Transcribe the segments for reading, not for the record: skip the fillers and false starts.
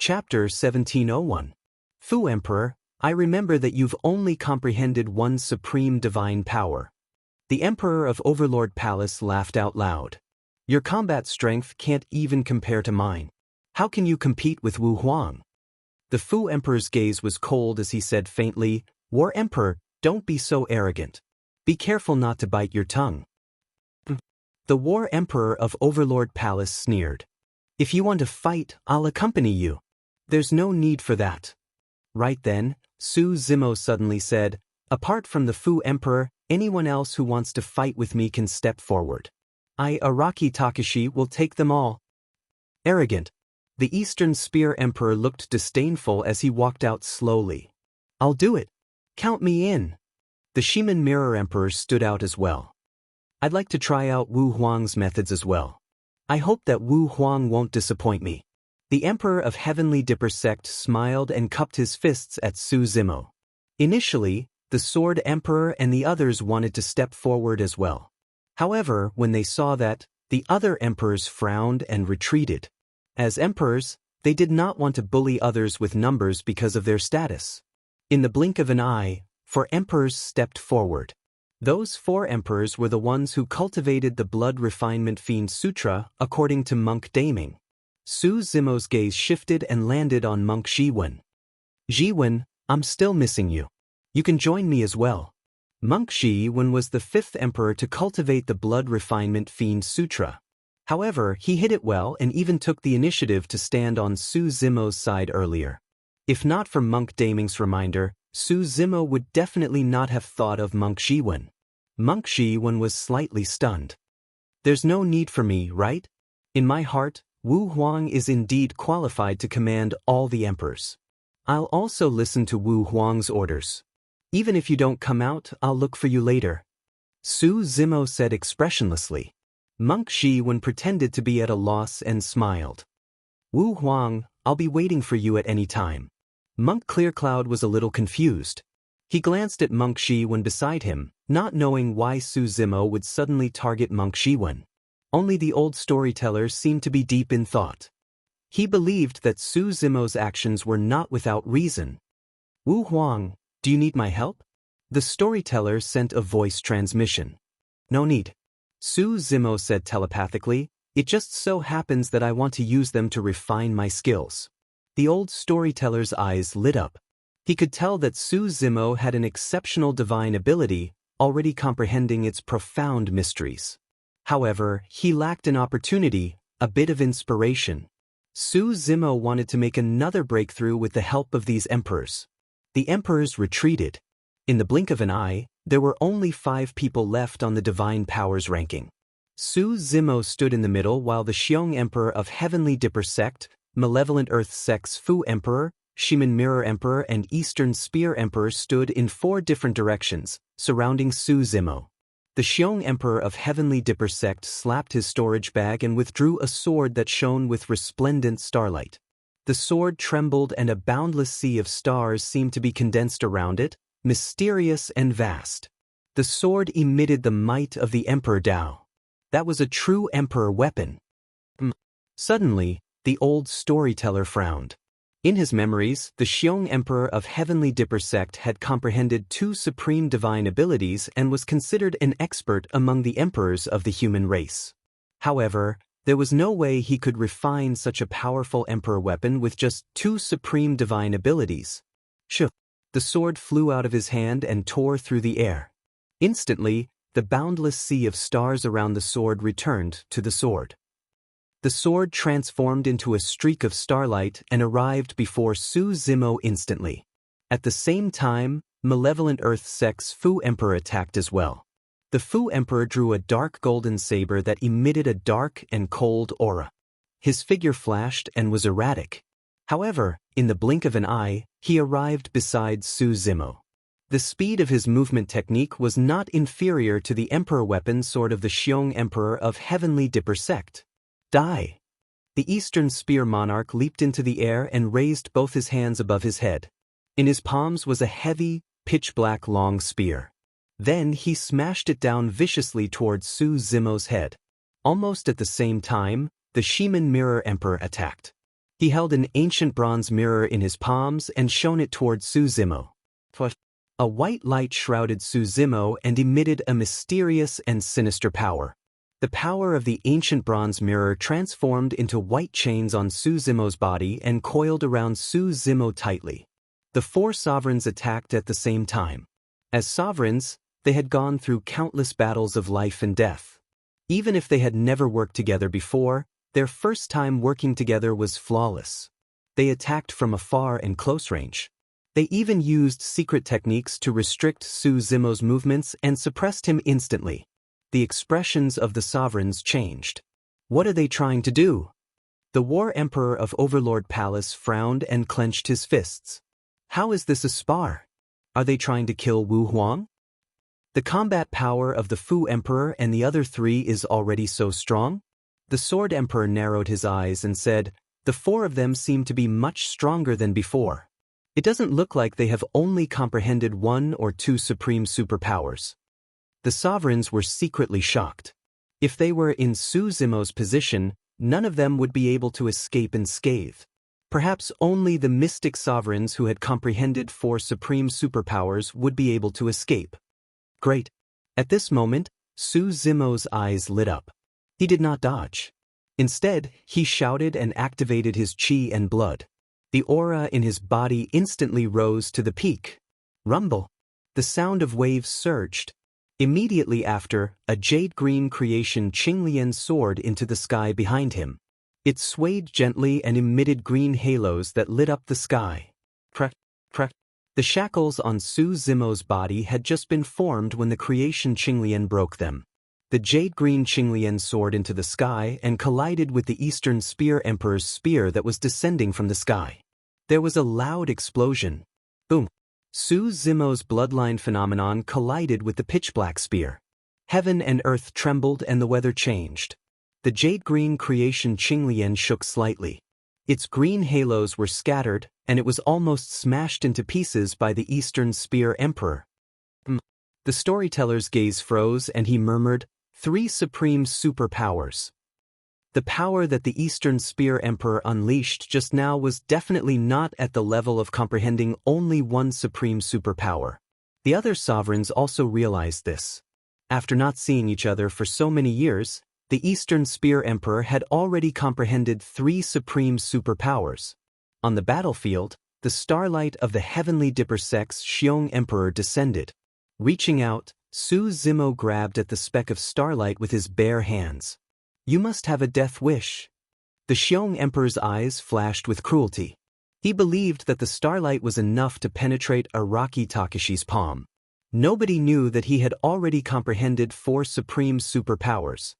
Chapter 1701. Fu Emperor, I remember that you've only comprehended one supreme divine power. The Emperor of Overlord Palace laughed out loud. Your combat strength can't even compare to mine. How can you compete with Wu Huang? The Fu Emperor's gaze was cold as he said faintly, War Emperor, don't be so arrogant. Be careful not to bite your tongue. The War Emperor of Overlord Palace sneered. If you want to fight, I'll accompany you. There's no need for that. Right then, Su Zimo suddenly said, apart from the Fu Emperor, anyone else who wants to fight with me can step forward. I, Araki Takashi, will take them all. Arrogant. The Eastern Spear Emperor looked disdainful as he walked out slowly. I'll do it. Count me in. The Shiman Mirror Emperor stood out as well. I'd like to try out Wu Huang's methods as well. I hope that Wu Huang won't disappoint me. The Emperor of Heavenly Dipper Sect smiled and cupped his fists at Su Zimo. Initially, the Sword Emperor and the others wanted to step forward as well. However, when they saw that, the other emperors frowned and retreated. As emperors, they did not want to bully others with numbers because of their status. In the blink of an eye, 4 emperors stepped forward. Those 4 emperors were the ones who cultivated the Blood Refinement Fiend Sutra, according to Monk Daming. Su Zimo's gaze shifted and landed on Monk Jiwen. Jiwen, I'm still missing you. You can join me as well. Monk Jiwen was the 5th emperor to cultivate the Blood Refinement Fiend Sutra. However, he hid it well and even took the initiative to stand on Su Zimo's side earlier. If not for Monk Daming's reminder, Su Zimo would definitely not have thought of Monk Jiwen. Monk Jiwen was slightly stunned. There's no need for me, right? In my heart, Wu Huang is indeed qualified to command all the emperors. I'll also listen to Wu Huang's orders. Even if you don't come out, I'll look for you later. Su Zimo said expressionlessly. Monk Jiwen pretended to be at a loss and smiled. Wu Huang, I'll be waiting for you at any time. Monk Clearcloud was a little confused. He glanced at Monk Jiwen beside him, not knowing why Su Zimo would suddenly target Monk Jiwen. Only the old storyteller seemed to be deep in thought. He believed that Su Zimo's actions were not without reason. Wu Huang, do you need my help? The storyteller sent a voice transmission. No need. Su Zimo said telepathically, it just so happens that I want to use them to refine my skills. The old storyteller's eyes lit up. He could tell that Su Zimo had an exceptional divine ability, already comprehending its profound mysteries. However, he lacked an opportunity, a bit of inspiration. Su Zimo wanted to make another breakthrough with the help of these emperors. The emperors retreated. In the blink of an eye, there were only 5 people left on the divine powers ranking. Su Zimo stood in the middle while the Xiong Emperor of Heavenly Dipper Sect, Malevolent Earth Sect's Fu Emperor, Shiman Mirror Emperor and Eastern Spear Emperor stood in 4 different directions, surrounding Su Zimo. The Xiong Emperor of Heavenly Dipper Sect slapped his storage bag and withdrew a sword that shone with resplendent starlight. The sword trembled and a boundless sea of stars seemed to be condensed around it, mysterious and vast. The sword emitted the might of the Emperor Dao. That was a true Emperor weapon. Suddenly, the old storyteller frowned. In his memories, the Xiong Emperor of Heavenly Dipper Sect had comprehended 2 supreme divine abilities and was considered an expert among the emperors of the human race. However, there was no way he could refine such a powerful emperor weapon with just 2 supreme divine abilities. The sword flew out of his hand and tore through the air. Instantly, the boundless sea of stars around the sword returned to the sword. The sword transformed into a streak of starlight and arrived before Su Zimo instantly. At the same time, Malevolent Earth Sect's Fu Emperor attacked as well. The Fu Emperor drew a dark golden saber that emitted a dark and cold aura. His figure flashed and was erratic. However, in the blink of an eye, he arrived beside Su Zimo. The speed of his movement technique was not inferior to the Emperor weapon sword of the Xiong Emperor of Heavenly Dipper Sect. Die! The Eastern Spear Monarch leaped into the air and raised both his hands above his head. In his palms was a heavy, pitch-black long spear. Then he smashed it down viciously towards Su Zimo's head. Almost at the same time, the Shiman Mirror Emperor attacked. He held an ancient bronze mirror in his palms and shone it toward Su Zimo. A white light shrouded Su Zimo and emitted a mysterious and sinister power. The power of the ancient bronze mirror transformed into white chains on Su Zimo's body and coiled around Su Zimo tightly. The four sovereigns attacked at the same time. As sovereigns, they had gone through countless battles of life and death. Even if they had never worked together before, their first time working together was flawless. They attacked from afar and close range. They even used secret techniques to restrict Su Zimo's movements and suppressed him instantly. The expressions of the sovereigns changed. What are they trying to do? The War Emperor of Overlord Palace frowned and clenched his fists. How is this a spar? Are they trying to kill Wu Huang? The combat power of the Fu Emperor and the other three is already so strong? The Sword Emperor narrowed his eyes and said, the four of them seem to be much stronger than before. It doesn't look like they have only comprehended one or two supreme superpowers. The sovereigns were secretly shocked. If they were in Su Zimo's position, none of them would be able to escape unscathed. Perhaps only the mystic sovereigns who had comprehended four supreme superpowers would be able to escape. Great. At this moment, Su Zimo's eyes lit up. He did not dodge. Instead, he shouted and activated his chi and blood. The aura in his body instantly rose to the peak. Rumble. The sound of waves surged. Immediately after, a jade-green creation Qinglian soared into the sky behind him. It swayed gently and emitted green halos that lit up the sky. Crack, crack. The shackles on Su Zimo's body had just been formed when the creation Qinglian broke them. The jade-green Qinglian soared into the sky and collided with the Eastern Spear Emperor's spear that was descending from the sky. There was a loud explosion. Boom. Su Zimo's bloodline phenomenon collided with the pitch-black spear. Heaven and earth trembled and the weather changed. The jade-green creation Qinglian shook slightly. Its green halos were scattered, and it was almost smashed into pieces by the Eastern Spear Emperor. The storyteller's gaze froze and he murmured, "Three supreme superpowers." The power that the Eastern Spear Emperor unleashed just now was definitely not at the level of comprehending only one supreme superpower. The other sovereigns also realized this. After not seeing each other for so many years, the Eastern Spear Emperor had already comprehended three supreme superpowers. On the battlefield, the starlight of the heavenly dipper sex Xiong Emperor descended. Reaching out, Su Zimo grabbed at the speck of starlight with his bare hands. "You must have a death wish." The Xiong Emperor's eyes flashed with cruelty. He believed that the starlight was enough to penetrate Araki Takashi's palm. Nobody knew that he had already comprehended four supreme superpowers.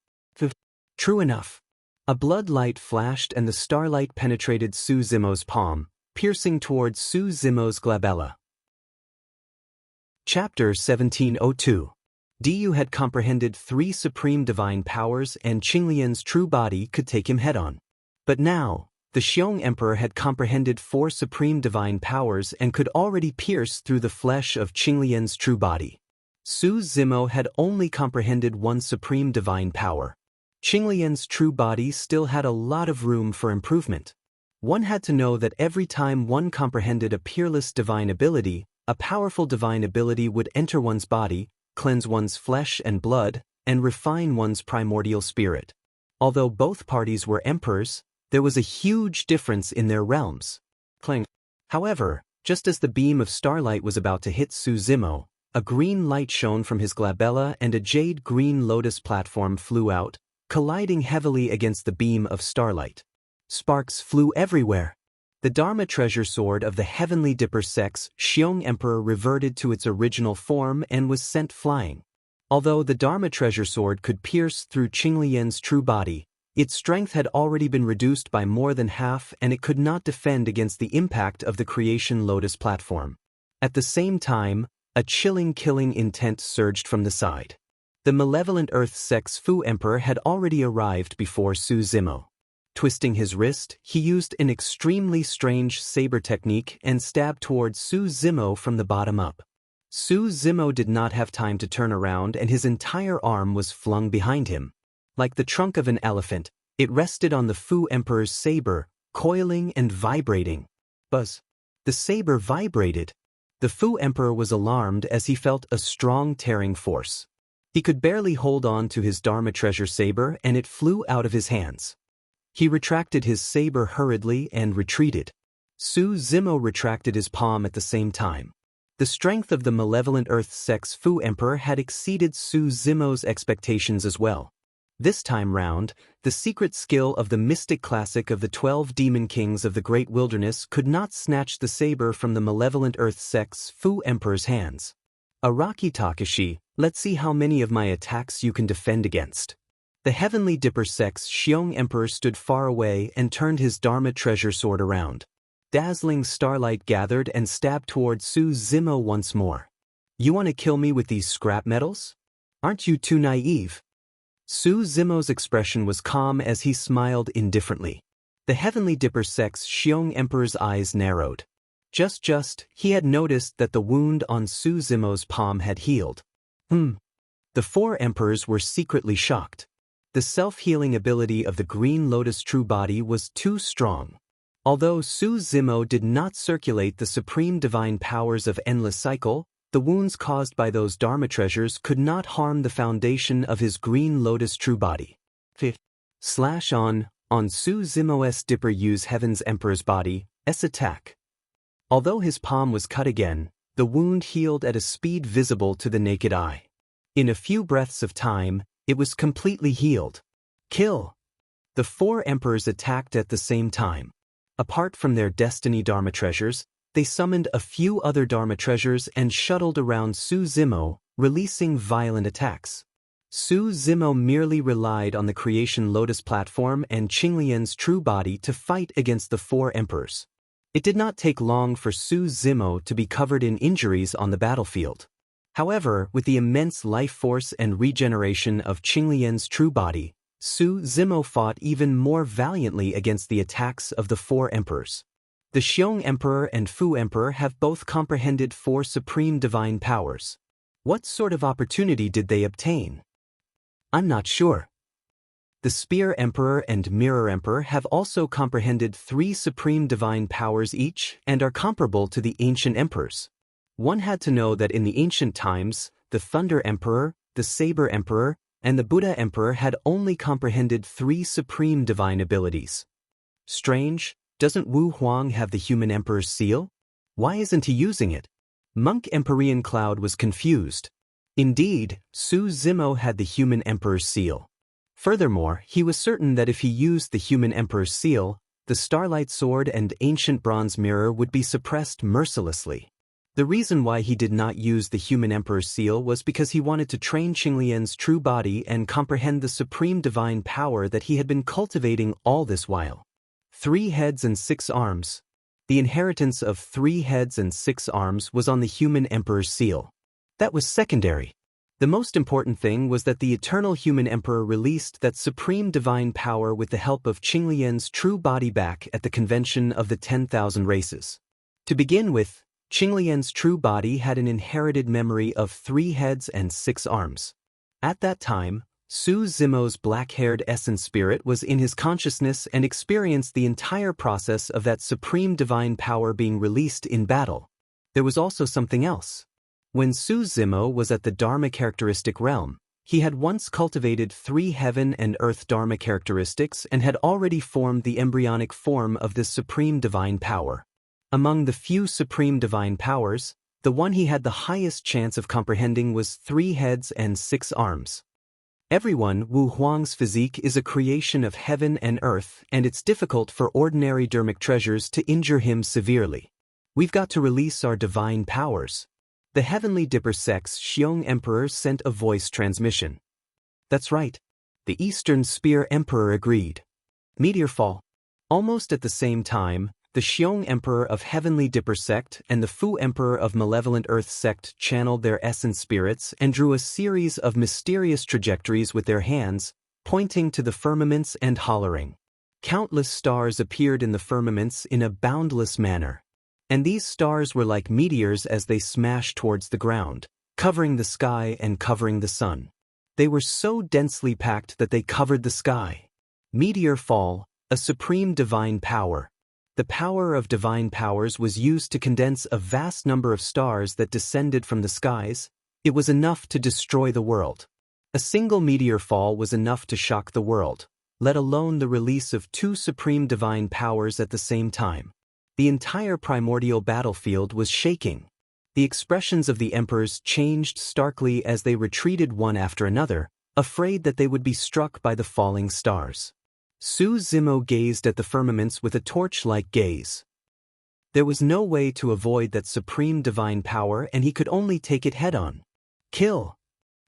True enough. A blood light flashed and the starlight penetrated Su Zimo's palm, piercing towards Su Zimo's glabella. Chapter 1702. Diyu had comprehended three supreme divine powers and Qinglian's true body could take him head-on. But now, the Xiong Emperor had comprehended four supreme divine powers and could already pierce through the flesh of Qinglian's true body. Su Zimo had only comprehended one supreme divine power. Qinglian's true body still had a lot of room for improvement. One had to know that every time one comprehended a peerless divine ability, a powerful divine ability would enter one's body, cleanse one's flesh and blood, and refine one's primordial spirit. Although both parties were emperors, there was a huge difference in their realms. However, just as the beam of starlight was about to hit Su Zimo, a green light shone from his glabella and a jade-green lotus platform flew out, colliding heavily against the beam of starlight. Sparks flew everywhere. The Dharma treasure sword of the heavenly dipper sex Xiong Emperor reverted to its original form and was sent flying. Although the Dharma treasure sword could pierce through Qinglian's true body, its strength had already been reduced by more than half and it could not defend against the impact of the creation lotus platform. At the same time, a chilling killing intent surged from the side. The malevolent earth sex Fu Emperor had already arrived before Su Zimo. Twisting his wrist, he used an extremely strange saber technique and stabbed towards Su Zimo from the bottom up. Su Zimo did not have time to turn around and his entire arm was flung behind him. Like the trunk of an elephant, it rested on the Fu Emperor's saber, coiling and vibrating. Buzz. The saber vibrated. The Fu Emperor was alarmed as he felt a strong tearing force. He could barely hold on to his Dharma treasure saber and it flew out of his hands. He retracted his saber hurriedly and retreated. Su Zimo retracted his palm at the same time. The strength of the malevolent Earth Sect's Fu Emperor had exceeded Su Zimo's expectations as well. This time round, the secret skill of the mystic classic of the 12 demon kings of the great wilderness could not snatch the saber from the malevolent Earth Sect's Fu Emperor's hands. Araki Takashi, let's see how many of my attacks you can defend against. The Heavenly Dipper Sect's Xiong Emperor stood far away and turned his Dharma treasure sword around. Dazzling starlight gathered and stabbed toward Su Zimo once more. You want to kill me with these scrap metals? Aren't you too naive? Su Zimo's expression was calm as he smiled indifferently. The Heavenly Dipper Sect's Xiong Emperor's eyes narrowed. He had noticed that the wound on Su Zimo's palm had healed. The four emperors were secretly shocked. The self-healing ability of the Green Lotus True Body was too strong. Although Su Zimo did not circulate the supreme divine powers of Endless Cycle, the wounds caused by those Dharma treasures could not harm the foundation of his Green Lotus True Body. On Su Zimo's Dipper use Heaven's Emperor's body, attack. Although his palm was cut again, the wound healed at a speed visible to the naked eye. In a few breaths of time, it was completely healed. Kill! The four emperors attacked at the same time. Apart from their Destiny Dharma treasures, they summoned a few other Dharma treasures and shuttled around Su Zimo, releasing violent attacks. Su Zimo merely relied on the Creation Lotus platform and Qinglian's true body to fight against the four emperors. It did not take long for Su Zimo to be covered in injuries on the battlefield. However, with the immense life force and regeneration of Qinglian's true body, Su Zimo fought even more valiantly against the attacks of the four emperors. The Xiong Emperor and Fu Emperor have both comprehended four supreme divine powers. What sort of opportunity did they obtain? I'm not sure. The Spear Emperor and Mirror Emperor have also comprehended three supreme divine powers each and are comparable to the ancient emperors. One had to know that in the ancient times, the Thunder Emperor, the Saber Emperor, and the Buddha Emperor had only comprehended three supreme divine abilities. Strange, doesn't Wu Huang have the Human Emperor's seal? Why isn't he using it? Monk Empyrean Cloud was confused. Indeed, Su Zimo had the Human Emperor's seal. Furthermore, he was certain that if he used the Human Emperor's seal, the Starlight Sword and Ancient Bronze Mirror would be suppressed mercilessly. The reason why he did not use the Human Emperor's seal was because he wanted to train Qinglian's true body and comprehend the supreme divine power that he had been cultivating all this while. 3 heads and 6 arms. The inheritance of 3 heads and 6 arms was on the Human Emperor's seal. That was secondary. The most important thing was that the Eternal Human Emperor released that supreme divine power with the help of Qinglian's true body back at the convention of the 10,000 races. To begin with, Qinglian's true body had an inherited memory of 3 heads and 6 arms. At that time, Su Zimo's black-haired essence spirit was in his consciousness and experienced the entire process of that supreme divine power being released in battle. There was also something else. When Su Zimo was at the Dharma characteristic realm, he had once cultivated 3 heaven and earth Dharma characteristics and had already formed the embryonic form of this supreme divine power. Among the few supreme divine powers, the one he had the highest chance of comprehending was 3 heads and 6 arms. Everyone, Wu Huang's physique is a creation of heaven and earth, and it's difficult for ordinary dermic treasures to injure him severely. We've got to release our divine powers. The Heavenly Dipper Sect's Xiong Emperor sent a voice transmission. That's right. The Eastern Spear Emperor agreed. Meteor fall. Almost at the same time, the Xiong Emperor of Heavenly Dipper Sect and the Fu Emperor of Malevolent Earth Sect channeled their essence spirits and drew a series of mysterious trajectories with their hands, pointing to the firmaments and hollering. Countless stars appeared in the firmaments in a boundless manner. And these stars were like meteors as they smashed towards the ground, covering the sky and covering the sun. They were so densely packed that they covered the sky. Meteor fall, A supreme divine power. The power of divine powers was used to condense a vast number of stars that descended from the skies. It was enough to destroy the world. A single meteor fall was enough to shock the world, let alone the release of two supreme divine powers at the same time. The entire primordial battlefield was shaking. The expressions of the emperors changed starkly as they retreated one after another, afraid that they would be struck by the falling stars. Su Zimo gazed at the firmaments with a torch-like gaze. There was no way to avoid that supreme divine power, and he could only take it head-on. Kill!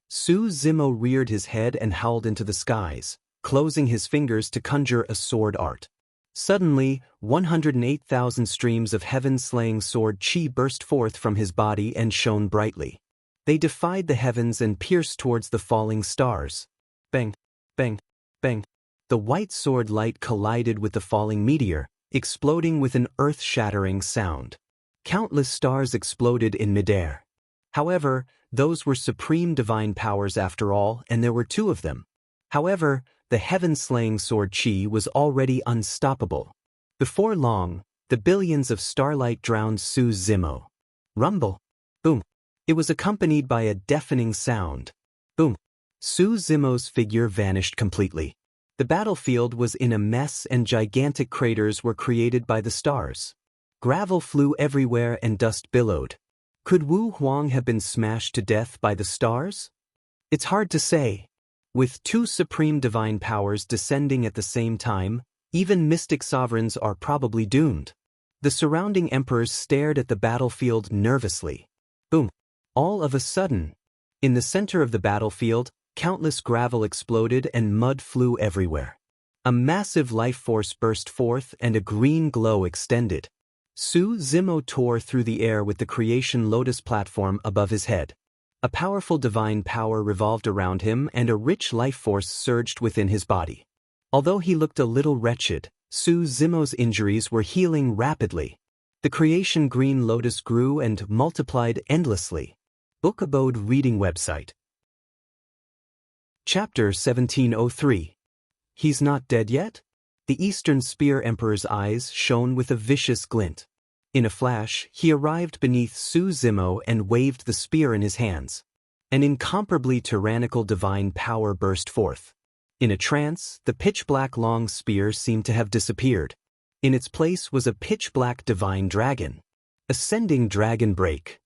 Su Zimo reared his head and howled into the skies, closing his fingers to conjure a sword art. Suddenly, 108,000 streams of heaven-slaying sword chi burst forth from his body and shone brightly. They defied the heavens and pierced towards the falling stars. Bang! Bang! Bang! The white sword light collided with the falling meteor, exploding with an earth-shattering sound. Countless stars exploded in midair. However, those were supreme divine powers after all, and there were two of them. However, the heaven-slaying sword chi was already unstoppable. Before long, the billions of starlight drowned Su Zimo. Rumble! Boom! It was accompanied by a deafening sound. Boom! Su Zimo's figure vanished completely. The battlefield was in a mess and gigantic craters were created by the stars. Gravel flew everywhere and dust billowed. Could Wu Huang have been smashed to death by the stars? It's hard to say. With two supreme divine powers descending at the same time, even mystic sovereigns are probably doomed. The surrounding emperors stared at the battlefield nervously. Boom! All of a sudden, in the center of the battlefield, countless gravel exploded and mud flew everywhere. A massive life force burst forth and a green glow extended. Su Zimo tore through the air with the creation lotus platform above his head. A powerful divine power revolved around him and a rich life force surged within his body. Although he looked a little wretched, Su Zimo's injuries were healing rapidly. The creation green lotus grew and multiplied endlessly. Book Abode Reading Website. Chapter 1703. He's not dead yet? The Eastern Spear Emperor's eyes shone with a vicious glint. In a flash, he arrived beneath Su Zimo and waved the spear in his hands. An incomparably tyrannical divine power burst forth. In a trance, the pitch-black long spear seemed to have disappeared. In its place was a pitch-black divine dragon. Ascending dragon break.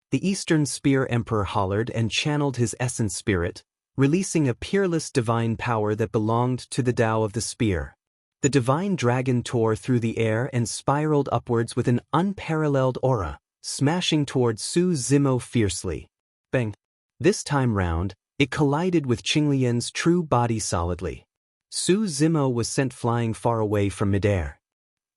The Eastern Spear Emperor hollered and channeled his essence spirit, releasing a peerless divine power that belonged to the Tao of the spear. The divine dragon tore through the air and spiraled upwards with an unparalleled aura, smashing towards Su Zimo fiercely. Bang! This time round, it collided with Qinglian's true body solidly. Su Zimo was sent flying far away from midair.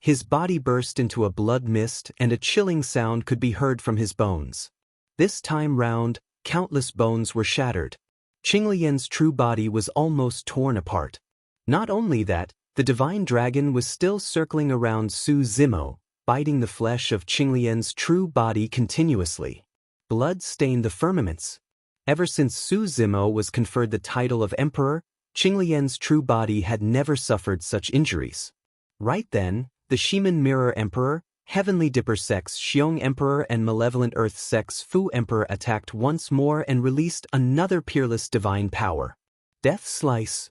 His body burst into a blood mist and a chilling sound could be heard from his bones. This time round, countless bones were shattered. Qinglian's true body was almost torn apart. Not only that, the divine dragon was still circling around Su Zimo, biting the flesh of Qinglian's true body continuously. Blood stained the firmaments. Ever since Su Zimo was conferred the title of emperor, Qinglian's true body had never suffered such injuries. Right then, the Shiman Mirror Emperor, Heavenly Dipper Sex Xiong Emperor and Malevolent Earth Sex Fu Emperor attacked once more and released another peerless divine power. Death Slice.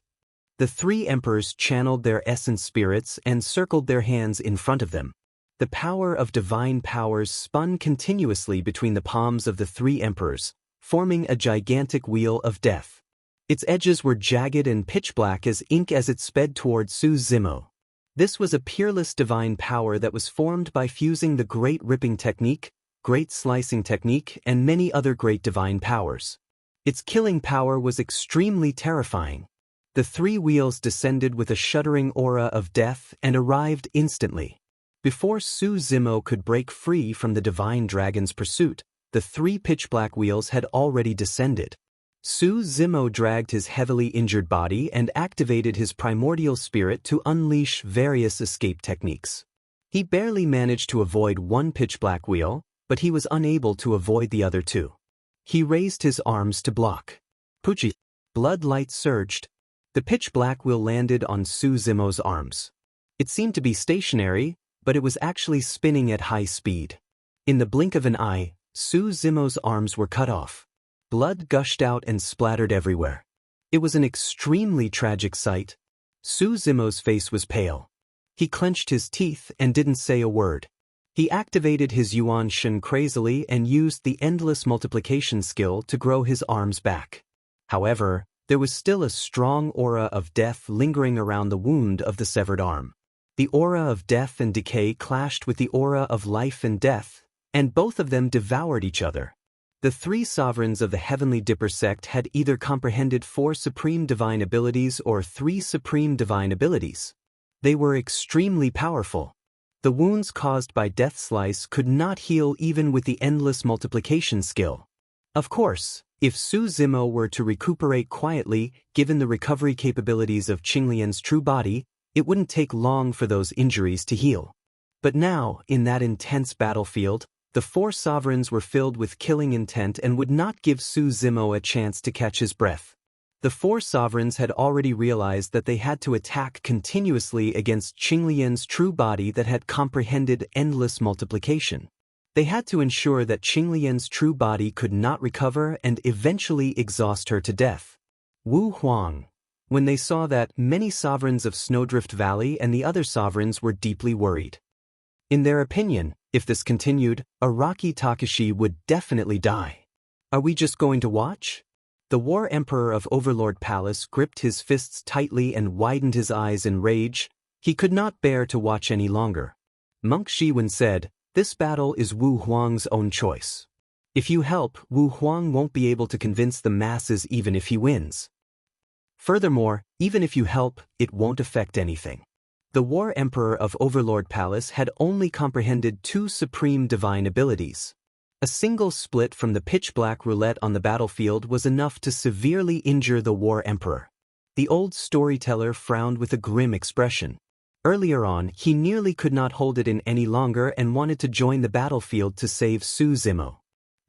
The three emperors channeled their essence spirits and circled their hands in front of them. The power of divine powers spun continuously between the palms of the three emperors, forming a gigantic wheel of death. Its edges were jagged and pitch-black as ink as it sped toward Su Zimo. This was a peerless divine power that was formed by fusing the Great Ripping Technique, Great Slicing Technique, and many other great divine powers. Its killing power was extremely terrifying. The three wheels descended with a shuddering aura of death and arrived instantly. Before Su Zimo could break free from the divine dragon's pursuit, the three pitch-black wheels had already descended. Su Zimo dragged his heavily injured body and activated his primordial spirit to unleash various escape techniques. He barely managed to avoid one pitch-black wheel, but he was unable to avoid the other two. He raised his arms to block. Puchi! Blood light surged. The pitch-black wheel landed on Su Zimo's arms. It seemed to be stationary, but it was actually spinning at high speed. In the blink of an eye, Su Zimo's arms were cut off. Blood gushed out and splattered everywhere. It was an extremely tragic sight. Su Zimo's face was pale. He clenched his teeth and didn't say a word. He activated his Yuan Shen crazily and used the endless multiplication skill to grow his arms back. However, there was still a strong aura of death lingering around the wound of the severed arm. The aura of death and decay clashed with the aura of life and death, and both of them devoured each other. The three sovereigns of the Heavenly Dipper sect had either comprehended 4 supreme divine abilities or 3 supreme divine abilities. They were extremely powerful. The wounds caused by Death Slice could not heal even with the endless multiplication skill. Of course, if Su Zimo were to recuperate quietly, given the recovery capabilities of Qinglian's true body, it wouldn't take long for those injuries to heal. But now, in that intense battlefield, the 4 sovereigns were filled with killing intent and would not give Su Zimo a chance to catch his breath. The 4 sovereigns had already realized that they had to attack continuously against Qinglian's true body that had comprehended endless multiplication. They had to ensure that Qinglian's true body could not recover and eventually exhaust her to death. Wu Huang. When they saw that, many sovereigns of Snowdrift Valley and the other sovereigns were deeply worried. In their opinion, if this continued, Araki Takashi would definitely die. Are we just going to watch? The War Emperor of Overlord Palace gripped his fists tightly and widened his eyes in rage. He could not bear to watch any longer. Monk Shiwen said, "This battle is Wu Huang's own choice. If you help, Wu Huang won't be able to convince the masses even if he wins. Furthermore, even if you help, it won't affect anything." The War Emperor of Overlord Palace had only comprehended 2 supreme divine abilities. A single split from the pitch-black roulette on the battlefield was enough to severely injure the War Emperor. The old storyteller frowned with a grim expression. Earlier on, he nearly could not hold it in any longer and wanted to join the battlefield to save Su Zimo.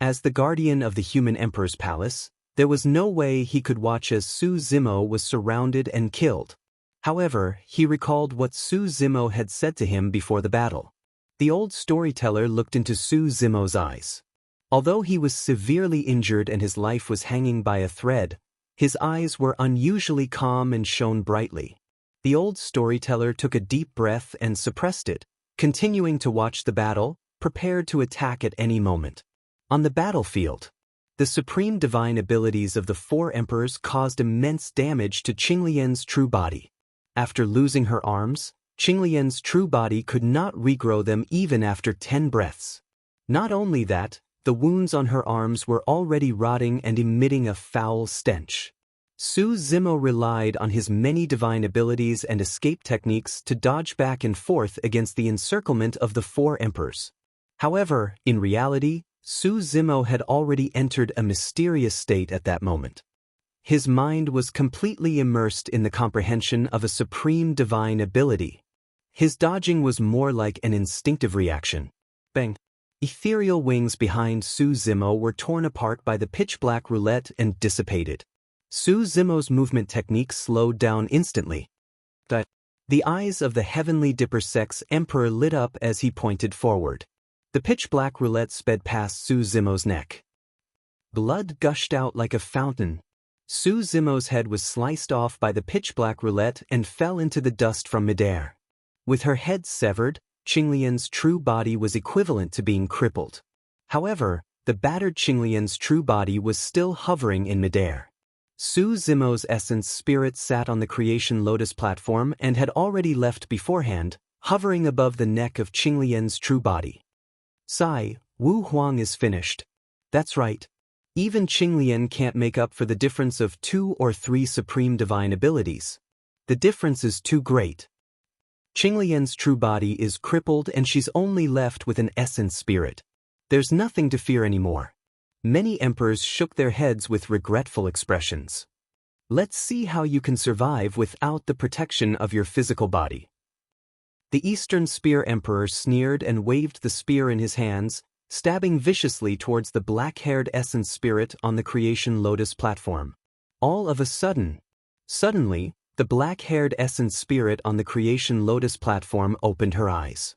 As the guardian of the human emperor's palace, there was no way he could watch as Su Zimo was surrounded and killed. However, he recalled what Su Zimo had said to him before the battle. The old storyteller looked into Su Zimo's eyes. Although he was severely injured and his life was hanging by a thread, his eyes were unusually calm and shone brightly. The old storyteller took a deep breath and suppressed it, continuing to watch the battle, prepared to attack at any moment. On the battlefield, the supreme divine abilities of the 4 emperors caused immense damage to Qinglian's true body. After losing her arms, Qinglian's true body could not regrow them even after 10 breaths. Not only that, the wounds on her arms were already rotting and emitting a foul stench. Su Zimo relied on his many divine abilities and escape techniques to dodge back and forth against the encirclement of the 4 emperors. However, in reality, Su Zimo had already entered a mysterious state at that moment. His mind was completely immersed in the comprehension of a supreme divine ability. His dodging was more like an instinctive reaction. Bang! Ethereal wings behind Su Zimo were torn apart by the pitch-black roulette and dissipated. Su Zimo's movement technique slowed down instantly. The eyes of the Heavenly Dipper sect's emperor lit up as he pointed forward. The pitch-black roulette sped past Su Zimo's neck. Blood gushed out like a fountain. Su Zimo's head was sliced off by the pitch-black roulette and fell into the dust from midair. With her head severed, Qinglian's true body was equivalent to being crippled. However, the battered Qinglian's true body was still hovering in midair. Su Zimo's essence spirit sat on the creation lotus platform and had already left beforehand, hovering above the neck of Qinglian's true body. Sigh, Wu Huang is finished. That's right. Even Qinglian can't make up for the difference of 2 or 3 supreme divine abilities. The difference is too great. Qinglian's true body is crippled and she's only left with an essence spirit. There's nothing to fear anymore. Many emperors shook their heads with regretful expressions. Let's see how you can survive without the protection of your physical body. The Eastern Spear Emperor sneered and waved the spear in his hands, stabbing viciously towards the black-haired essence spirit on the creation lotus platform. All of a sudden, The black-haired essence spirit on the creation lotus platform opened her eyes.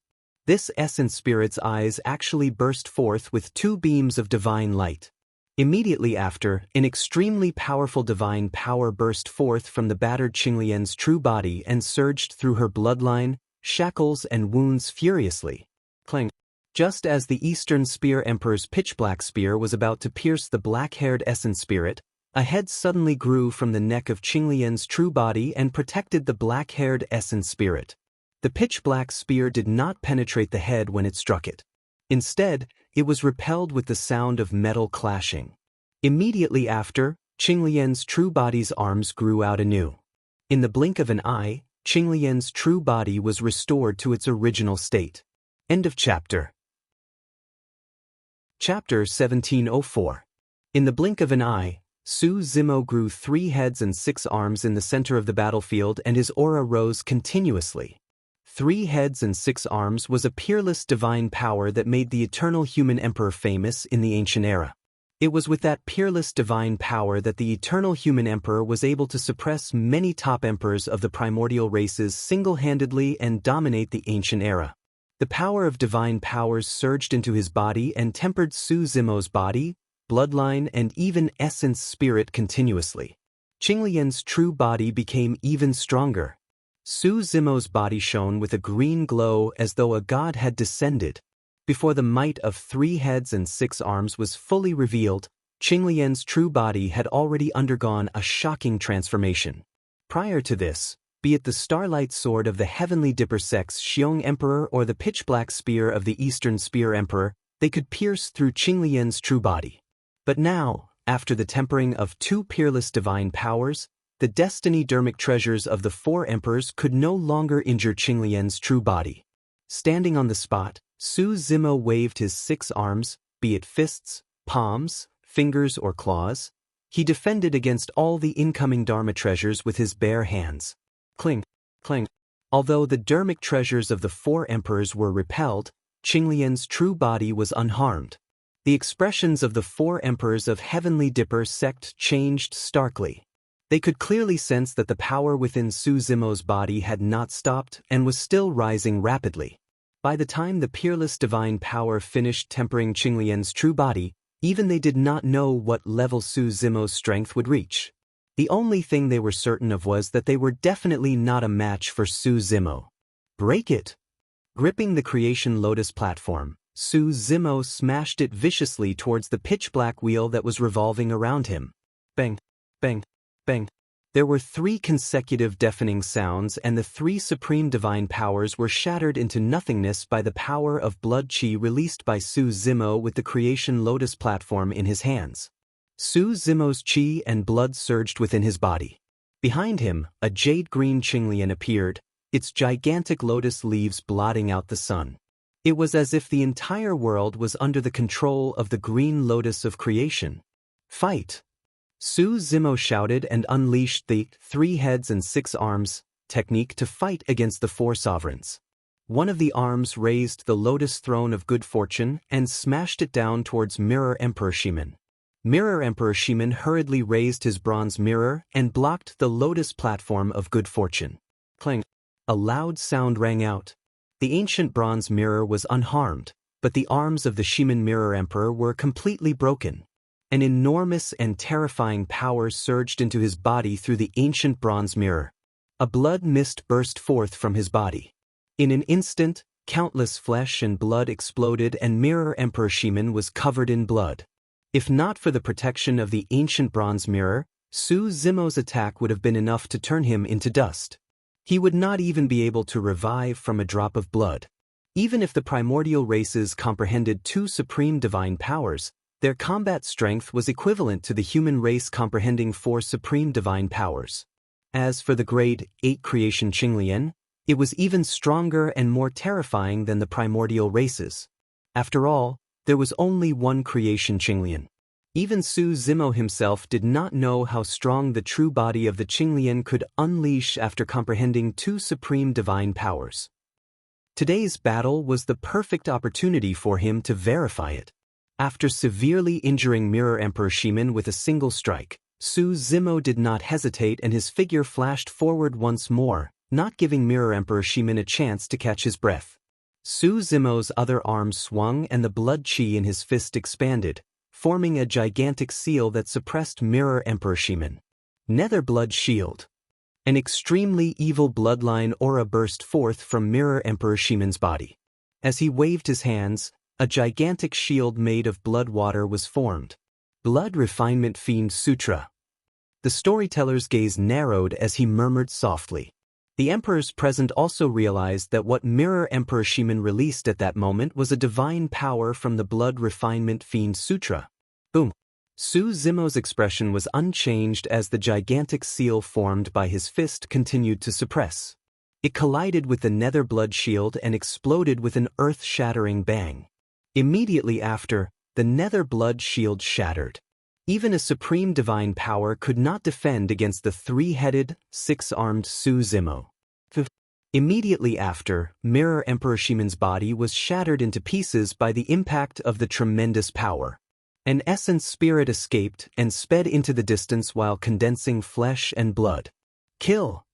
This essence spirit's eyes actually burst forth with 2 beams of divine light. Immediately after, an extremely powerful divine power burst forth from the battered Qinglian's true body and surged through her bloodline, shackles and wounds furiously. Clang. Just as the Eastern Spear Emperor's pitch-black spear was about to pierce the black-haired essence spirit, a head suddenly grew from the neck of Qinglian's true body and protected the black-haired essence spirit. The pitch-black spear did not penetrate the head when it struck it. Instead, it was repelled with the sound of metal clashing. Immediately after, Qinglian's true body's arms grew out anew. In the blink of an eye, Qinglian's true body was restored to its original state. End of chapter. Chapter 1704. In the blink of an eye, Su Zimo grew 3 heads and 6 arms in the center of the battlefield, and his aura rose continuously. 3 heads and 6 arms was a peerless divine power that made the eternal human emperor famous in the ancient era. It was with that peerless divine power that the eternal human emperor was able to suppress many top emperors of the primordial races single-handedly and dominate the ancient era. The power of divine powers surged into his body and tempered Su Zimo's body, bloodline and even essence spirit continuously. Qinglian's true body became even stronger. Su Zimo's body shone with a green glow as though a god had descended. Before the might of 3 heads and 6 arms was fully revealed, Qinglian's true body had already undergone a shocking transformation. Prior to this, be it the starlight sword of the heavenly dipper sex Xiong Emperor or the pitch-black spear of the Eastern Spear Emperor, they could pierce through Qinglian's true body. But now, after the tempering of 2 peerless divine powers, the destiny-dermic treasures of the 4 emperors could no longer injure Qinglian's true body. Standing on the spot, Su Zimo waved his 6 arms, be it fists, palms, fingers or claws. He defended against all the incoming Dharma treasures with his bare hands. Cling, cling. Although the dermic treasures of the 4 emperors were repelled, Qinglian's true body was unharmed. The expressions of the 4 emperors of Heavenly Dipper sect changed starkly. They could clearly sense that the power within Su Zimo's body had not stopped and was still rising rapidly. By the time the peerless divine power finished tempering Qinglian's true body, even they did not know what level Su Zimo's strength would reach. The only thing they were certain of was that they were definitely not a match for Su Zimo. Break it! Gripping the creation lotus platform, Su Zimo smashed it viciously towards the pitch-black wheel that was revolving around him. Bang! Bang! Bang! There were 3 consecutive deafening sounds, and the 3 supreme divine powers were shattered into nothingness by the power of blood chi released by Su Zimo with the creation lotus platform in his hands. Su Zimo's chi and blood surged within his body. Behind him, a jade-green Qinglian appeared, its gigantic lotus leaves blotting out the sun. It was as if the entire world was under the control of the green lotus of creation. Fight! Su Zimo shouted and unleashed the 3 heads and 6 arms technique to fight against the 4 sovereigns. One of the arms raised the lotus throne of good fortune and smashed it down towards Mirror Emperor Shimen. Mirror Emperor Shimen hurriedly raised his bronze mirror and blocked the lotus platform of good fortune. Clang! A loud sound rang out. The ancient bronze mirror was unharmed, but the arms of the Shimen Mirror Emperor were completely broken. An enormous and terrifying power surged into his body through the ancient bronze mirror. A blood mist burst forth from his body. In an instant, countless flesh and blood exploded and Mirror Emperor Shimen was covered in blood. If not for the protection of the ancient bronze mirror, Su Zimo's attack would have been enough to turn him into dust. He would not even be able to revive from a drop of blood. Even if the primordial races comprehended 2 supreme divine powers, their combat strength was equivalent to the human race comprehending 4 supreme divine powers. As for the grade 8 creation Qinglian, it was even stronger and more terrifying than the primordial races. After all, there was only one creation Qinglian. Even Su Zimo himself did not know how strong the true body of the Qinglian could unleash after comprehending 2 supreme divine powers. Today's battle was the perfect opportunity for him to verify it. After severely injuring Mirror Emperor Shimen with a single strike, Su Zimo did not hesitate and his figure flashed forward once more, not giving Mirror Emperor Shimin a chance to catch his breath. Su Zimo's other arm swung and the blood chi in his fist expanded, forming a gigantic seal that suppressed Mirror Emperor Shimin. Nether Blood Shield. An extremely evil bloodline aura burst forth from Mirror Emperor Shimin's body. As he waved his hands, a gigantic shield made of blood water was formed. Blood Refinement Fiend Sutra. The storyteller's gaze narrowed as he murmured softly. The emperors present also realized that what Mirror Emperor Shimin released at that moment was a divine power from the Blood Refinement Fiend Sutra. Boom. Su Zimo's expression was unchanged as the gigantic seal formed by his fist continued to suppress. It collided with the nether blood shield and exploded with an earth-shattering bang. Immediately after, the nether blood shield shattered. Even a supreme divine power could not defend against the three-headed, six-armed Su Zimo. Immediately after, Mirror Emperor Shimin's body was shattered into pieces by the impact of the tremendous power. An essence spirit escaped and sped into the distance while condensing flesh and blood. Kill!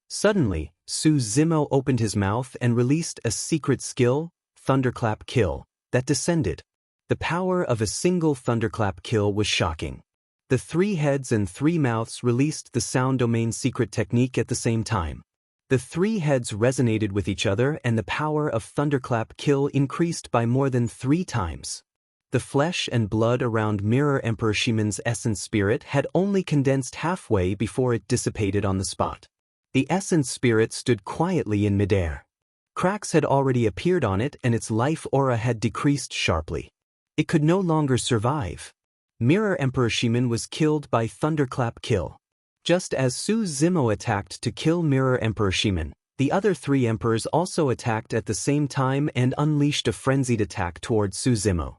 Suddenly, Su Zimo opened his mouth and released a secret skill, Thunderclap Kill, that descended. The power of a single thunderclap kill was shocking. The three heads and three mouths released the sound domain secret technique at the same time. The three heads resonated with each other and the power of thunderclap kill increased by more than 3 times. The flesh and blood around Mirror Emperor Shimin's essence spirit had only condensed halfway before it dissipated on the spot. The essence spirit stood quietly in midair. Cracks had already appeared on it and its life aura had decreased sharply. It could no longer survive. Mirror Emperor Shimin was killed by Thunderclap Kill. Just as Su Zimo attacked to kill Mirror Emperor Shimin, the other 3 emperors also attacked at the same time and unleashed a frenzied attack toward Su Zimo.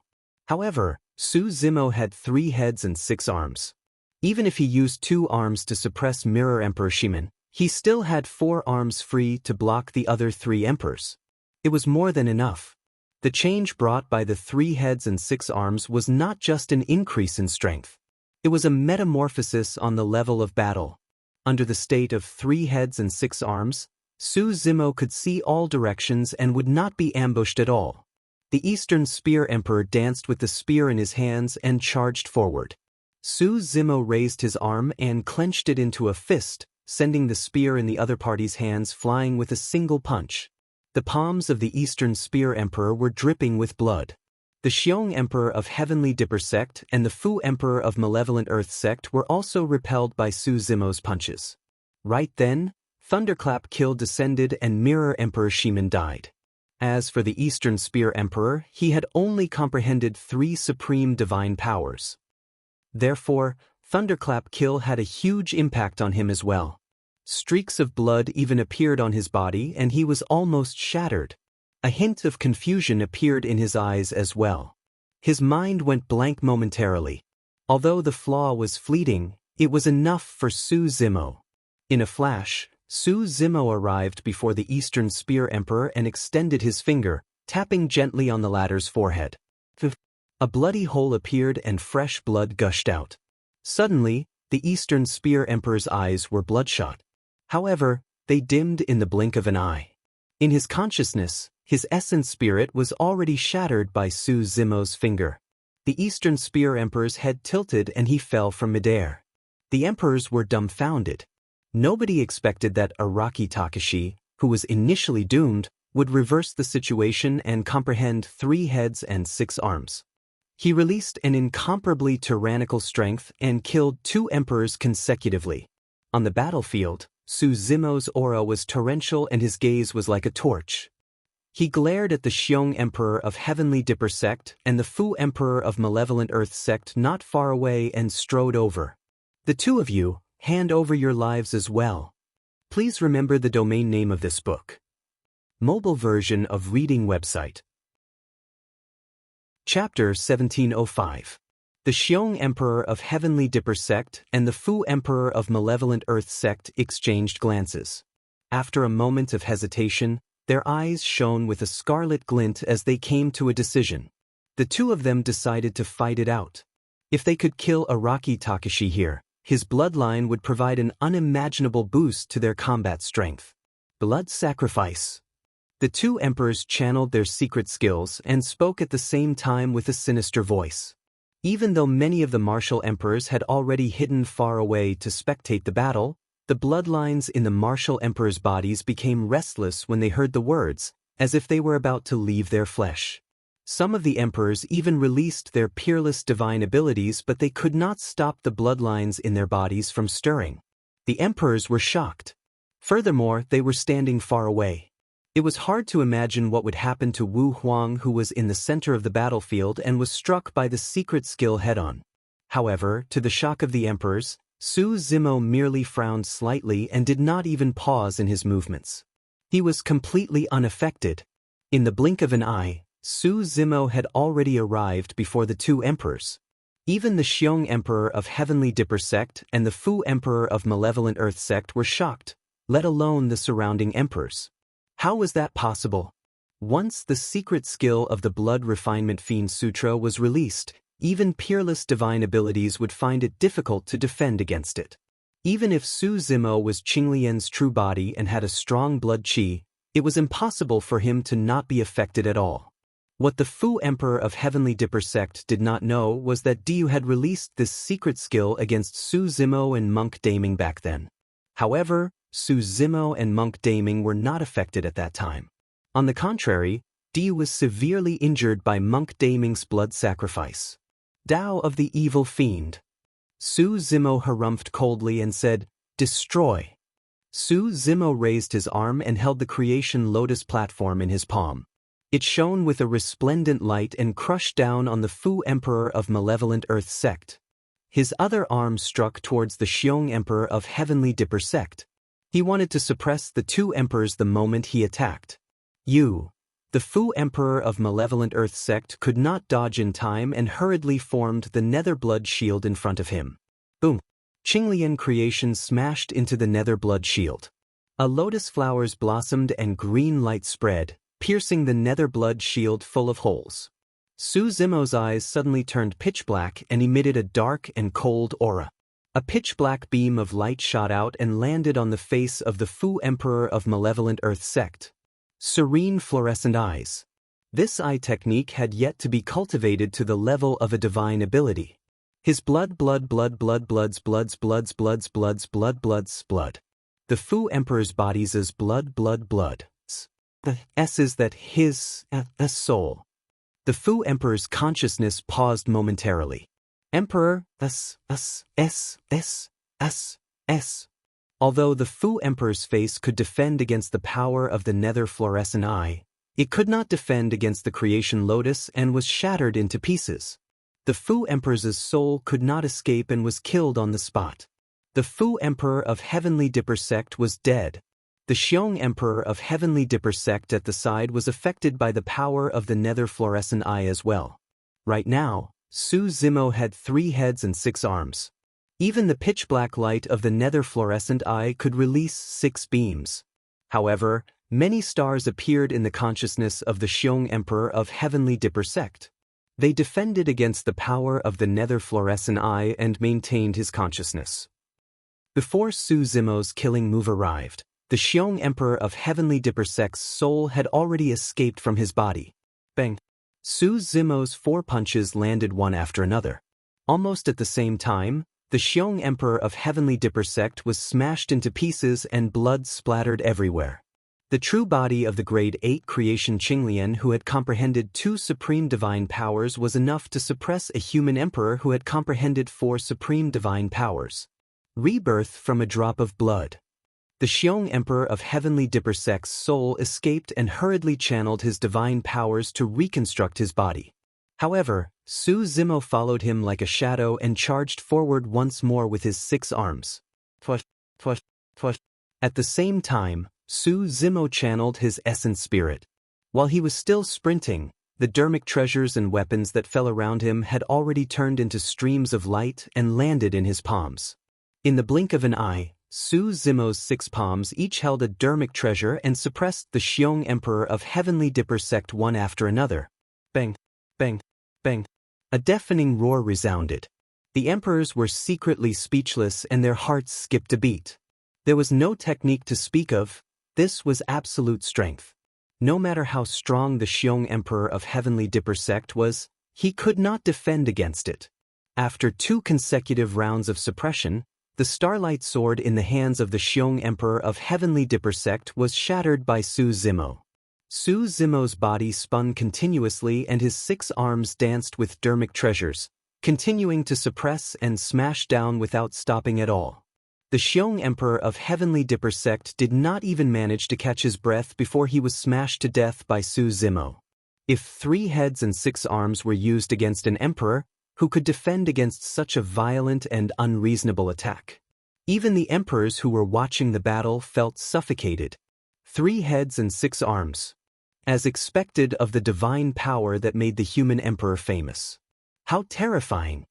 However, Su Zimo had 3 heads and 6 arms. Even if he used 2 arms to suppress Mirror Emperor Shimin, he still had 4 arms free to block the other 3 emperors. It was more than enough. The change brought by the 3 heads and 6 arms was not just an increase in strength. It was a metamorphosis on the level of battle. Under the state of 3 heads and 6 arms, Su Zimo could see all directions and would not be ambushed at all. The Eastern Spear Emperor danced with the spear in his hands and charged forward. Su Zimo raised his arm and clenched it into a fist, sending the spear in the other party's hands flying with a single punch. The palms of the Eastern Spear Emperor were dripping with blood. The Xiong Emperor of Heavenly Dipper Sect and the Fu Emperor of Malevolent Earth Sect were also repelled by Su Zimo's punches. Right then, Thunderclap Kill descended and Mirror Emperor Shimin died. As for the Eastern Spear Emperor, he had only comprehended 3 supreme divine powers. Therefore, Thunderclap Kill had a huge impact on him as well. Streaks of blood even appeared on his body and he was almost shattered. A hint of confusion appeared in his eyes as well. His mind went blank momentarily. Although the flaw was fleeting, it was enough for Su Zimo. In a flash, Su Zimo arrived before the Eastern Spear Emperor and extended his finger, tapping gently on the latter's forehead. A bloody hole appeared and fresh blood gushed out. Suddenly, the Eastern Spear Emperor's eyes were bloodshot. However, they dimmed in the blink of an eye. In his consciousness, his essence spirit was already shattered by Su Zimo's finger. The Eastern Spear Emperor's head tilted and he fell from midair. The emperors were dumbfounded. Nobody expected that Araki Takashi, who was initially doomed, would reverse the situation and comprehend 3 heads and 6 arms. He released an incomparably tyrannical strength and killed 2 emperors consecutively. On the battlefield, Su Zimo's aura was torrential and his gaze was like a torch. He glared at the Xiong Emperor of Heavenly Dipper Sect and the Fu Emperor of Malevolent Earth Sect not far away and strode over. The 2 of you, hand over your lives as well. Please remember the domain name of this book. Mobile version of reading website. Chapter 1705. The Xiong Emperor of Heavenly Dipper Sect and the Fu Emperor of Malevolent Earth Sect exchanged glances. After a moment of hesitation, their eyes shone with a scarlet glint as they came to a decision. The 2 of them decided to fight it out. If they could kill Araki Takashi here, His bloodline would provide an unimaginable boost to their combat strength. Blood sacrifice. The two emperors channeled their secret skills and spoke at the same time with a sinister voice. Even though many of the martial emperors had already hidden far away to spectate the battle, the bloodlines in the martial emperors' bodies became restless when they heard the words, as if they were about to leave their flesh. Some of the emperors even released their peerless divine abilities, but they could not stop the bloodlines in their bodies from stirring. The emperors were shocked. Furthermore, they were standing far away. It was hard to imagine what would happen to Wu Huang, who was in the center of the battlefield and was struck by the secret skill head-on. However, to the shock of the emperors, Su Zimo merely frowned slightly and did not even pause in his movements. He was completely unaffected. In the blink of an eye, Su Zimo had already arrived before the two emperors. Even the Xiong Emperor of Heavenly Dipper Sect and the Fu Emperor of Malevolent Earth Sect were shocked, let alone the surrounding emperors. How was that possible? Once the secret skill of the Blood Refinement Fiend Sutra was released, even peerless divine abilities would find it difficult to defend against it. Even if Su Zimo was Qinglian's true body and had a strong blood qi, it was impossible for him to not be affected at all. What the Fu Emperor of Heavenly Dipper Sect did not know was that Diu had released this secret skill against Su Zimo and Monk Daming back then. However, Su Zimo and Monk Daming were not affected at that time. On the contrary, Diu was severely injured by Monk Daming's blood sacrifice. Tao of the Evil Fiend. Su Zimo harumphed coldly and said, "Destroy." Su Zimo raised his arm and held the creation lotus platform in his palm. It shone with a resplendent light and crushed down on the Fu Emperor of Malevolent Earth Sect. His other arm struck towards the Xiong Emperor of Heavenly Dipper Sect. He wanted to suppress the two emperors the moment he attacked. The Fu Emperor of Malevolent Earth Sect could not dodge in time and hurriedly formed the Nether Blood Shield in front of him. Boom! Qinglian creation smashed into the Nether Blood Shield. A lotus flowers blossomed and green light spread, piercing the Nether Blood Shield full of holes. Su Zimo's eyes suddenly turned pitch black and emitted a dark and cold aura. A pitch-black beam of light shot out and landed on the face of the Fu Emperor of Malevolent Earth Sect. Serene fluorescent eyes. This eye technique had yet to be cultivated to the level of a divine ability. His blood. The Fu Emperor's body's as blood. The S's that his soul. The Fu Emperor's consciousness paused momentarily. Emperor, S. Although the Fu Emperor's face could defend against the power of the nether fluorescent eye, it could not defend against the creation lotus and was shattered into pieces. The Fu Emperor's soul could not escape and was killed on the spot. The Fu Emperor of Heavenly Dipper Sect was dead. The Xiong Emperor of Heavenly Dipper Sect at the side was affected by the power of the nether fluorescent eye as well. Right now, Su Zimo had 3 heads and 6 arms. Even the pitch-black light of the nether fluorescent eye could release 6 beams. However, many stars appeared in the consciousness of the Xiong Emperor of Heavenly Dipper Sect. They defended against the power of the nether fluorescent eye and maintained his consciousness. Before Su Zimo's killing move arrived, the Xiong Emperor of Heavenly Dipper Sect's soul had already escaped from his body. Bang! Su Zimo's 4 punches landed one after another. Almost at the same time, the Xiong Emperor of Heavenly Dipper Sect was smashed into pieces and blood splattered everywhere. The true body of the Grade 8 creation Qinglian who had comprehended 2 supreme divine powers was enough to suppress a human emperor who had comprehended 4 supreme divine powers. Rebirth from a drop of blood. The Xiong Emperor of Heavenly Dipper Sect's soul escaped and hurriedly channeled his divine powers to reconstruct his body. However, Su Zimo followed him like a shadow and charged forward once more with his 6 arms. At the same time, Su Zimo channeled his essence spirit. While he was still sprinting, the dermic treasures and weapons that fell around him had already turned into streams of light and landed in his palms. In the blink of an eye, Su Zimo's 6 palms each held a dermic treasure and suppressed the Xiong Emperor of Heavenly Dipper Sect one after another. Bang! Bang! Bang! A deafening roar resounded. The emperors were secretly speechless and their hearts skipped a beat. There was no technique to speak of. This was absolute strength. No matter how strong the Xiong Emperor of Heavenly Dipper sect was, he could not defend against it. After 2 consecutive rounds of suppression, the Starlight Sword in the hands of the Xiong Emperor of Heavenly Dipper sect was shattered by Su Zimo. Su Zimo's body spun continuously and his 6 arms danced with dermic treasures, continuing to suppress and smash down without stopping at all. The Xiong Emperor of Heavenly Dipper sect did not even manage to catch his breath before he was smashed to death by Su Zimo. If 3 heads and 6 arms were used against an emperor, who could defend against such a violent and unreasonable attack? Even the emperors who were watching the battle felt suffocated. 3 heads and 6 arms. As expected of the divine power that made the human emperor famous. How terrifying!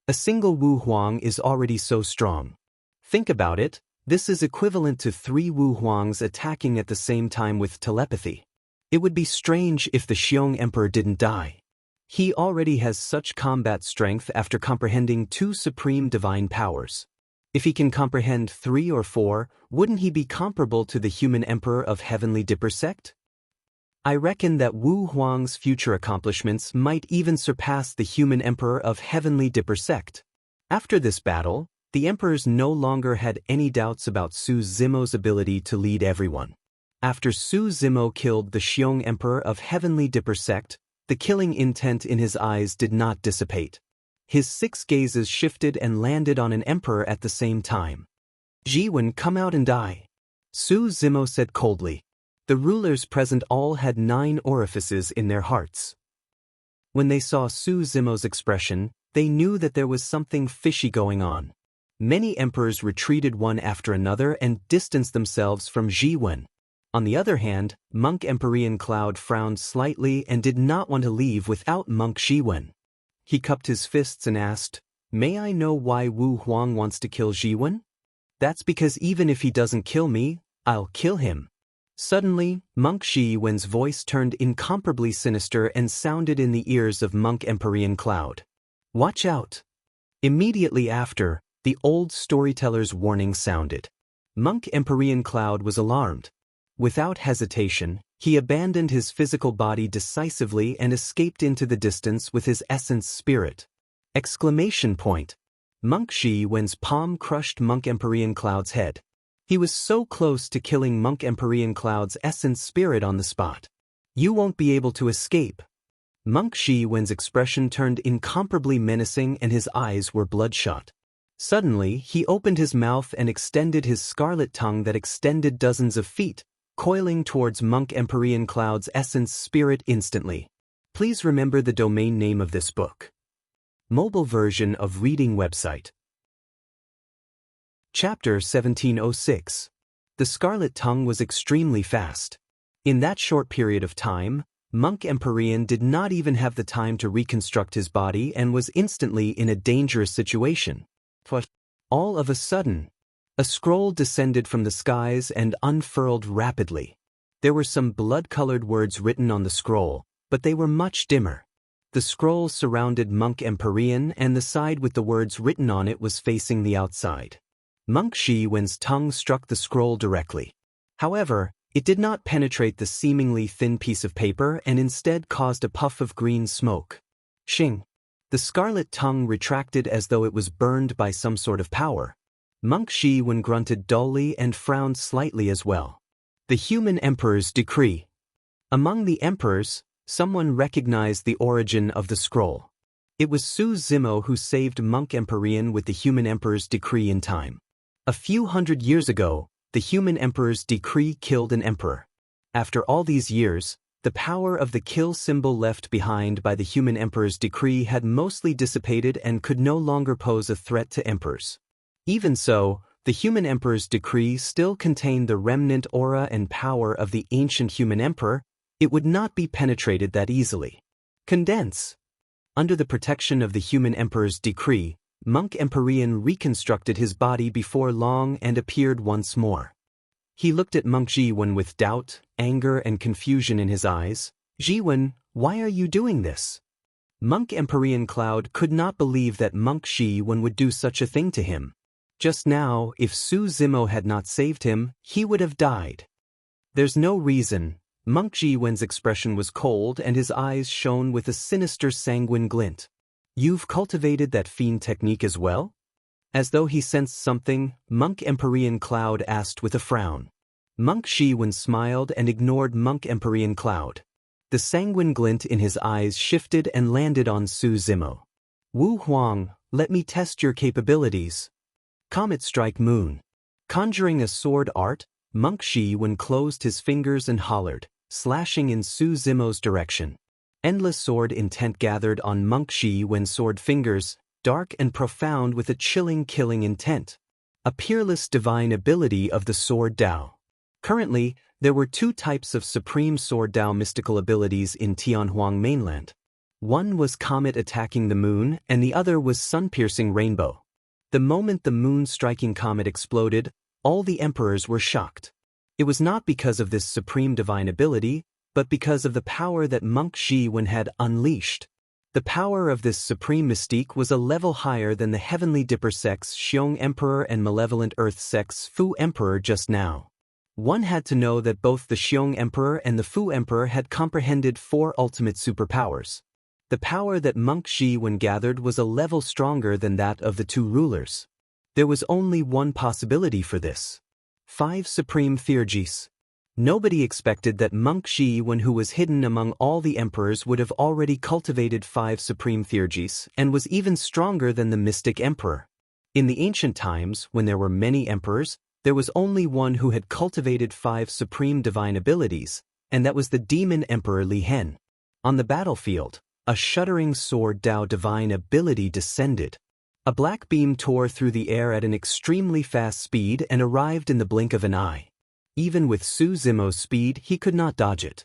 A single Wu Huang is already so strong. Think about it, this is equivalent to 3 Wu Huangs attacking at the same time with telepathy. It would be strange if the Xiong Emperor didn't die. He already has such combat strength after comprehending 2 supreme divine powers. If he can comprehend 3 or 4, wouldn't he be comparable to the human emperor of Heavenly Dipper sect? I reckon that Wu Huang's future accomplishments might even surpass the human emperor of Heavenly Dipper sect. After this battle, the emperors no longer had any doubts about Su Zimo's ability to lead everyone. After Su Zimo killed the Xiong Emperor of Heavenly Dipper sect, the killing intent in his eyes did not dissipate. His 6 gazes shifted and landed on an emperor at the same time. "Jiwen, come out and die," Su Zimo said coldly. The rulers present all had 9 orifices in their hearts. When they saw Su Zimo's expression, they knew that there was something fishy going on. Many emperors retreated one after another and distanced themselves from Jiwen. On the other hand, Monk Empyrean Cloud frowned slightly and did not want to leave without Monk Jiwen. He cupped his fists and asked, "May I know why Wu Huang wants to kill Jiwen?" "That's because even if he doesn't kill me, I'll kill him." Suddenly, Monk Jiwen's voice turned incomparably sinister and sounded in the ears of Monk Empyrean Cloud. "Watch out!" Immediately after, the old storyteller's warning sounded. Monk Empyrean Cloud was alarmed. Without hesitation, he abandoned his physical body decisively and escaped into the distance with his essence spirit. Exclamation point! Monk Jiwen's palm crushed Monk Empyrean Cloud's head. He was so close to killing Monk Empyrean Cloud's essence spirit on the spot. "You won't be able to escape." Monk Jiwen's expression turned incomparably menacing and his eyes were bloodshot. Suddenly, he opened his mouth and extended his scarlet tongue that extended dozens of feet, coiling towards Monk Empyrean Cloud's essence spirit instantly. Please remember the domain name of this book. Mobile version of reading website. Chapter 1706. The Scarlet Tongue was extremely fast. In that short period of time, Monk Empyrean did not even have the time to reconstruct his body and was instantly in a dangerous situation. All of a sudden, a scroll descended from the skies and unfurled rapidly. There were some blood-colored words written on the scroll, but they were much dimmer. The scroll surrounded Monk Empyrean and the side with the words written on it was facing the outside. Monk Jiwen's tongue struck the scroll directly. However, it did not penetrate the seemingly thin piece of paper and instead caused a puff of green smoke. Shing! The scarlet tongue retracted as though it was burned by some sort of power. Monk Jiwen grunted dully and frowned slightly as well. The human emperor's decree. Among the emperors, someone recognized the origin of the scroll. It was Su Zimo who saved Monk Empyrean with the human emperor's decree in time. A few hundred years ago, the human emperor's decree killed an emperor. After all these years, the power of the kill symbol left behind by the human emperor's decree had mostly dissipated and could no longer pose a threat to emperors. Even so, the human emperor's decree still contained the remnant aura and power of the ancient human emperor. It would not be penetrated that easily. Condense. Under the protection of the human emperor's decree, Monk Empyrean reconstructed his body before long and appeared once more. He looked at Monk Jiwen with doubt, anger and confusion in his eyes. "Jiwen, why are you doing this?" Monk Empyrean Cloud could not believe that Monk Shi-Wen would do such a thing to him. Just now, if Su Zimo had not saved him, he would have died. There's no reason. Monk Shi-Wen's expression was cold and his eyes shone with a sinister sanguine glint. You've cultivated that fiend technique as well? As though he sensed something, Monk Empyrean Cloud asked with a frown. Monk Shi-Wen smiled and ignored Monk Empyrean Cloud. The sanguine glint in his eyes shifted and landed on Su Zimo. Wu Huang, let me test your capabilities. Comet Strike Moon. Conjuring a sword art, Monk Shi-Wen closed his fingers and hollered, slashing in Su Zimo's direction. Endless sword intent gathered on Monk Shi-Wen's sword fingers, dark and profound with a chilling killing intent. A peerless divine ability of the Sword Dao. Currently, there were two types of Supreme Sword Dao mystical abilities in Tianhuang mainland. One was Comet Attacking the Moon and the other was Sun-Piercing Rainbow. The moment the moon-striking comet exploded, all the emperors were shocked. It was not because of this supreme divine ability, but because of the power that Monk Shi-Wen had unleashed. The power of this supreme mystique was a level higher than the Heavenly Dipper sex Xiong Emperor and Malevolent Earth sex Fu Emperor just now. One had to know that both the Xiong Emperor and the Fu Emperor had comprehended 4 ultimate superpowers. The power that Monk Shi-Wen gathered was a level stronger than that of the 2 rulers. There was only one possibility for this. 5 Supreme Theurgies. Nobody expected that Monk Shi-Wen, who was hidden among all the emperors, would have already cultivated 5 Supreme Theurgies and was even stronger than the Mystic Emperor. In the ancient times, when there were many emperors, there was only one who had cultivated 5 supreme divine abilities, and that was the Demon Emperor Li Hen. On the battlefield, a shuddering Sword Dao divine ability descended. A black beam tore through the air at an extremely fast speed and arrived in the blink of an eye. Even with Su Zimo's speed, he could not dodge it.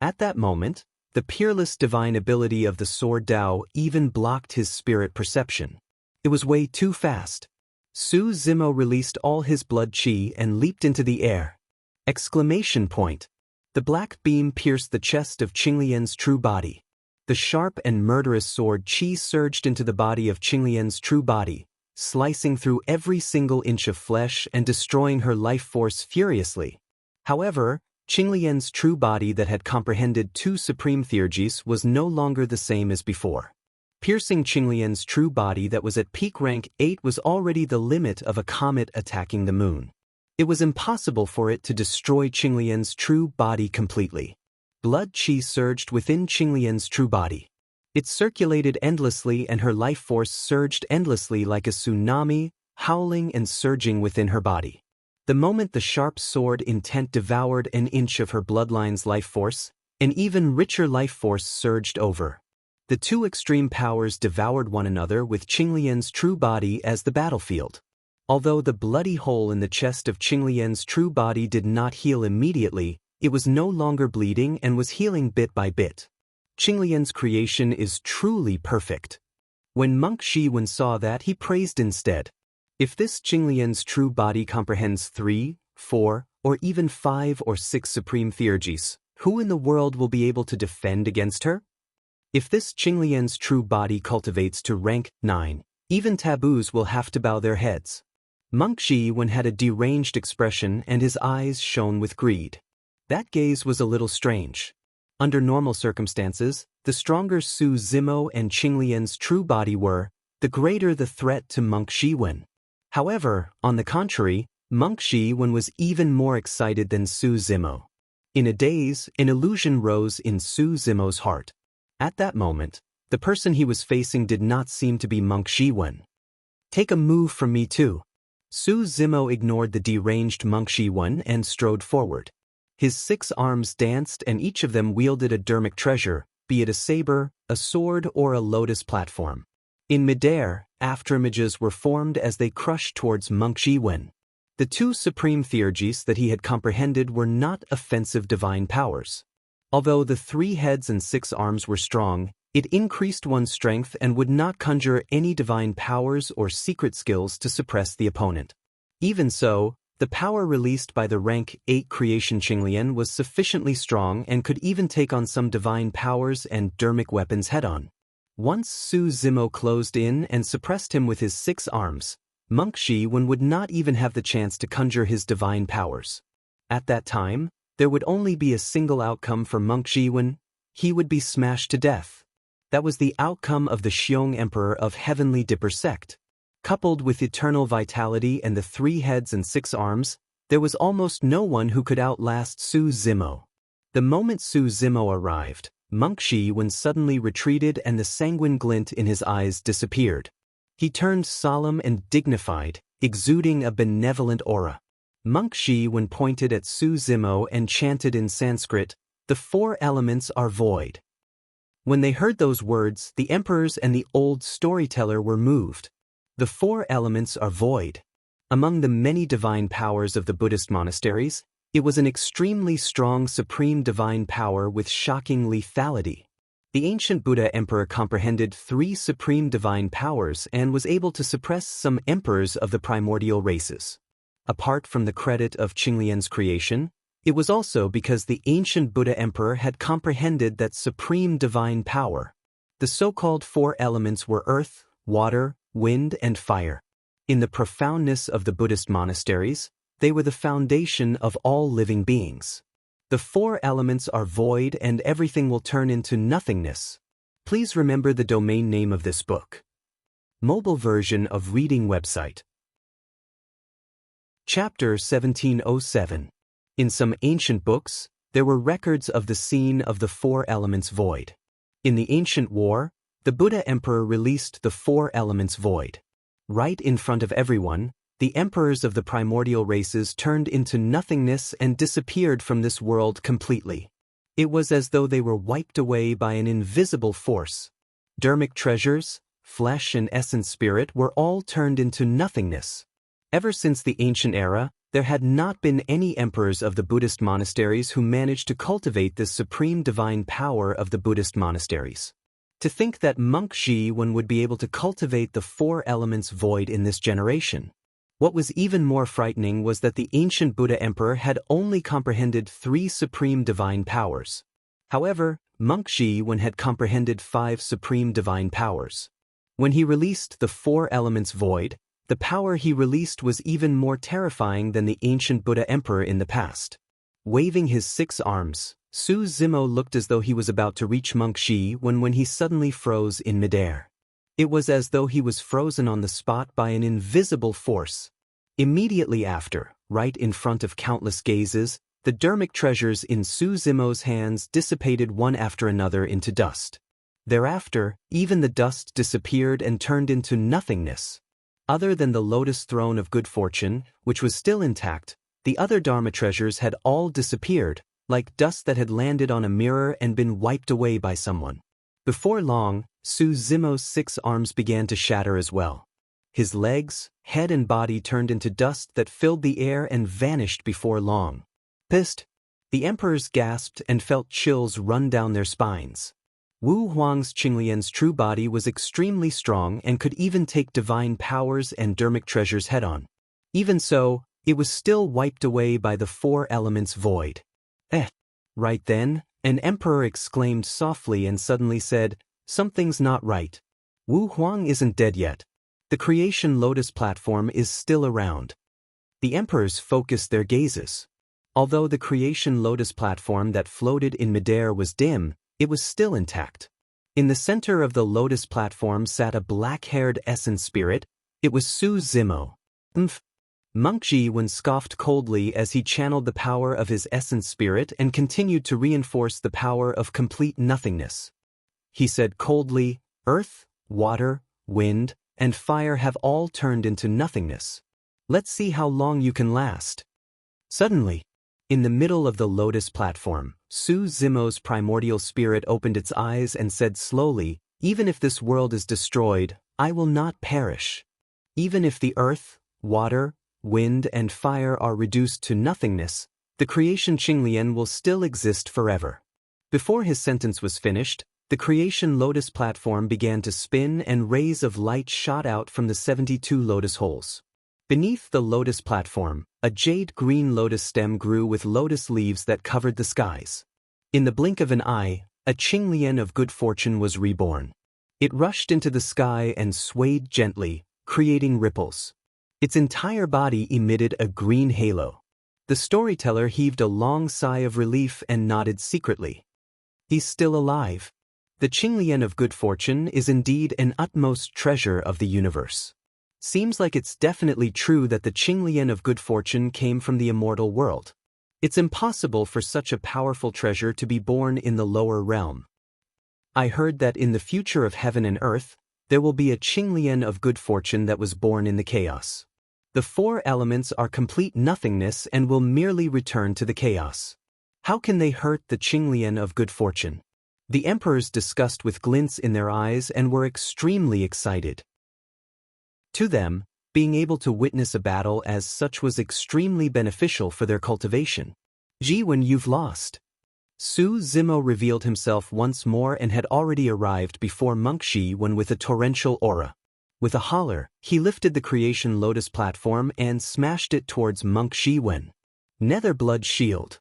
At that moment, the peerless divine ability of the Sword Dao even blocked his spirit perception. It was way too fast. Su Zimo released all his blood qi and leaped into the air. Exclamation point. The black beam pierced the chest of Qinglian's true body. The sharp and murderous sword qi surged into the body of Qinglian's true body, slicing through every single inch of flesh and destroying her life force furiously. However, Qinglian's true body that had comprehended 2 supreme theurgies was no longer the same as before. Piercing Qinglian's true body that was at peak rank 8 was already the limit of a comet attacking the moon. It was impossible for it to destroy Qinglian's true body completely. Blood qi surged within Qinglian's true body. It circulated endlessly and her life force surged endlessly like a tsunami, howling and surging within her body. The moment the sharp sword intent devoured an inch of her bloodline's life force, an even richer life force surged over. The 2 extreme powers devoured one another with Qinglian's true body as the battlefield. Although the bloody hole in the chest of Qinglian's true body did not heal immediately, it was no longer bleeding and was healing bit by bit. Qinglian's creation is truly perfect. When Monk Shi-Wen saw that, he praised instead. If this Qinglian's true body comprehends 3, 4, or even 5 or 6 supreme theurgies, who in the world will be able to defend against her? If this Qinglian's true body cultivates to rank 9, even taboos will have to bow their heads. Monk Shi-Wen had a deranged expression and his eyes shone with greed. That gaze was a little strange. Under normal circumstances, the stronger Su Zimo and Qinglian's true body were, the greater the threat to Monk Shi-Wen. However, on the contrary, Monk Shi-Wen was even more excited than Su Zimo. In a daze, an illusion rose in Su Zimo's heart. At that moment, the person he was facing did not seem to be Monk Shi-Wen. Take a move from me too. Su Zimo ignored the deranged Monk Shi-Wen and strode forward. His 6 arms danced and each of them wielded a dermic treasure, be it a saber, a sword, or a lotus platform. In midair, afterimages were formed as they crushed towards Monk Shi-Wen. The 2 supreme theurgies that he had comprehended were not offensive divine powers. Although the 3 heads and 6 arms were strong, it increased one's strength and would not conjure any divine powers or secret skills to suppress the opponent. Even so, the power released by the rank 8 creation Qinglian was sufficiently strong and could even take on some divine powers and dermic weapons head-on. Once Su Zimo closed in and suppressed him with his 6 arms, Monk Shi-wen would not even have the chance to conjure his divine powers. At that time, there would only be a single outcome for Monk Shi-wen: he would be smashed to death. That was the outcome of the Xiong Emperor of Heavenly Dipper sect. Coupled with eternal vitality and the 3 heads and 6 arms, there was almost no one who could outlast Su Zimo. The moment Su Zimo arrived, Monk Shi-wen suddenly retreated and the sanguine glint in his eyes disappeared. He turned solemn and dignified, exuding a benevolent aura. Monk Shi-wen pointed at Su Zimo and chanted in Sanskrit, "The 4 elements are void." When they heard those words, the emperors and the old storyteller were moved. The 4 elements are void. Among the many divine powers of the Buddhist monasteries, it was an extremely strong supreme divine power with shocking lethality. The ancient Buddha emperor comprehended 3 supreme divine powers and was able to suppress some emperors of the primordial races. Apart from the credit of Qinglian's creation, it was also because the ancient Buddha emperor had comprehended that supreme divine power. The so-called 4 elements were earth, water, wind, and fire. In the profoundness of the Buddhist monasteries, they were the foundation of all living beings. The 4 elements are void and everything will turn into nothingness. Please remember the domain name of this book. Mobile version of reading website. Chapter 1707. In some ancient books, there were records of the scene of the 4 elements void. In the ancient war, the Buddha emperor released the 4 elements void. Right in front of everyone, the emperors of the primordial races turned into nothingness and disappeared from this world completely. It was as though they were wiped away by an invisible force. Dharmic treasures, flesh and essence spirit were all turned into nothingness. Ever since the ancient era, there had not been any emperors of the Buddhist monasteries who managed to cultivate this supreme divine power of the Buddhist monasteries. To think that Monk Shi-wen would be able to cultivate the 4 elements void in this generation. What was even more frightening was that the ancient Buddha emperor had only comprehended 3 supreme divine powers. However, Monk Shi-wen had comprehended 5 supreme divine powers. When he released the 4 elements void, the power he released was even more terrifying than the ancient Buddha emperor in the past. Waving his 6 arms, Su Zimo looked as though he was about to reach Monk Shi-wen when he suddenly froze in midair. It was as though he was frozen on the spot by an invisible force. Immediately after, right in front of countless gazes, the dharmic treasures in Su Zimo's hands dissipated one after another into dust. Thereafter, even the dust disappeared and turned into nothingness. Other than the lotus throne of good fortune, which was still intact, the other dharma treasures had all disappeared, like dust that had landed on a mirror and been wiped away by someone. Before long, Su Zimo's 6 arms began to shatter as well. His legs, head and body turned into dust that filled the air and vanished before long. Pissed. The emperors gasped and felt chills run down their spines. Wu Huang's Qinglian's true body was extremely strong and could even take divine powers and dharmic treasures head-on. Even so, it was still wiped away by the 4 elements void. Right then, an emperor exclaimed softly and suddenly said, "Something's not right. Wu Huang isn't dead yet. The creation lotus platform is still around." The emperors focused their gazes. Although the creation lotus platform that floated in midair was dim, it was still intact. In the center of the lotus platform sat a black-haired essence spirit. It was Su Zimo. Monk Shi-wen scoffed coldly as he channeled the power of his essence spirit and continued to reinforce the power of complete nothingness. He said coldly, "Earth, water, wind, and fire have all turned into nothingness. Let's see how long you can last." Suddenly, in the middle of the lotus platform, Su Zimo's primordial spirit opened its eyes and said slowly, "Even if this world is destroyed, I will not perish. Even if the earth, water, wind, and fire are reduced to nothingness, the creation Qinglian will still exist forever." Before his sentence was finished, the creation lotus platform began to spin and rays of light shot out from the 72 lotus holes. Beneath the lotus platform, a jade-green lotus stem grew with lotus leaves that covered the skies. In the blink of an eye, a Qinglian of good fortune was reborn. It rushed into the sky and swayed gently, creating ripples. Its entire body emitted a green halo. The storyteller heaved a long sigh of relief and nodded secretly. He's still alive. The Qinglian of good fortune is indeed an utmost treasure of the universe. Seems like it's definitely true that the Qinglian of good fortune came from the immortal world. It's impossible for such a powerful treasure to be born in the lower realm. I heard that in the future of heaven and earth, there will be a Qinglian of good fortune that was born in the chaos. The four elements are complete nothingness and will merely return to the chaos. How can they hurt the Qinglian of good fortune? The emperors discussed with glints in their eyes and were extremely excited. To them, being able to witness a battle as such was extremely beneficial for their cultivation. Jiwen, you've lost. Su Zimo revealed himself once more and had already arrived before Monk Jiwen with a torrential aura. With a holler, he lifted the Creation Lotus platform and smashed it towards Monk Jiwen. Nether Blood Shield.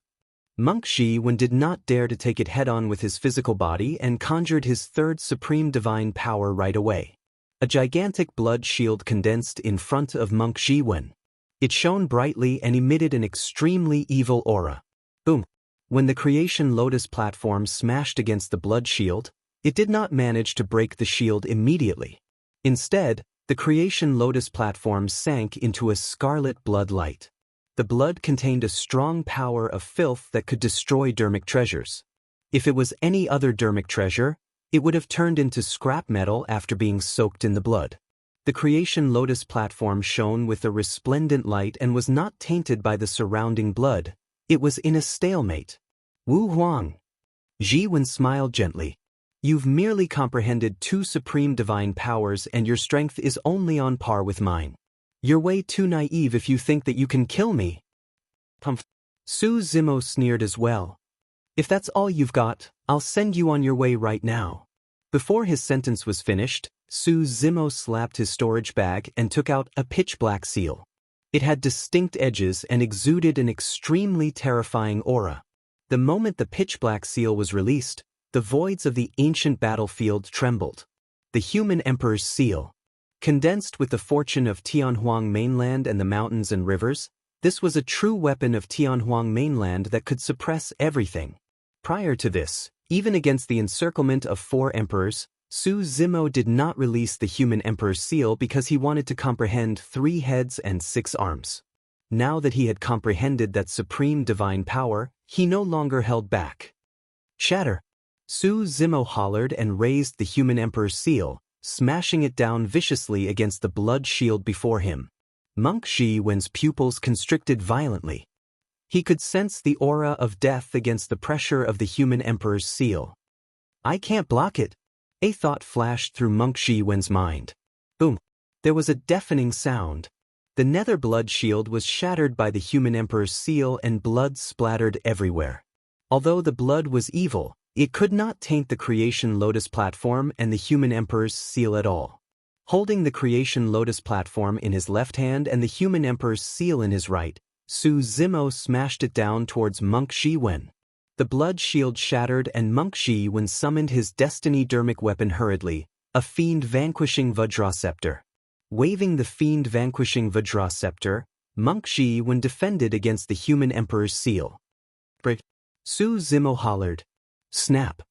Monk Jiwen did not dare to take it head-on with his physical body and conjured his third supreme divine power right away. A gigantic blood shield condensed in front of Monk Jiwen. It shone brightly and emitted an extremely evil aura. Boom! When the Creation Lotus platform smashed against the blood shield, it did not manage to break the shield immediately. Instead, the Creation Lotus platform sank into a scarlet blood light. The blood contained a strong power of filth that could destroy dermic treasures. If it was any other dermic treasure, it would have turned into scrap metal after being soaked in the blood. The Creation Lotus platform shone with a resplendent light and was not tainted by the surrounding blood. It was in a stalemate. Wu Huang. Jiwen smiled gently. You've merely comprehended two supreme divine powers and your strength is only on par with mine. You're way too naive if you think that you can kill me. Pumph. Su Zimo sneered as well. If that's all you've got, I'll send you on your way right now. Before his sentence was finished, Su Zimo slapped his storage bag and took out a pitch-black seal. It had distinct edges and exuded an extremely terrifying aura. The moment the pitch-black seal was released, the voids of the ancient battlefield trembled. The human emperor's seal. Condensed with the fortune of Tianhuang mainland and the mountains and rivers, this was a true weapon of Tianhuang mainland that could suppress everything. Prior to this, even against the encirclement of four emperors, Su Zimo did not release the human emperor's seal because he wanted to comprehend 3 heads and 6 arms. Now that he had comprehended that supreme divine power, he no longer held back. Shatter! Su Zimo hollered and raised the human emperor's seal, smashing it down viciously against the blood shield before him. Monk Jiwen's pupils constricted violently. He could sense the aura of death against the pressure of the human emperor's seal. I can't block it. A thought flashed through Monk Jiwen's mind. Boom! There was a deafening sound. The nether blood shield was shattered by the human emperor's seal and blood splattered everywhere. Although the blood was evil, it could not taint the Creation Lotus platform and the human emperor's seal at all. Holding the Creation Lotus platform in his left hand and the human emperor's seal in his right, Su Zimo smashed it down towards Monk Jiwen. The blood shield shattered and Monk Jiwen summoned his destiny dermic weapon hurriedly, a fiend vanquishing Vajra scepter. Waving the fiend vanquishing Vajra scepter, Monk Jiwen defended against the human emperor's seal. Su Zimo hollered. Snap!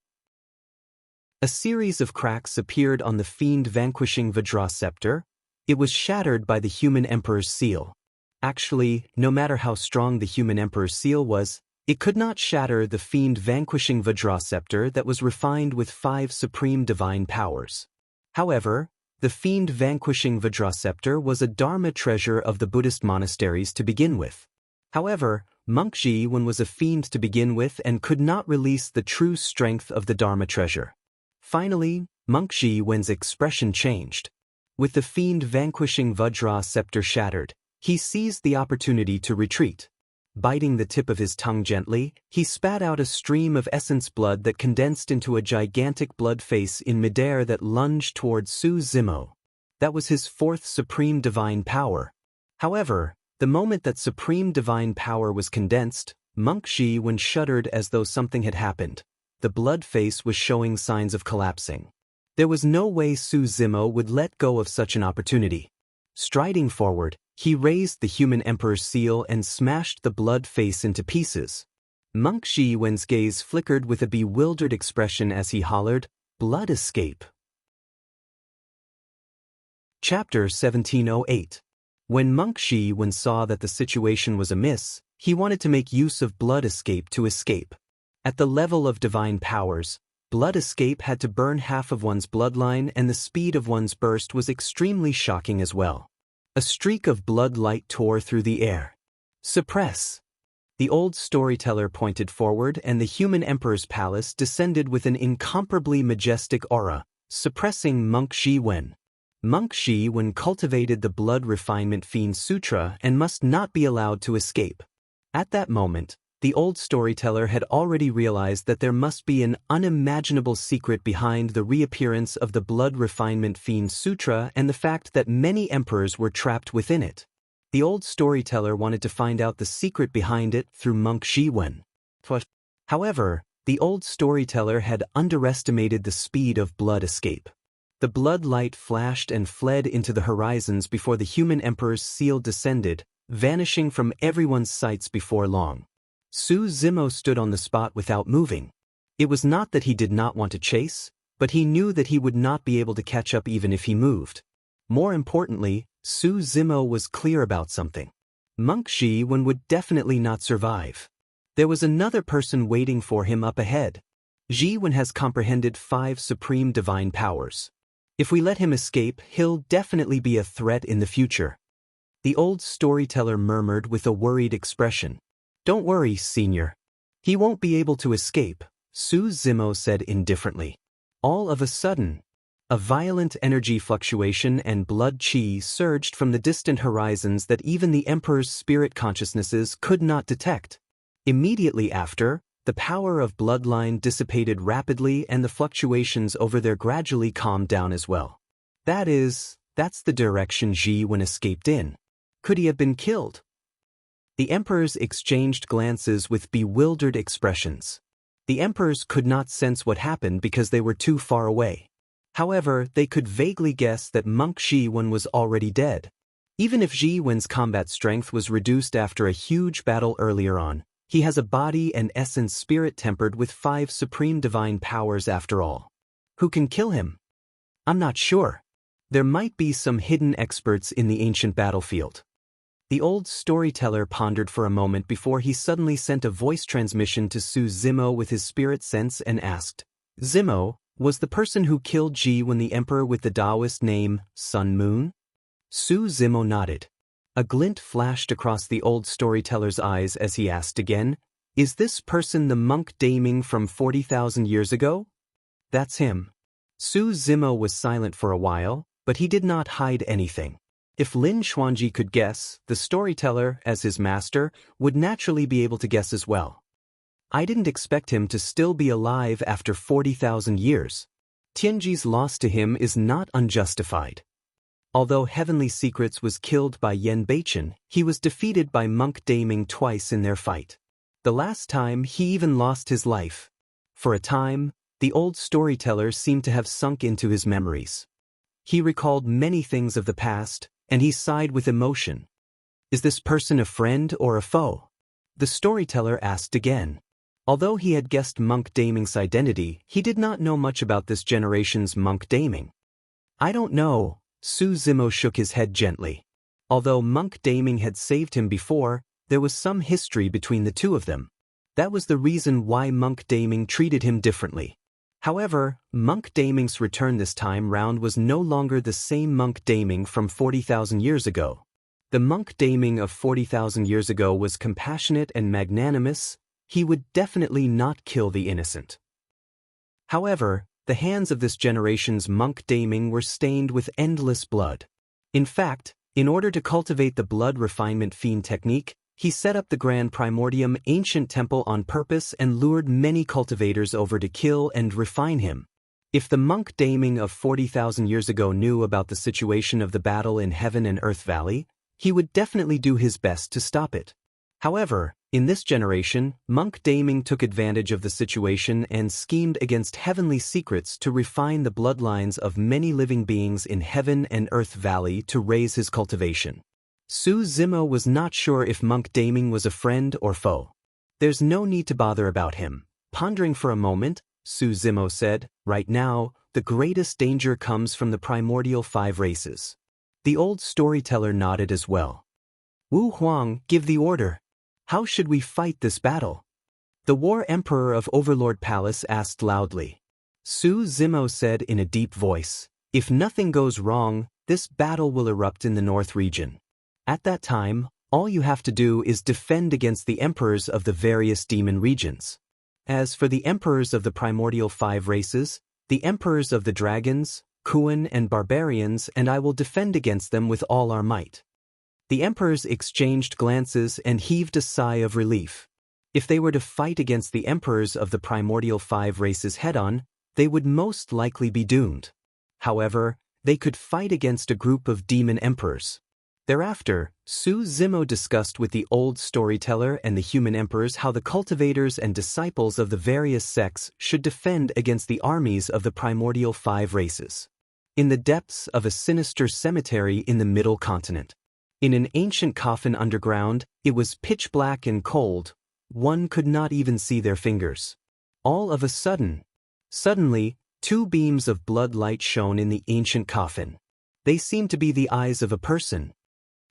A series of cracks appeared on the fiend vanquishing Vajra scepter. It was shattered by the human emperor's seal. Actually, no matter how strong the human emperor's seal was, it could not shatter the fiend vanquishing Vajra scepter that was refined with 5 supreme divine powers. However, the fiend vanquishing Vajra scepter was a dharma treasure of the Buddhist monasteries to begin with. However, Monk Jiwen was a fiend to begin with and could not release the true strength of the dharma treasure. Finally, Monk Jiwen's expression changed. With the fiend vanquishing Vajra scepter shattered, he seized the opportunity to retreat. Biting the tip of his tongue gently, he spat out a stream of essence blood that condensed into a gigantic blood face in midair that lunged towards Su Zimo. That was his 4th supreme divine power. However, the moment that supreme divine power was condensed, Monk Jiwen shuddered as though something had happened. The blood face was showing signs of collapsing. There was no way Su Zimo would let go of such an opportunity. Striding forward, he raised the human emperor's seal and smashed the blood face into pieces. Monk Shi Wen's gaze flickered with a bewildered expression as he hollered, "Blood escape." Chapter 1708. When Monk Shi Wen saw that the situation was amiss, he wanted to make use of blood escape to escape. At the level of divine powers, blood escape had to burn half of one's bloodline, and the speed of one's burst was extremely shocking as well. A streak of blood light tore through the air. "Suppress." The old storyteller pointed forward, and the human emperor's palace descended with an incomparably majestic aura, suppressing Monk Shi Wen. Monk Shi Wen cultivated the blood refinement fiend sutra and must not be allowed to escape. At that moment, the old storyteller had already realized that there must be an unimaginable secret behind the reappearance of the blood refinement fiend sutra and the fact that many emperors were trapped within it. The old storyteller wanted to find out the secret behind it through Monk Shi Wen. However, the old storyteller had underestimated the speed of blood escape. The blood light flashed and fled into the horizons before the human emperor's seal descended, vanishing from everyone's sights before long. Su Zimo stood on the spot without moving. It was not that he did not want to chase, but he knew that he would not be able to catch up even if he moved. More importantly, Su Zimo was clear about something. Monk Shi Wen would definitely not survive. There was another person waiting for him up ahead. Ji Wen has comprehended 5 supreme divine powers. If we let him escape, he'll definitely be a threat in the future. The old storyteller murmured with a worried expression. "Don't worry, senior. He won't be able to escape," Su Zimo said indifferently. All of a sudden, a violent energy fluctuation and blood qi surged from the distant horizons that even the emperor's spirit consciousnesses could not detect. Immediately after, the power of bloodline dissipated rapidly and the fluctuations over there gradually calmed down as well. That's the direction Ji Wen escaped in. Could he have been killed? The emperors exchanged glances with bewildered expressions. The emperors could not sense what happened because they were too far away. However, they could vaguely guess that Monk Shi Wen was already dead. Even if Ji Wen's combat strength was reduced after a huge battle earlier on, he has a body and essence spirit tempered with 5 supreme divine powers after all. Who can kill him? I'm not sure. There might be some hidden experts in the ancient battlefield. The old storyteller pondered for a moment before he suddenly sent a voice transmission to Su Zimo with his spirit sense and asked, "Zimo, was the person who killed Ji Wen the emperor with the Taoist name Sun Moon?" Su Zimo nodded. A glint flashed across the old storyteller's eyes as he asked again, "Is this person the monk Daming from 40,000 years ago?" "That's him." Su Zimo was silent for a while, but he did not hide anything. If Lin Xuanji could guess, the storyteller, as his master, would naturally be able to guess as well. "I didn't expect him to still be alive after 40,000 years. Tianji's loss to him is not unjustified. Although Heavenly Secrets was killed by Yan Beichen, he was defeated by Monk Daming twice in their fight. The last time, he even lost his life. For a time, the old storyteller seemed to have sunk into his memories. He recalled many things of the past, and he sighed with emotion. "Is this person a friend or a foe?" The storyteller asked again. Although he had guessed Monk Daming's identity, he did not know much about this generation's Monk Daming. "I don't know." Su Zimo shook his head gently. Although Monk Daming had saved him before, there was some history between the two of them. That was the reason why Monk Daming treated him differently. However, Monk Daming's return this time round was no longer the same Monk Daming from 40,000 years ago. The Monk Daming of 40,000 years ago was compassionate and magnanimous. He would definitely not kill the innocent. However, the hands of this generation's Monk Daming were stained with endless blood. In fact, in order to cultivate the blood refinement fiend technique, he set up the Grand Primordium ancient temple on purpose and lured many cultivators over to kill and refine him. If the Monk Daming of 40,000 years ago knew about the situation of the battle in Heaven and Earth Valley, he would definitely do his best to stop it. However, In this generation, Monk Daming took advantage of the situation and schemed against heavenly secrets to refine the bloodlines of many living beings in Heaven and Earth Valley to raise his cultivation. Su Zimo was not sure if Monk Daming was a friend or foe. There's no need to bother about him. Pondering for a moment, Su Zimo said, right now, the greatest danger comes from the primordial 5 races. The old storyteller nodded as well. Wu Huang, give the order. How should we fight this battle? The War Emperor of Overlord Palace asked loudly. Su Zimo said in a deep voice, if nothing goes wrong, this battle will erupt in the North region. At that time, all you have to do is defend against the emperors of the various demon regions. As for the emperors of the primordial 5 races, the emperors of the dragons, Kuan and barbarians, and I will defend against them with all our might. The emperors exchanged glances and heaved a sigh of relief. If they were to fight against the emperors of the primordial 5 races head-on, they would most likely be doomed. However, they could fight against a group of demon emperors. Thereafter, Su Zimo discussed with the old storyteller and the human emperors how the cultivators and disciples of the various sects should defend against the armies of the primordial 5 races. In the depths of a sinister cemetery in the Middle Continent. In an ancient coffin underground, it was pitch black and cold. One could not even see their fingers. All of a sudden, suddenly, 2 beams of blood light shone in the ancient coffin. They seemed to be the eyes of a person.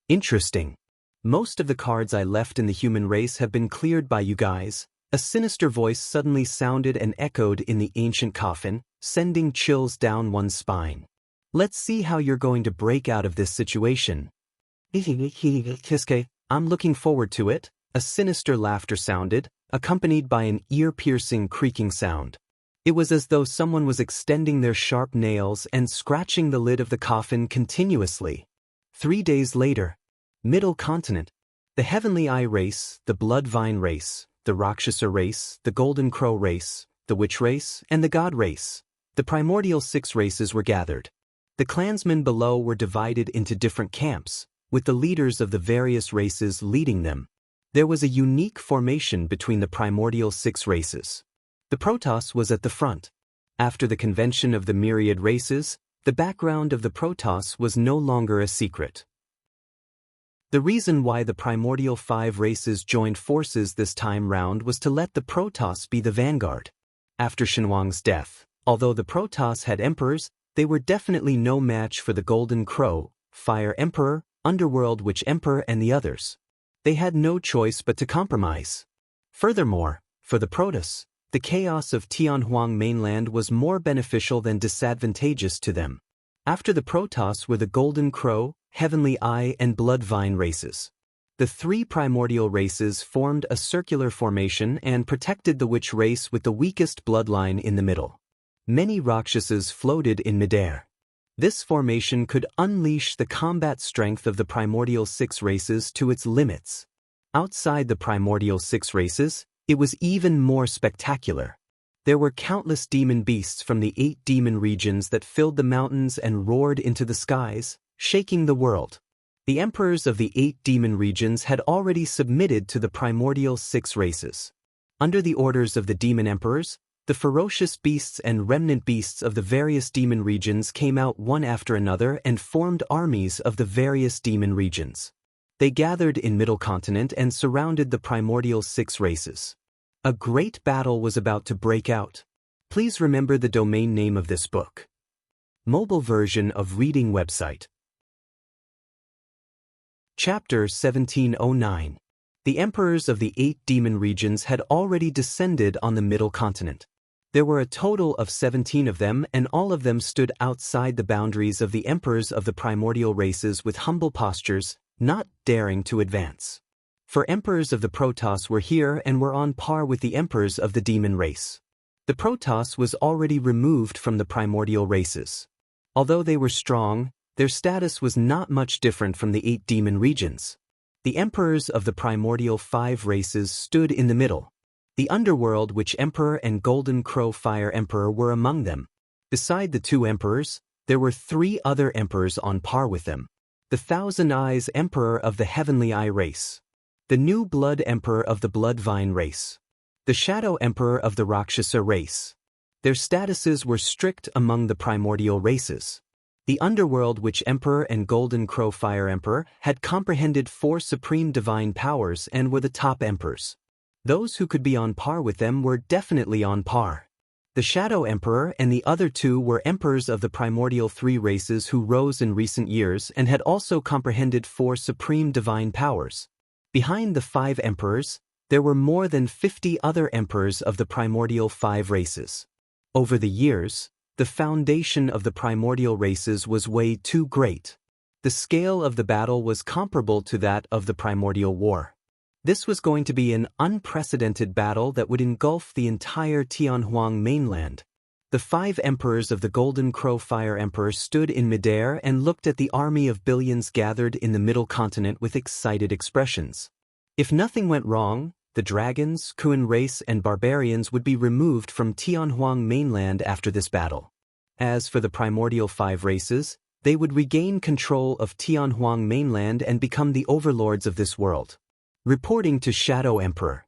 Interesting. Most of the cards I left in the human race have been cleared by you guys. A sinister voice suddenly sounded and echoed in the ancient coffin, sending chills down one's spine. Let's see how you're going to break out of this situation. I'm looking forward to it. A sinister laughter sounded, accompanied by an ear-piercing creaking sound. It was as though someone was extending their sharp nails and scratching the lid of the coffin continuously. 3 days later, Middle Continent. The Heavenly Eye race, the Blood Vine race, the Rakshasa race, the Golden Crow race, the Witch race, and the God race. The primordial 6 races were gathered. The clansmen below were divided into different camps, with the leaders of the various races leading them. There was a unique formation between the primordial 6 races. The Protoss was at the front. After the convention of the myriad races, the background of the Protoss was no longer a secret. The reason why the primordial 5 races joined forces this time round was to let the Protoss be the vanguard. After Shenhuang's death, although the Protoss had emperors, they were definitely no match for the Golden Crow, Fire Emperor, Underworld Witch Emperor and the others. They had no choice but to compromise. Furthermore, for the Protoss, the chaos of Tianhuang mainland was more beneficial than disadvantageous to them. After the Protoss were the Golden Crow, Heavenly Eye and Blood Vine races. The 3 primordial races formed a circular formation and protected the Witch race with the weakest bloodline in the middle. Many Rakshasas floated in midair. This formation could unleash the combat strength of the primordial 6 races to its limits. Outside the primordial 6 races, it was even more spectacular. There were countless demon beasts from the 8 demon regions that filled the mountains and roared into the skies, shaking the world. The emperors of the 8 demon regions had already submitted to the primordial 6 races. Under the orders of the demon emperors, the ferocious beasts and remnant beasts of the various demon regions came out one after another and formed armies of the various demon regions. They gathered in Middle Continent and surrounded the primordial 6 races. A great battle was about to break out. Please remember the domain name of this book. Mobile version of reading website. Chapter 1709. The emperors of the 8 demon regions had already descended on the Middle Continent. There were a total of 17 of them, and all of them stood outside the boundaries of the emperors of the primordial races with humble postures, not daring to advance. For emperors of the Protoss were here and were on par with the emperors of the demon race. The Protoss was already removed from the primordial races. Although they were strong, their status was not much different from the 8 demon regions. The emperors of the primordial 5 races stood in the middle. The Underworld Witch Emperor and Golden Crow Fire Emperor were among them. Beside the 2 emperors, there were 3 other emperors on par with them. The Thousand Eyes Emperor of the Heavenly Eye race. The new blood emperor of the Bloodvine race. The shadow emperor of the Rakshasa race. Their statuses were strict among the primordial races. The Underworld Witch Emperor and Golden Crow Fire Emperor had comprehended 4 supreme divine powers and were the top emperors. Those who could be on par with them were definitely on par. The Shadow Emperor and the other 2 were emperors of the primordial 3 races who rose in recent years and had also comprehended 4 supreme divine powers. Behind the 5 emperors, there were more than 50 other emperors of the primordial 5 races. Over the years, the foundation of the primordial races was way too great. The scale of the battle was comparable to that of the primordial war. This was going to be an unprecedented battle that would engulf the entire Tianhuang mainland. The 5 emperors of the Golden Crow Fire Emperor stood in midair and looked at the army of billions gathered in the middle continent with excited expressions. If nothing went wrong, the dragons, Kuan race and barbarians would be removed from Tianhuang mainland after this battle. As for the primordial 5 races, they would regain control of Tianhuang mainland and become the overlords of this world. Reporting to Shadow Emperor.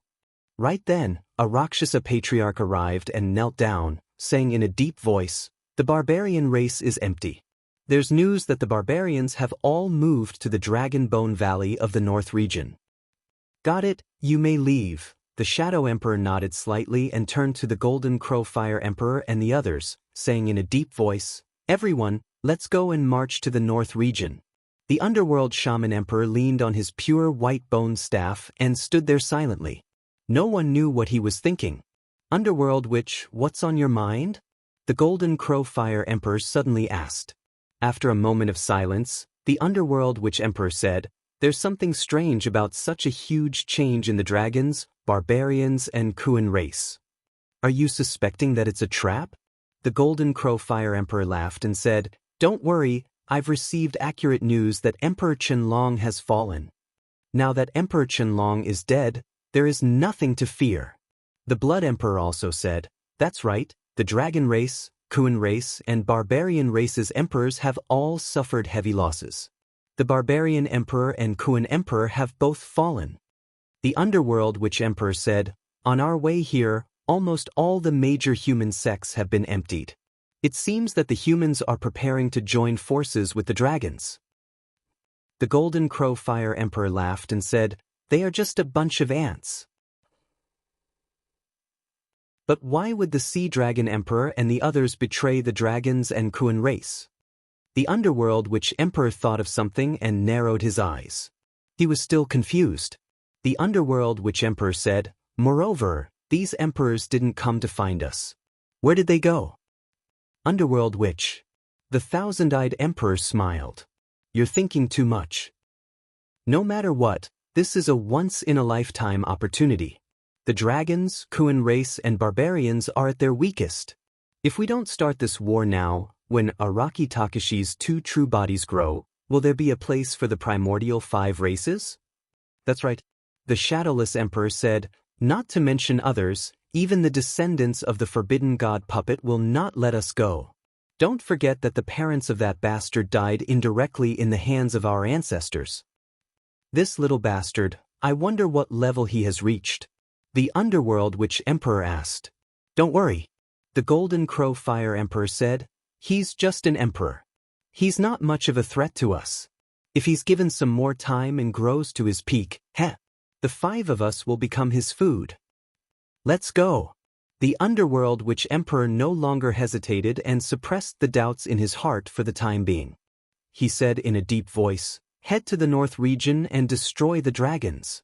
Right then, a Rakshasa patriarch arrived and knelt down, saying in a deep voice, "The barbarian race is empty. There's news that the barbarians have all moved to the Dragon Bone Valley of the North region." "Got it, you may leave." The Shadow Emperor nodded slightly and turned to the Golden Crow Fire Emperor and the others, saying in a deep voice, "Everyone, let's go and march to the North region." The Underworld Shaman Emperor leaned on his pure white bone staff and stood there silently. No one knew what he was thinking. "Underworld Witch, what's on your mind?" the Golden Crow Fire Emperor suddenly asked. After a moment of silence, the Underworld Witch Emperor said, "There's something strange about such a huge change in the dragons, barbarians, and Kuan race. Are you suspecting that it's a trap?" The Golden Crow Fire Emperor laughed and said, "Don't worry, I've received accurate news that Emperor Qianlong has fallen. Now that Emperor Qianlong is dead, there is nothing to fear." The Blood Emperor also said, "That's right, the dragon race, Kuan race, and barbarian race's emperors have all suffered heavy losses. The Barbarian Emperor and Kuan Emperor have both fallen." The Underworld Witch Emperor said, "On our way here, almost all the major human sects have been emptied. It seems that the humans are preparing to join forces with the dragons." The Golden Crow Fire Emperor laughed and said, "They are just a bunch of ants." But why would the Sea Dragon Emperor and the others betray the dragons and Kuan race? The Underworld Witch Emperor thought of something and narrowed his eyes. He was still confused. The Underworld Witch Emperor said, "Moreover, these emperors didn't come to find us. Where did they go?" Underworld Witch. The Thousand-Eyed Emperor smiled. "You're thinking too much. No matter what, this is a once-in-a-lifetime opportunity. The dragons, Kuan race, and barbarians are at their weakest. If we don't start this war now, when Araki Takashi's 2 true bodies grow, will there be a place for the primordial 5 races?" "That's right." The Shadowless Emperor said, "Not to mention others, even the descendants of the Forbidden God puppet will not let us go. Don't forget that the parents of that bastard died indirectly in the hands of our ancestors. This little bastard, I wonder what level he has reached." The Underworld Witch Emperor asked. "Don't worry." The Golden Crow Fire Emperor said, "He's just an emperor. He's not much of a threat to us. If he's given some more time and grows to his peak, the 5 of us will become his food. Let's go." The Underworld Witch Emperor no longer hesitated and suppressed the doubts in his heart for the time being. He said in a deep voice, "Head to the North region and destroy the dragons."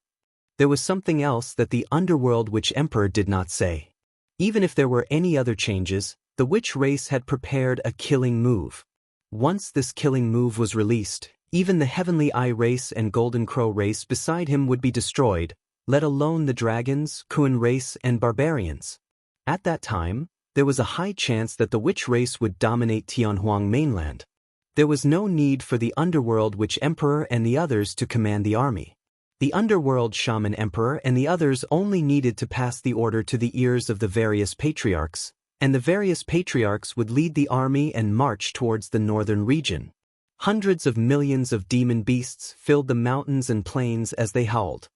There was something else that the Underworld Witch Emperor did not say. Even if there were any other changes, the witch race had prepared a killing move. Once this killing move was released, even the Heavenly Eye race and Golden Crow race beside him would be destroyed, let alone the dragons, Kuan race, and barbarians. At that time, there was a high chance that the witch race would dominate Tianhuang mainland. There was no need for the Underworld Witch Emperor and the others to command the army. The Underworld Shaman Emperor and the others only needed to pass the order to the ears of the various patriarchs, and the various patriarchs would lead the army and march towards the northern region. Hundreds of millions of demon beasts filled the mountains and plains as they howled.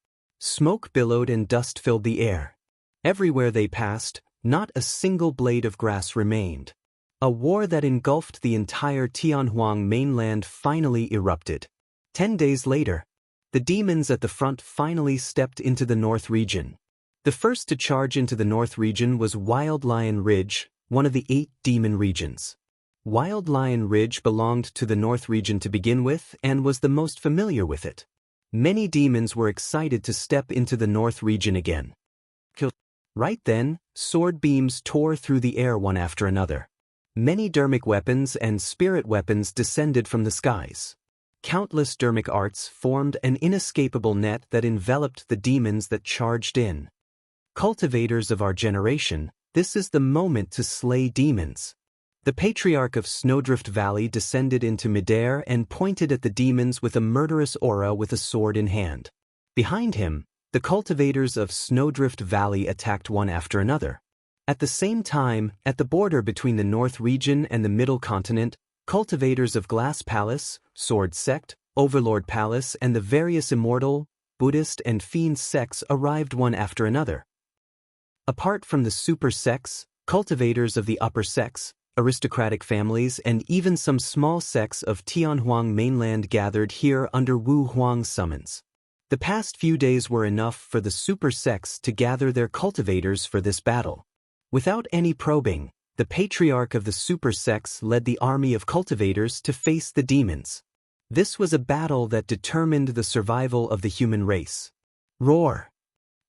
Smoke billowed and dust filled the air. Everywhere they passed, not a single blade of grass remained. A war that engulfed the entire Tianhuang mainland finally erupted. 10 days later, the demons at the front finally stepped into the North region. The first to charge into the North region was Wild Lion Ridge, one of the 8 demon regions. Wild Lion Ridge belonged to the North region to begin with and was the most familiar with it. Many demons were excited to step into the North region again. Right then, sword beams tore through the air one after another. Many dermic weapons and spirit weapons descended from the skies. Countless dermic arts formed an inescapable net that enveloped the demons that charged in. Cultivators of our generation, this is the moment to slay demons. The Patriarch of Snowdrift Valley descended into midair and pointed at the demons with a murderous aura with a sword in hand. Behind him, the cultivators of Snowdrift Valley attacked one after another. At the same time, at the border between the North region and the Middle Continent, cultivators of Glass Palace, Sword Sect, Overlord Palace and the various immortal, Buddhist and Fiend sects arrived one after another. Apart from the super sects, cultivators of the upper sects, aristocratic families and even some small sects of Tianhuang mainland gathered here under Wu Huang's summons. The past few days were enough for the super sects to gather their cultivators for this battle. Without any probing, the Patriarch of the super sects led the army of cultivators to face the demons. This was a battle that determined the survival of the human race. Roar!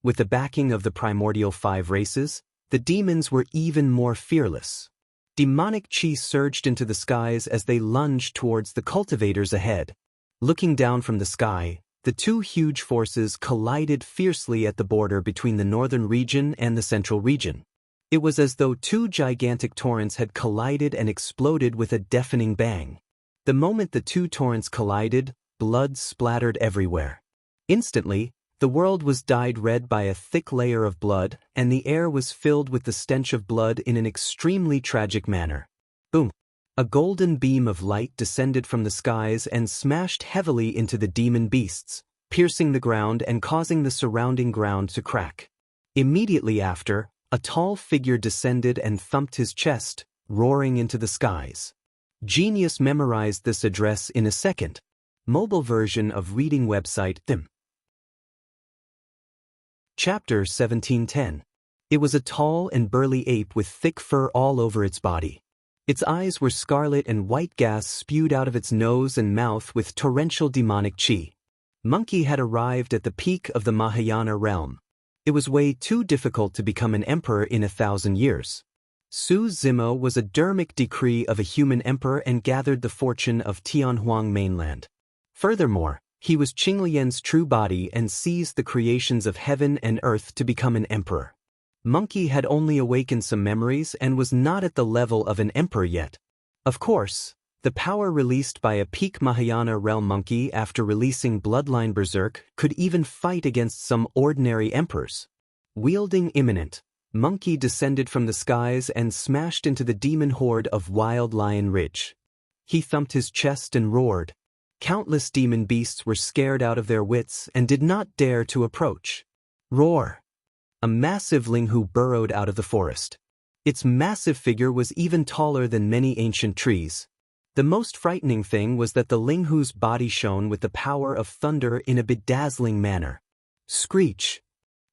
With the backing of the primordial 5 races, the demons were even more fearless. Demonic chi surged into the skies as they lunged towards the cultivators ahead. Looking down from the sky, the 2 huge forces collided fiercely at the border between the northern region and the central region. It was as though 2 gigantic torrents had collided and exploded with a deafening bang. The moment the 2 torrents collided, blood splattered everywhere. Instantly, the world was dyed red by a thick layer of blood, and the air was filled with the stench of blood in an extremely tragic manner. Boom! A golden beam of light descended from the skies and smashed heavily into the demon beasts, piercing the ground and causing the surrounding ground to crack. Immediately after, a tall figure descended and thumped his chest, roaring into the skies. Genius memorized this address in a second. Mobile version of reading website Them. Chapter 1710. It was a tall and burly ape with thick fur all over its body. Its eyes were scarlet and white gas spewed out of its nose and mouth with torrential demonic chi. Monkey had arrived at the peak of the Mahayana realm. It was way too difficult to become an emperor in 1,000 years. Su Zimo was a dermic decree of a human emperor and gathered the fortune of Tianhuang mainland. Furthermore, he was Qinglian's true body and seized the creations of heaven and earth to become an emperor. Monkey had only awakened some memories and was not at the level of an emperor yet. Of course, the power released by a peak Mahayana realm monkey after releasing Bloodline Berserk could even fight against some ordinary emperors. Wielding Imminent, Monkey descended from the skies and smashed into the demon horde of Wild Lion Ridge. He thumped his chest and roared. Countless demon beasts were scared out of their wits and did not dare to approach. Roar! A massive Linghu burrowed out of the forest. Its massive figure was even taller than many ancient trees. The most frightening thing was that the Linghu's body shone with the power of thunder in a bedazzling manner. Screech!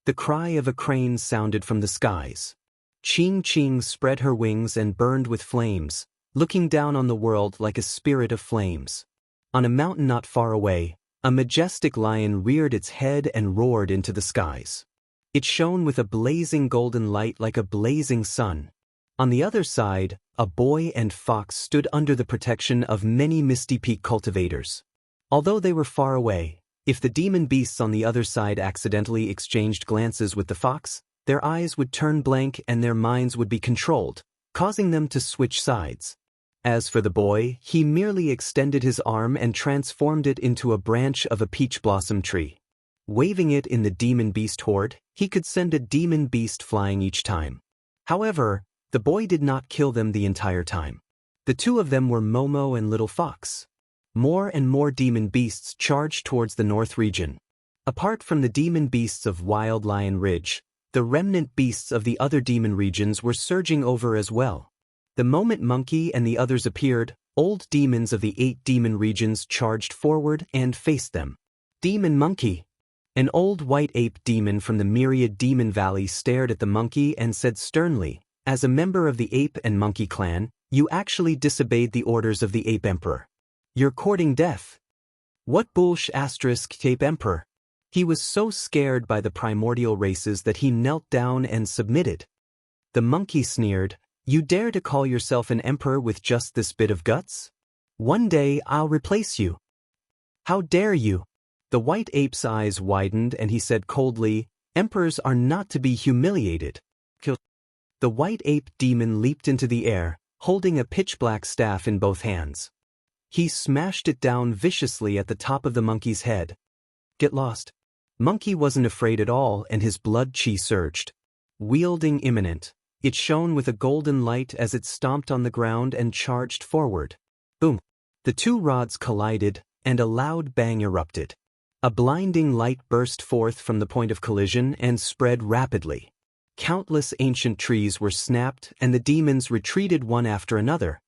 The cry of a crane sounded from the skies. Ching Ching spread her wings and burned with flames, looking down on the world like a spirit of flames. On a mountain not far away, a majestic lion reared its head and roared into the skies. It shone with a blazing golden light like a blazing sun. On the other side, a boy and fox stood under the protection of many Misty Peak cultivators. Although they were far away, if the demon beasts on the other side accidentally exchanged glances with the fox, their eyes would turn blank and their minds would be controlled, causing them to switch sides. As for the boy, he merely extended his arm and transformed it into a branch of a peach blossom tree. Waving it in the demon beast horde, he could send a demon beast flying each time. However, the boy did not kill them the entire time. The 2 of them were Momo and Little Fox. More and more demon beasts charged towards the north region. Apart from the demon beasts of Wild Lion Ridge, the remnant beasts of the other demon regions were surging over as well. The moment Monkey and the others appeared, old demons of the 8 demon regions charged forward and faced them. Demon Monkey! An old white ape demon from the myriad demon valley stared at the monkey and said sternly, "As a member of the ape and monkey clan, you actually disobeyed the orders of the ape emperor. You're courting death." What bullsh asterisk ape emperor? He was so scared by the primordial races that he knelt down and submitted. The monkey sneered, "You dare to call yourself an emperor with just this bit of guts? One day I'll replace you." "How dare you?" The white ape's eyes widened and he said coldly, "Emperors are not to be humiliated." The white ape demon leaped into the air, holding a pitch-black staff in both hands. He smashed it down viciously at the top of the monkey's head. "Get lost." Monkey wasn't afraid at all and his blood chi surged. Wielding imminent, it shone with a golden light as it stomped on the ground and charged forward. Boom! The 2 rods collided, and a loud bang erupted. A blinding light burst forth from the point of collision and spread rapidly. Countless ancient trees were snapped and the demons retreated one after another.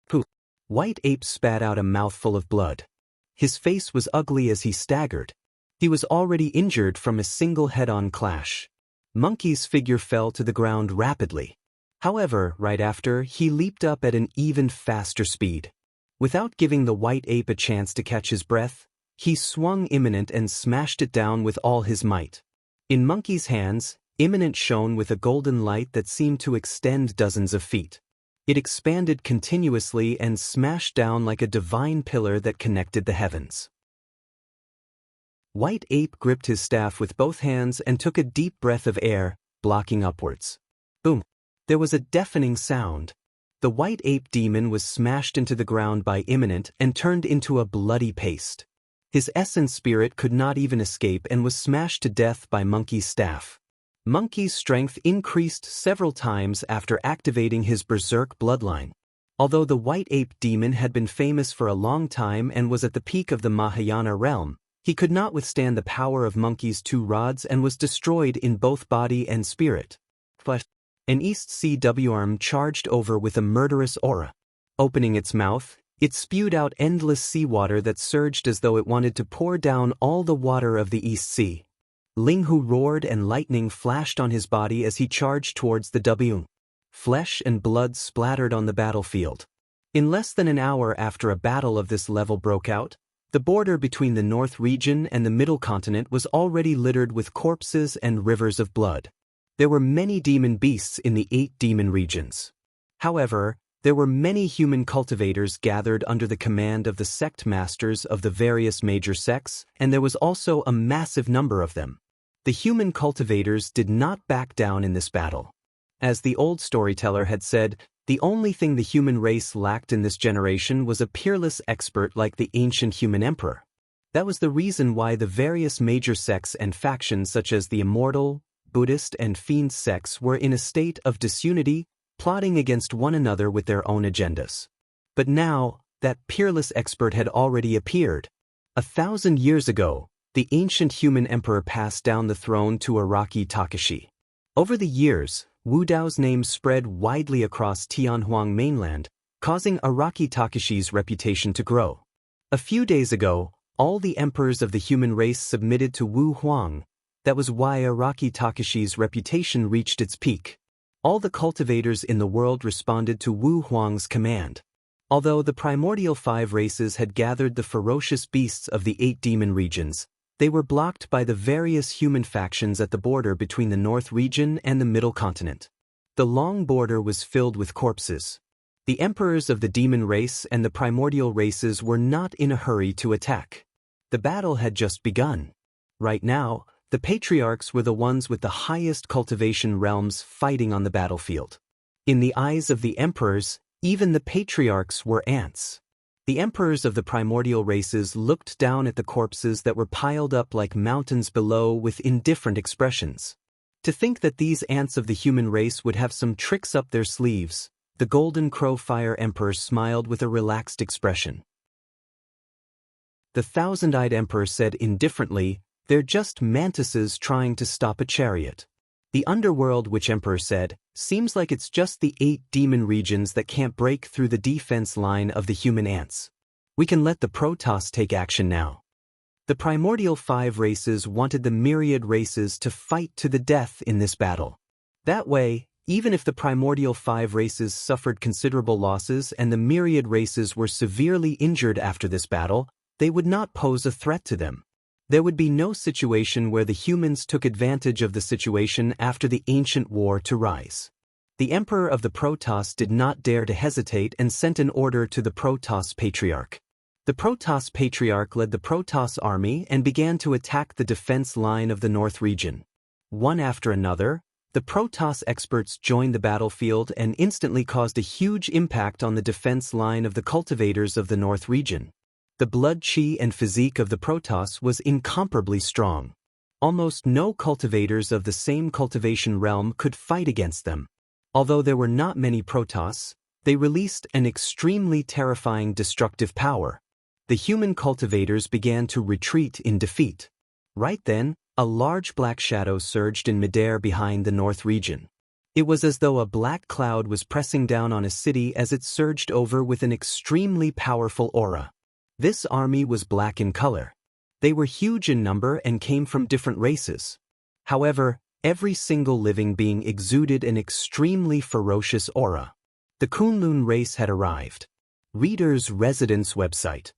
Pooh! White Ape spat out a mouthful of blood. His face was ugly as he staggered. He was already injured from a single head-on clash. Monkey's figure fell to the ground rapidly. However, right after, he leaped up at an even faster speed. Without giving the white ape a chance to catch his breath, he swung Imminent and smashed it down with all his might. In Monkey's hands, Imminent shone with a golden light that seemed to extend dozens of feet. It expanded continuously and smashed down like a divine pillar that connected the heavens. White Ape gripped his staff with both hands and took a deep breath of air, blocking upwards. Boom! There was a deafening sound. The white ape demon was smashed into the ground by Imminent and turned into a bloody paste. His essence spirit could not even escape and was smashed to death by Monkey's staff. Monkey's strength increased several times after activating his berserk bloodline. Although the white ape demon had been famous for a long time and was at the peak of the Mahayana realm, he could not withstand the power of Monkey's 2 rods and was destroyed in both body and spirit. But an East CW arm charged over with a murderous aura. Opening its mouth, it spewed out endless seawater that surged as though it wanted to pour down all the water of the East Sea. Linghu roared and lightning flashed on his body as he charged towards the W. Flesh and blood splattered on the battlefield. In less than an hour after a battle of this level broke out, the border between the North region and the Middle continent was already littered with corpses and rivers of blood. There were many demon beasts in the 8 demon regions. However, there were many human cultivators gathered under the command of the sect masters of the various major sects, and there was also a massive number of them. The human cultivators did not back down in this battle. As the old storyteller had said, the only thing the human race lacked in this generation was a peerless expert like the ancient human emperor. That was the reason why the various major sects and factions such as the Immortal, Buddhist and Fiend sects were in a state of disunity, plotting against one another with their own agendas. But now, that peerless expert had already appeared. 1,000 years ago, the ancient human emperor passed down the throne to Araki Takashi. Over the years, Wu Dao's name spread widely across Tianhuang mainland, causing Araki Takashi's reputation to grow. A few days ago, all the emperors of the human race submitted to Wu Huang. That was why Araki Takashi's reputation reached its peak. All the cultivators in the world responded to Wu Huang's command. Although the primordial 5 races had gathered the ferocious beasts of the 8 demon regions, they were blocked by the various human factions at the border between the North region and the Middle continent. The long border was filled with corpses. The emperors of the demon race and the primordial races were not in a hurry to attack. The battle had just begun. Right now, the patriarchs were the ones with the highest cultivation realms fighting on the battlefield. In the eyes of the emperors, even the patriarchs were ants. The emperors of the primordial races looked down at the corpses that were piled up like mountains below with indifferent expressions. To think that these ants of the human race would have some tricks up their sleeves, the Golden Crow Fire Emperor smiled with a relaxed expression. The thousand-eyed emperor said indifferently, They're just mantises trying to stop a chariot. The underworld, which Emperor said, seems like it's just the 8 demon regions that can't break through the defense line of the human ants. We can let the Protoss take action now. The primordial 5 races wanted the myriad races to fight to the death in this battle. That way, even if the primordial 5 races suffered considerable losses and the myriad races were severely injured after this battle, they would not pose a threat to them. There would be no situation where the humans took advantage of the situation after the ancient war to rise. The Emperor of the Protoss did not dare to hesitate and sent an order to the Protoss Patriarch. The Protoss Patriarch led the Protoss army and began to attack the defense line of the North region. One after another, the Protoss experts joined the battlefield and instantly caused a huge impact on the defense line of the cultivators of the North region. The blood chi and physique of the Protoss was incomparably strong. Almost no cultivators of the same cultivation realm could fight against them. Although there were not many Protoss, they released an extremely terrifying destructive power. The human cultivators began to retreat in defeat. Right then, a large black shadow surged in midair behind the North region. It was as though a black cloud was pressing down on a city as it surged over with an extremely powerful aura. This army was black in color. They were huge in number and came from different races. However, every single living being exuded an extremely ferocious aura. The Kunlun race had arrived. Reader's Residence website.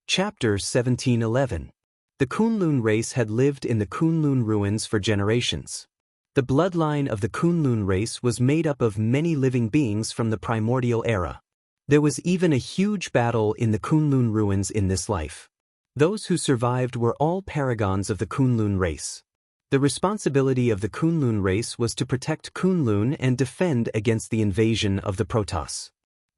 Chapter 1711. The Kunlun race had lived in the Kunlun ruins for generations. The bloodline of the Kunlun race was made up of many living beings from the primordial era. There was even a huge battle in the Kunlun ruins in this life. Those who survived were all paragons of the Kunlun race. The responsibility of the Kunlun race was to protect Kunlun and defend against the invasion of the Protoss.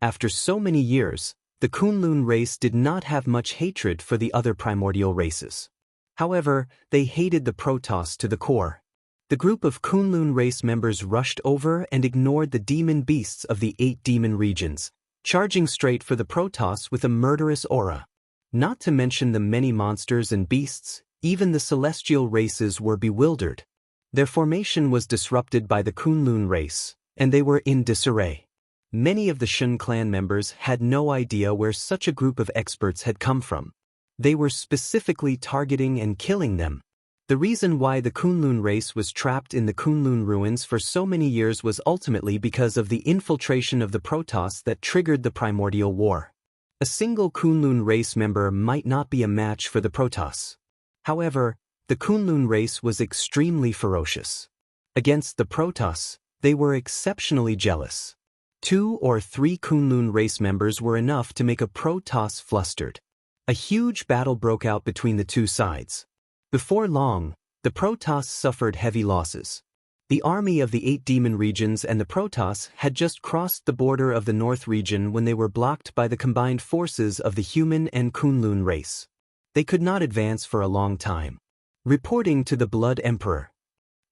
After so many years, the Kunlun race did not have much hatred for the other primordial races. However, they hated the Protoss to the core. The group of Kunlun race members rushed over and ignored the demon beasts of the 8 demon regions, charging straight for the Protoss with a murderous aura. Not to mention the many monsters and beasts, even the celestial races were bewildered. Their formation was disrupted by the Kunlun race, and they were in disarray. Many of the Shun clan members had no idea where such a group of experts had come from. They were specifically targeting and killing them. The reason why the Kunlun race was trapped in the Kunlun ruins for so many years was ultimately because of the infiltration of the Protoss that triggered the primordial war. A single Kunlun race member might not be a match for the Protoss. However, the Kunlun race was extremely ferocious. Against the Protoss, they were exceptionally jealous. 2 or 3 Kunlun race members were enough to make a Protoss flustered. A huge battle broke out between the two sides. Before long, the Protoss suffered heavy losses. The army of the 8 demon regions and the Protoss had just crossed the border of the North region when they were blocked by the combined forces of the human and Kunlun race. They could not advance for a long time. Reporting to the Blood Emperor,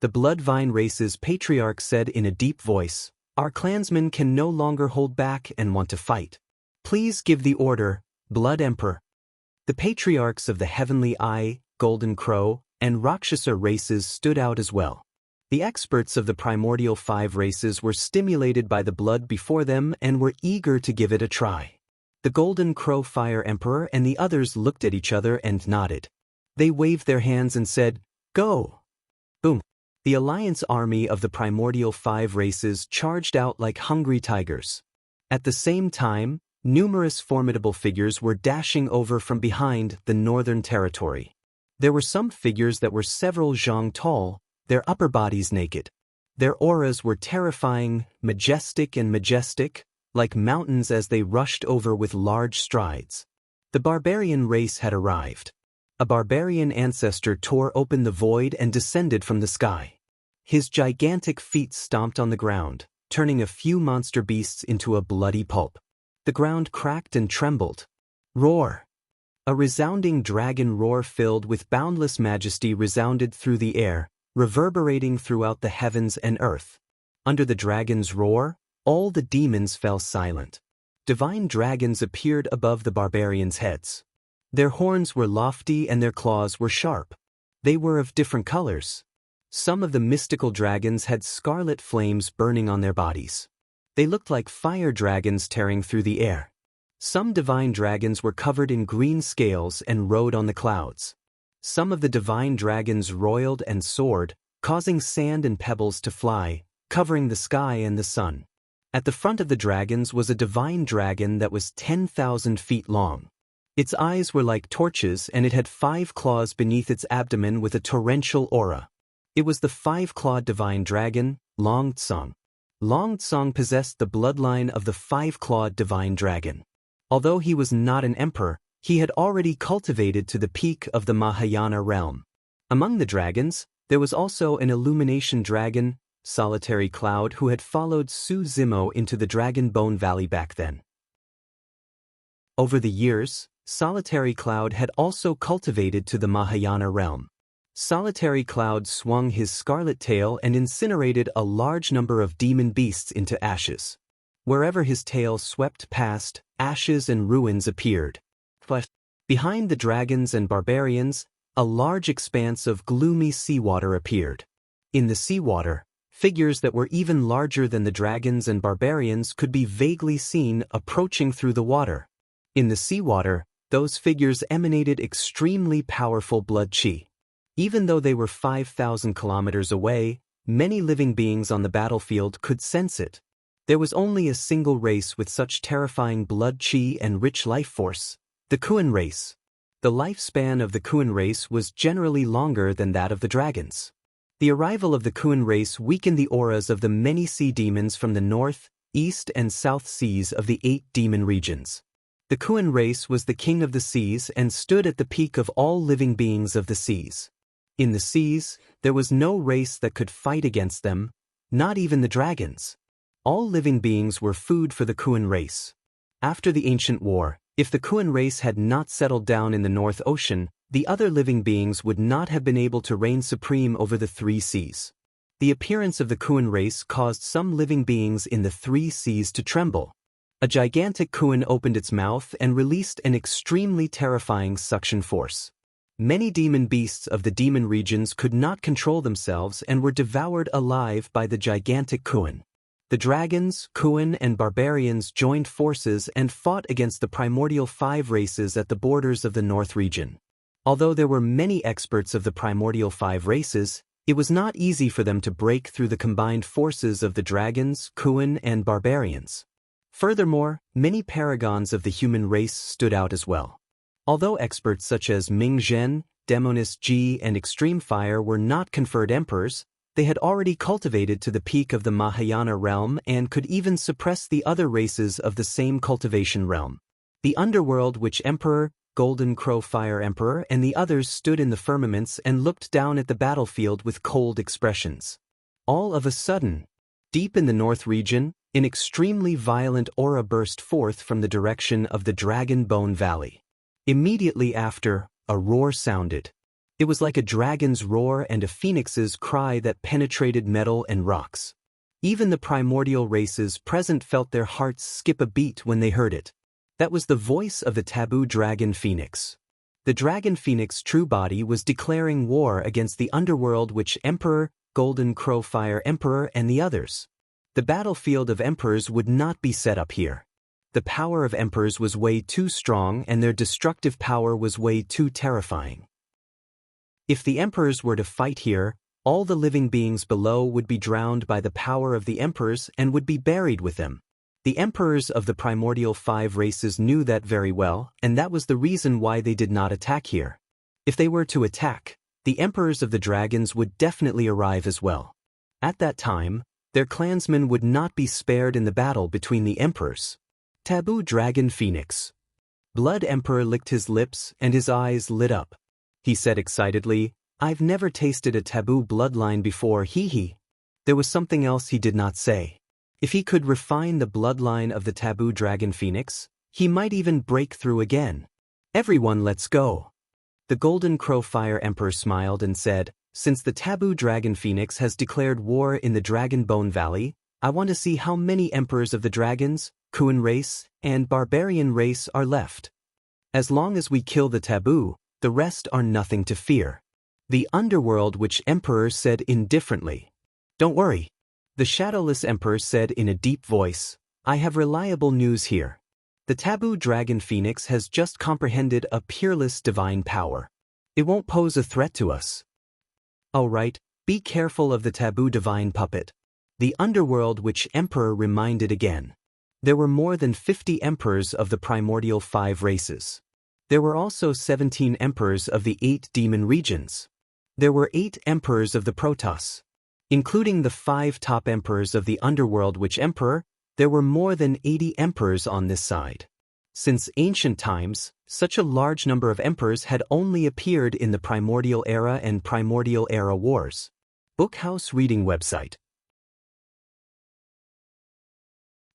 the Bloodvine race's patriarch said in a deep voice, "Our clansmen can no longer hold back and want to fight. Please give the order, Blood Emperor." The patriarchs of the Heavenly Eye, Golden Crow, and Rakshasa races stood out as well. The experts of the primordial 5 races were stimulated by the blood before them and were eager to give it a try. The Golden Crow Fire Emperor and the others looked at each other and nodded. They waved their hands and said, "Go!" Boom! The Alliance army of the primordial 5 races charged out like hungry tigers. At the same time, numerous formidable figures were dashing over from behind the northern territory. There were some figures that were several zhang tall, their upper bodies naked. Their auras were terrifying, majestic, like mountains as they rushed over with large strides. The barbarian race had arrived. A barbarian ancestor tore open the void and descended from the sky. His gigantic feet stomped on the ground, turning a few monster beasts into a bloody pulp. The ground cracked and trembled. Roar! A resounding dragon roar filled with boundless majesty resounded through the air, reverberating throughout the heavens and earth. Under the dragon's roar, all the demons fell silent. Divine dragons appeared above the barbarians' heads. Their horns were lofty and their claws were sharp. They were of different colors. Some of the mystical dragons had scarlet flames burning on their bodies. They looked like fire dragons tearing through the air. Some divine dragons were covered in green scales and rode on the clouds. Some of the divine dragons roiled and soared, causing sand and pebbles to fly, covering the sky and the sun. At the front of the dragons was a divine dragon that was 10,000 feet long. Its eyes were like torches and it had 5 claws beneath its abdomen with a torrential aura. It was the 5-clawed divine dragon, Long Tsong. Long Tsong possessed the bloodline of the 5-clawed divine dragon. Although he was not an emperor, he had already cultivated to the peak of the Mahayana realm. Among the dragons, there was also an illumination dragon, Solitary Cloud, who had followed Su Zimo into the Dragon Bone Valley back then. Over the years, Solitary Cloud had also cultivated to the Mahayana realm. Solitary Cloud swung his scarlet tail and incinerated a large number of demon beasts into ashes. Wherever his tail swept past, ashes and ruins appeared. But behind the dragons and barbarians, a large expanse of gloomy seawater appeared. In the seawater, figures that were even larger than the dragons and barbarians could be vaguely seen approaching through the water. In the seawater, those figures emanated extremely powerful blood chi. Even though they were 5,000 kilometers away, many living beings on the battlefield could sense it. There was only a single race with such terrifying blood chi and rich life force, the Kuan race. The lifespan of the Kuan race was generally longer than that of the dragons. The arrival of the Kuan race weakened the auras of the many sea demons from the north, east and south seas of the 8 demon regions. The Kuan race was the king of the seas and stood at the peak of all living beings of the seas. In the seas, there was no race that could fight against them, not even the dragons. All living beings were food for the Kuan race. After the ancient war, if the Kuan race had not settled down in the North Ocean, the other living beings would not have been able to reign supreme over the 3 seas. The appearance of the Kuan race caused some living beings in the 3 seas to tremble. A gigantic Kuan opened its mouth and released an extremely terrifying suction force. Many demon beasts of the demon regions could not control themselves and were devoured alive by the gigantic Kuan. The dragons, Kuan, and barbarians joined forces and fought against the primordial 5 races at the borders of the North region. Although there were many experts of the primordial 5 races, it was not easy for them to break through the combined forces of the dragons, Kuan, and barbarians. Furthermore, many paragons of the human race stood out as well. Although experts such as Ming Zhen, Demoness Ji, and Extreme Fire were not conferred emperors, they had already cultivated to the peak of the Mahayana realm and could even suppress the other races of the same cultivation realm. The underworld, which Emperor, Golden Crow Fire Emperor, and the others stood in the firmaments and looked down at the battlefield with cold expressions. All of a sudden, deep in the north region, an extremely violent aura burst forth from the direction of the Dragon Bone Valley. Immediately after, a roar sounded. It was like a dragon's roar and a phoenix's cry that penetrated metal and rocks. Even the primordial races present felt their hearts skip a beat when they heard it. That was the voice of the taboo dragon phoenix. The dragon phoenix true body was declaring war against the underworld, which Emperor, Golden Crow Fire Emperor, and the others. The battlefield of emperors would not be set up here. The power of emperors was way too strong and their destructive power was way too terrifying. If the emperors were to fight here, all the living beings below would be drowned by the power of the emperors and would be buried with them. The emperors of the primordial 5 races knew that very well, and that was the reason why they did not attack here. If they were to attack, the emperors of the dragons would definitely arrive as well. At that time, their clansmen would not be spared in the battle between the emperors. Taboo Dragon Phoenix. Blood Emperor licked his lips and his eyes lit up. He said excitedly, "I've never tasted a taboo bloodline before, hee." There was something else he did not say. If he could refine the bloodline of the taboo dragon phoenix, he might even break through again. "Everyone, let's go." The Golden Crow Fire Emperor smiled and said, "Since the taboo dragon phoenix has declared war in the Dragon Bone Valley, I want to see how many emperors of the dragons, Kuan race, and barbarian race are left." As long as we kill the taboo, the rest are nothing to fear. The underworld which Emperor said indifferently. Don't worry. The shadowless Emperor said in a deep voice, I have reliable news here. The taboo dragon phoenix has just comprehended a peerless divine power. It won't pose a threat to us. Oh right, be careful of the taboo divine puppet. The underworld which Emperor reminded again. There were more than 50 emperors of the primordial 5 races. There were also 17 emperors of the 8 demon regions. There were 8 emperors of the Protoss. Including the 5 top emperors of the underworld which Emperor, there were more than 80 emperors on this side. Since ancient times, such a large number of emperors had only appeared in the Primordial Era and Primordial Era Wars. Bookhouse Reading Website.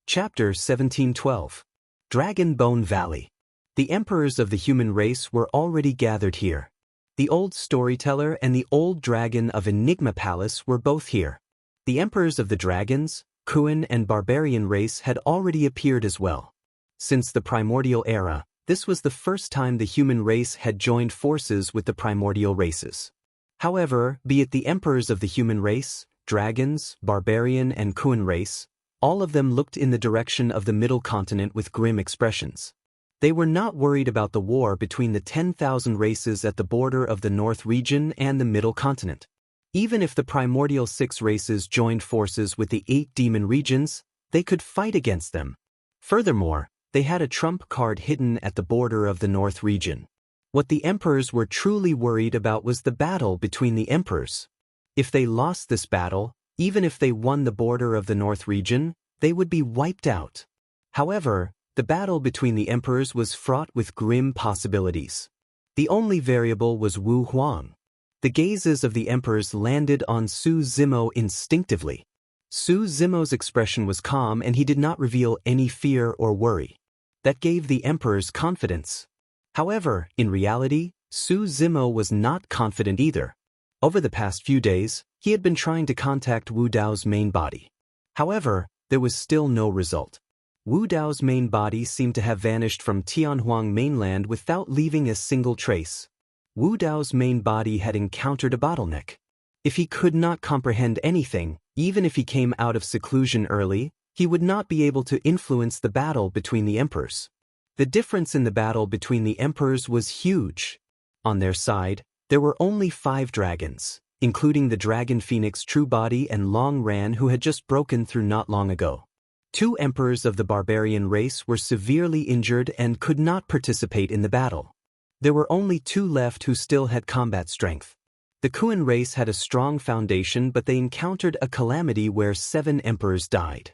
Chapter 1712. Dragon Bone Valley. The emperors of the human race were already gathered here. The old storyteller and the old dragon of Enigma Palace were both here. The emperors of the dragons, Kuan and barbarian race had already appeared as well. Since the primordial era, this was the first time the human race had joined forces with the primordial races. However, be it the emperors of the human race, dragons, barbarian and Kuan race, all of them looked in the direction of the middle continent with grim expressions. They were not worried about the war between the 10,000 races at the border of the North region and the Middle Continent. Even if the primordial 6 races joined forces with the 8 demon regions, they could fight against them. Furthermore, they had a trump card hidden at the border of the North region. What the emperors were truly worried about was the battle between the emperors. If they lost this battle, even if they won the border of the North region, they would be wiped out. However, the battle between the emperors was fraught with grim possibilities. The only variable was Wu Huang. The gazes of the emperors landed on Su Zimo instinctively. Su Zimo's expression was calm and he did not reveal any fear or worry. That gave the emperors confidence. However, in reality, Su Zimo was not confident either. Over the past few days, he had been trying to contact Wu Dao's main body. However, there was still no result. Wu Dao's main body seemed to have vanished from Tianhuang mainland without leaving a single trace. Wu Dao's main body had encountered a bottleneck. If he could not comprehend anything, even if he came out of seclusion early, he would not be able to influence the battle between the emperors. The difference in the battle between the emperors was huge. On their side, there were only 5 dragons, including the dragon phoenix True Body and Long Ran who had just broken through not long ago. 2 emperors of the barbarian race were severely injured and could not participate in the battle. There were only 2 left who still had combat strength. The Kuan race had a strong foundation, but they encountered a calamity where 7 emperors died.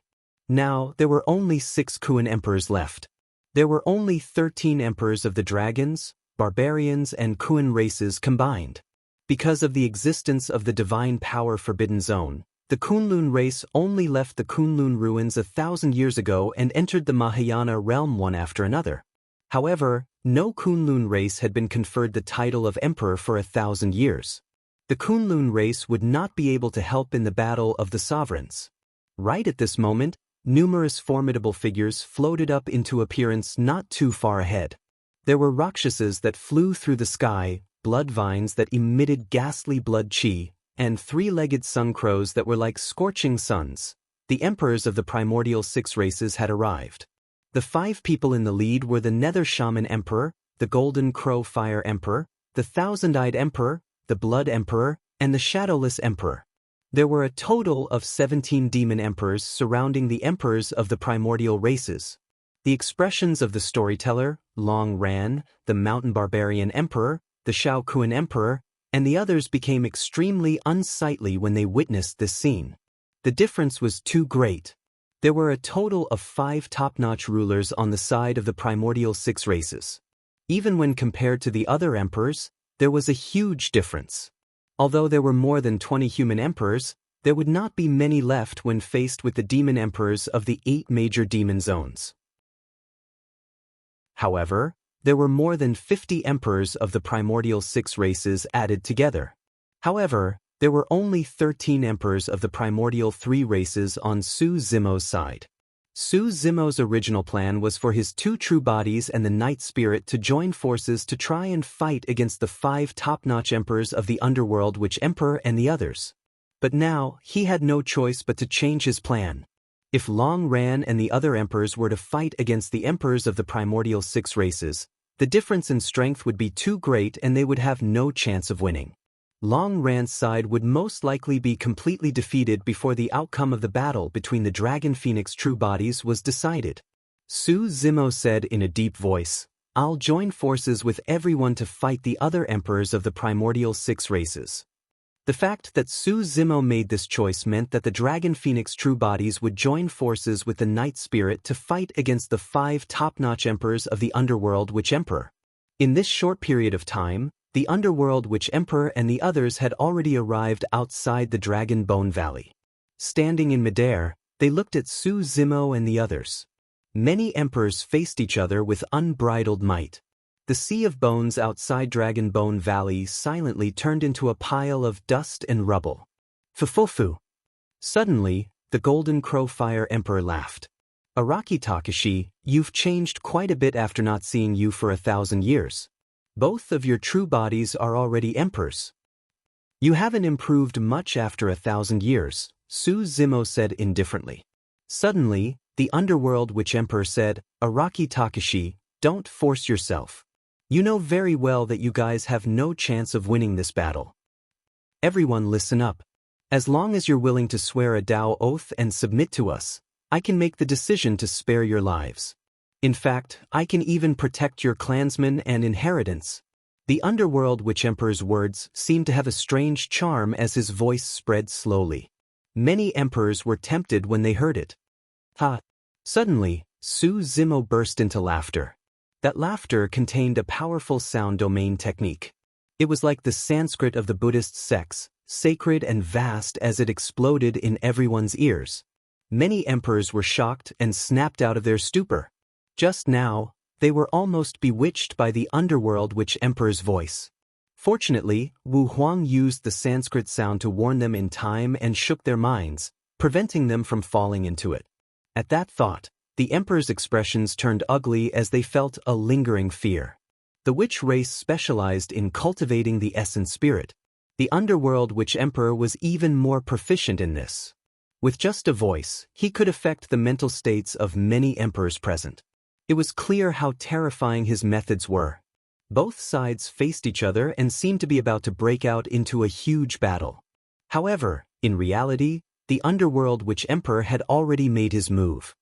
Now, there were only 6 Kuan emperors left. There were only 13 emperors of the dragons, barbarians and Kuan races combined. Because of the existence of the divine power Forbidden Zone, the Kunlun race only left the Kunlun ruins 1,000 years ago and entered the Mahayana realm one after another. However, no Kunlun race had been conferred the title of emperor for 1,000 years. The Kunlun race would not be able to help in the battle of the sovereigns. Right at this moment, numerous formidable figures floated up into appearance not too far ahead. There were Rakshasas that flew through the sky, blood vines that emitted ghastly blood chi, and 3-legged sun crows that were like scorching suns. The emperors of the primordial 6 races had arrived. The 5 people in the lead were the Nether Shaman Emperor, the Golden Crow Fire Emperor, the Thousand-Eyed Emperor, the Blood Emperor, and the Shadowless Emperor. There were a total of 17 demon emperors surrounding the emperors of the primordial races. The expressions of the storyteller, Long Ran, the Mountain Barbarian Emperor, the Shao Kuan Emperor, and the others became extremely unsightly when they witnessed this scene. The difference was too great. There were a total of 5 top-notch rulers on the side of the primordial 6 races. Even when compared to the other emperors, there was a huge difference. Although there were more than 20 human emperors, there would not be many left when faced with the demon emperors of the 8 major demon zones. However, there were more than 50 emperors of the primordial 6 races added together. However, there were only 13 emperors of the primordial 3 races on Su Zimo's side. Su Zimo's original plan was for his two true bodies and the Night Spirit to join forces to try and fight against the 5 top-notch emperors of the underworld, Witch Emperor and the others. But now, he had no choice but to change his plan. If Long Ran and the other emperors were to fight against the emperors of the primordial 6 races, the difference in strength would be too great and they would have no chance of winning. Long Ran's side would most likely be completely defeated before the outcome of the battle between the Dragon Phoenix true bodies was decided. Su Zimo said in a deep voice, "I'll join forces with everyone to fight the other emperors of the primordial 6 races." The fact that Su Zimo made this choice meant that the Dragon Phoenix true bodies would join forces with the Night Spirit to fight against the 5 top-notch emperors of the underworld Witch Emperor. In this short period of time, the underworld Witch Emperor and the others had already arrived outside the Dragon Bone Valley. Standing in midair, they looked at Su Zimo and the others. Many emperors faced each other with unbridled might. The sea of bones outside Dragon Bone Valley silently turned into a pile of dust and rubble. Fufufu. Suddenly, the Golden Crow Fire Emperor laughed. "Araki Takashi, you've changed quite a bit after not seeing you for 1,000 years. Both of your true bodies are already emperors. You haven't improved much after 1,000 years, Su Zimo said indifferently. Suddenly, the underworld Witch Emperor said, "Araki Takashi, don't force yourself. You know very well that you guys have no chance of winning this battle. Everyone listen up. As long as you're willing to swear a Dao oath and submit to us, I can make the decision to spare your lives. In fact, I can even protect your clansmen and inheritance." The underworld Witch Emperor's words seemed to have a strange charm as his voice spread slowly. Many emperors were tempted when they heard it. Ha! Suddenly, Su Zimo burst into laughter. That laughter contained a powerful sound domain technique. It was like the Sanskrit of the Buddhist sects, sacred and vast as it exploded in everyone's ears. Many emperors were shocked and snapped out of their stupor. Just now, they were almost bewitched by the underworld Witch Emperor's voice. Fortunately, Wu Huang used the Sanskrit sound to warn them in time and shook their minds, preventing them from falling into it. At that thought, the Emperor's expressions turned ugly as they felt a lingering fear. The witch race specialized in cultivating the essence spirit. The underworld Witch Emperor was even more proficient in this. With just a voice, he could affect the mental states of many emperors present. It was clear how terrifying his methods were. Both sides faced each other and seemed to be about to break out into a huge battle. However, in reality, the underworld Witch Emperor had already made his move.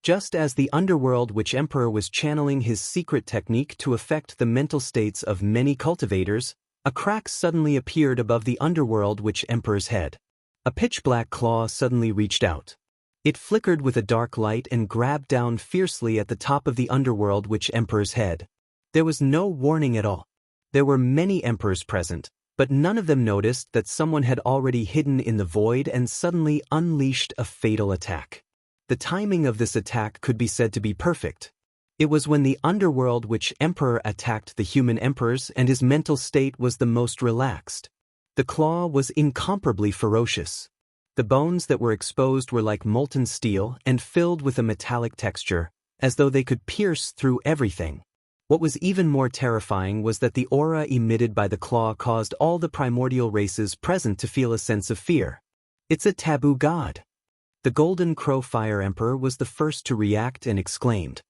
Just as the underworld Witch Emperor was channeling his secret technique to affect the mental states of many cultivators, a crack suddenly appeared above the underworld Witch Emperor's head. A pitch-black claw suddenly reached out. It flickered with a dark light and grabbed down fiercely at the top of the underworld Witch Emperor's head. There was no warning at all. There were many emperors present, but none of them noticed that someone had already hidden in the void and suddenly unleashed a fatal attack. The timing of this attack could be said to be perfect. It was when the underworld Witch Emperor attacked the human emperors and his mental state was the most relaxed. The claw was incomparably ferocious. The bones that were exposed were like molten steel and filled with a metallic texture, as though they could pierce through everything. What was even more terrifying was that the aura emitted by the claw caused all the primordial races present to feel a sense of fear. "It's a taboo god." The Golden Crow Fire Emperor was the first to react and exclaimed.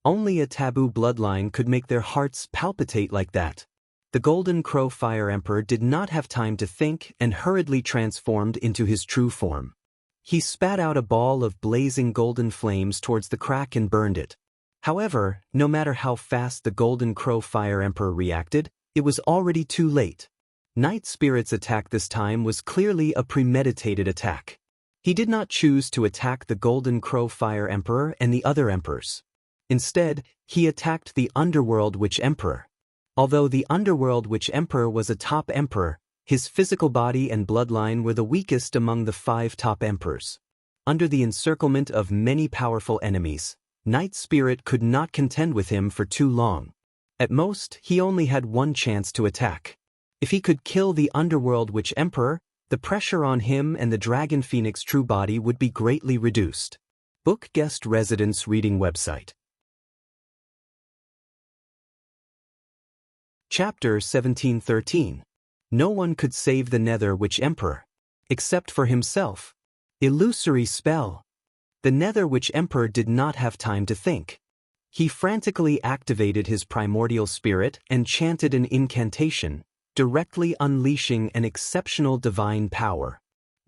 Only a taboo bloodline could make their hearts palpitate like that. The Golden Crow Fire Emperor did not have time to think and hurriedly transformed into his true form. He spat out a ball of blazing golden flames towards the crack and burned it. However, no matter how fast the Golden Crow Fire Emperor reacted, it was already too late. Night Spirit's attack this time was clearly a premeditated attack. He did not choose to attack the Golden Crow Fire Emperor and the other emperors. Instead, he attacked the Underworld Witch Emperor. Although the Underworld Witch Emperor was a top emperor, his physical body and bloodline were the weakest among the 5 top emperors. Under the encirclement of many powerful enemies, Night Spirit could not contend with him for too long. At most, he only had one chance to attack. If he could kill the Underworld Witch Emperor, The pressure on him and the Dragon Phoenix true body would be greatly reduced. Book Guest Residence Reading Website. Chapter 1713. No one could save the Nether Witch Emperor. Except for himself. Illusory spell. The Nether Witch Emperor did not have time to think. He frantically activated his primordial spirit and chanted an incantation, directly unleashing an exceptional divine power.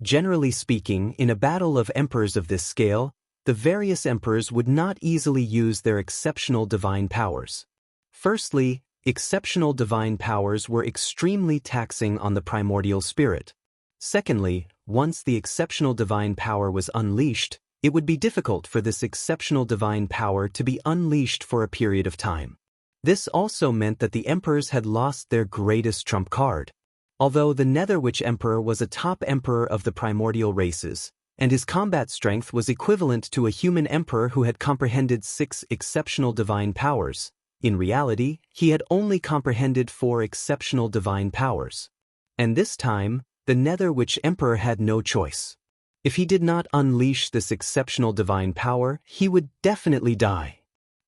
Generally speaking, in a battle of emperors of this scale, the various emperors would not easily use their exceptional divine powers. Firstly, exceptional divine powers were extremely taxing on the primordial spirit. Secondly, once the exceptional divine power was unleashed, it would be difficult for this exceptional divine power to be unleashed for a period of time. This also meant that the emperors had lost their greatest trump card. Although the Nether Witch Emperor was a top emperor of the primordial races, and his combat strength was equivalent to a human emperor who had comprehended 6 exceptional divine powers, in reality, he had only comprehended 4 exceptional divine powers. And this time, the Nether Witch Emperor had no choice. If he did not unleash this exceptional divine power, he would definitely die.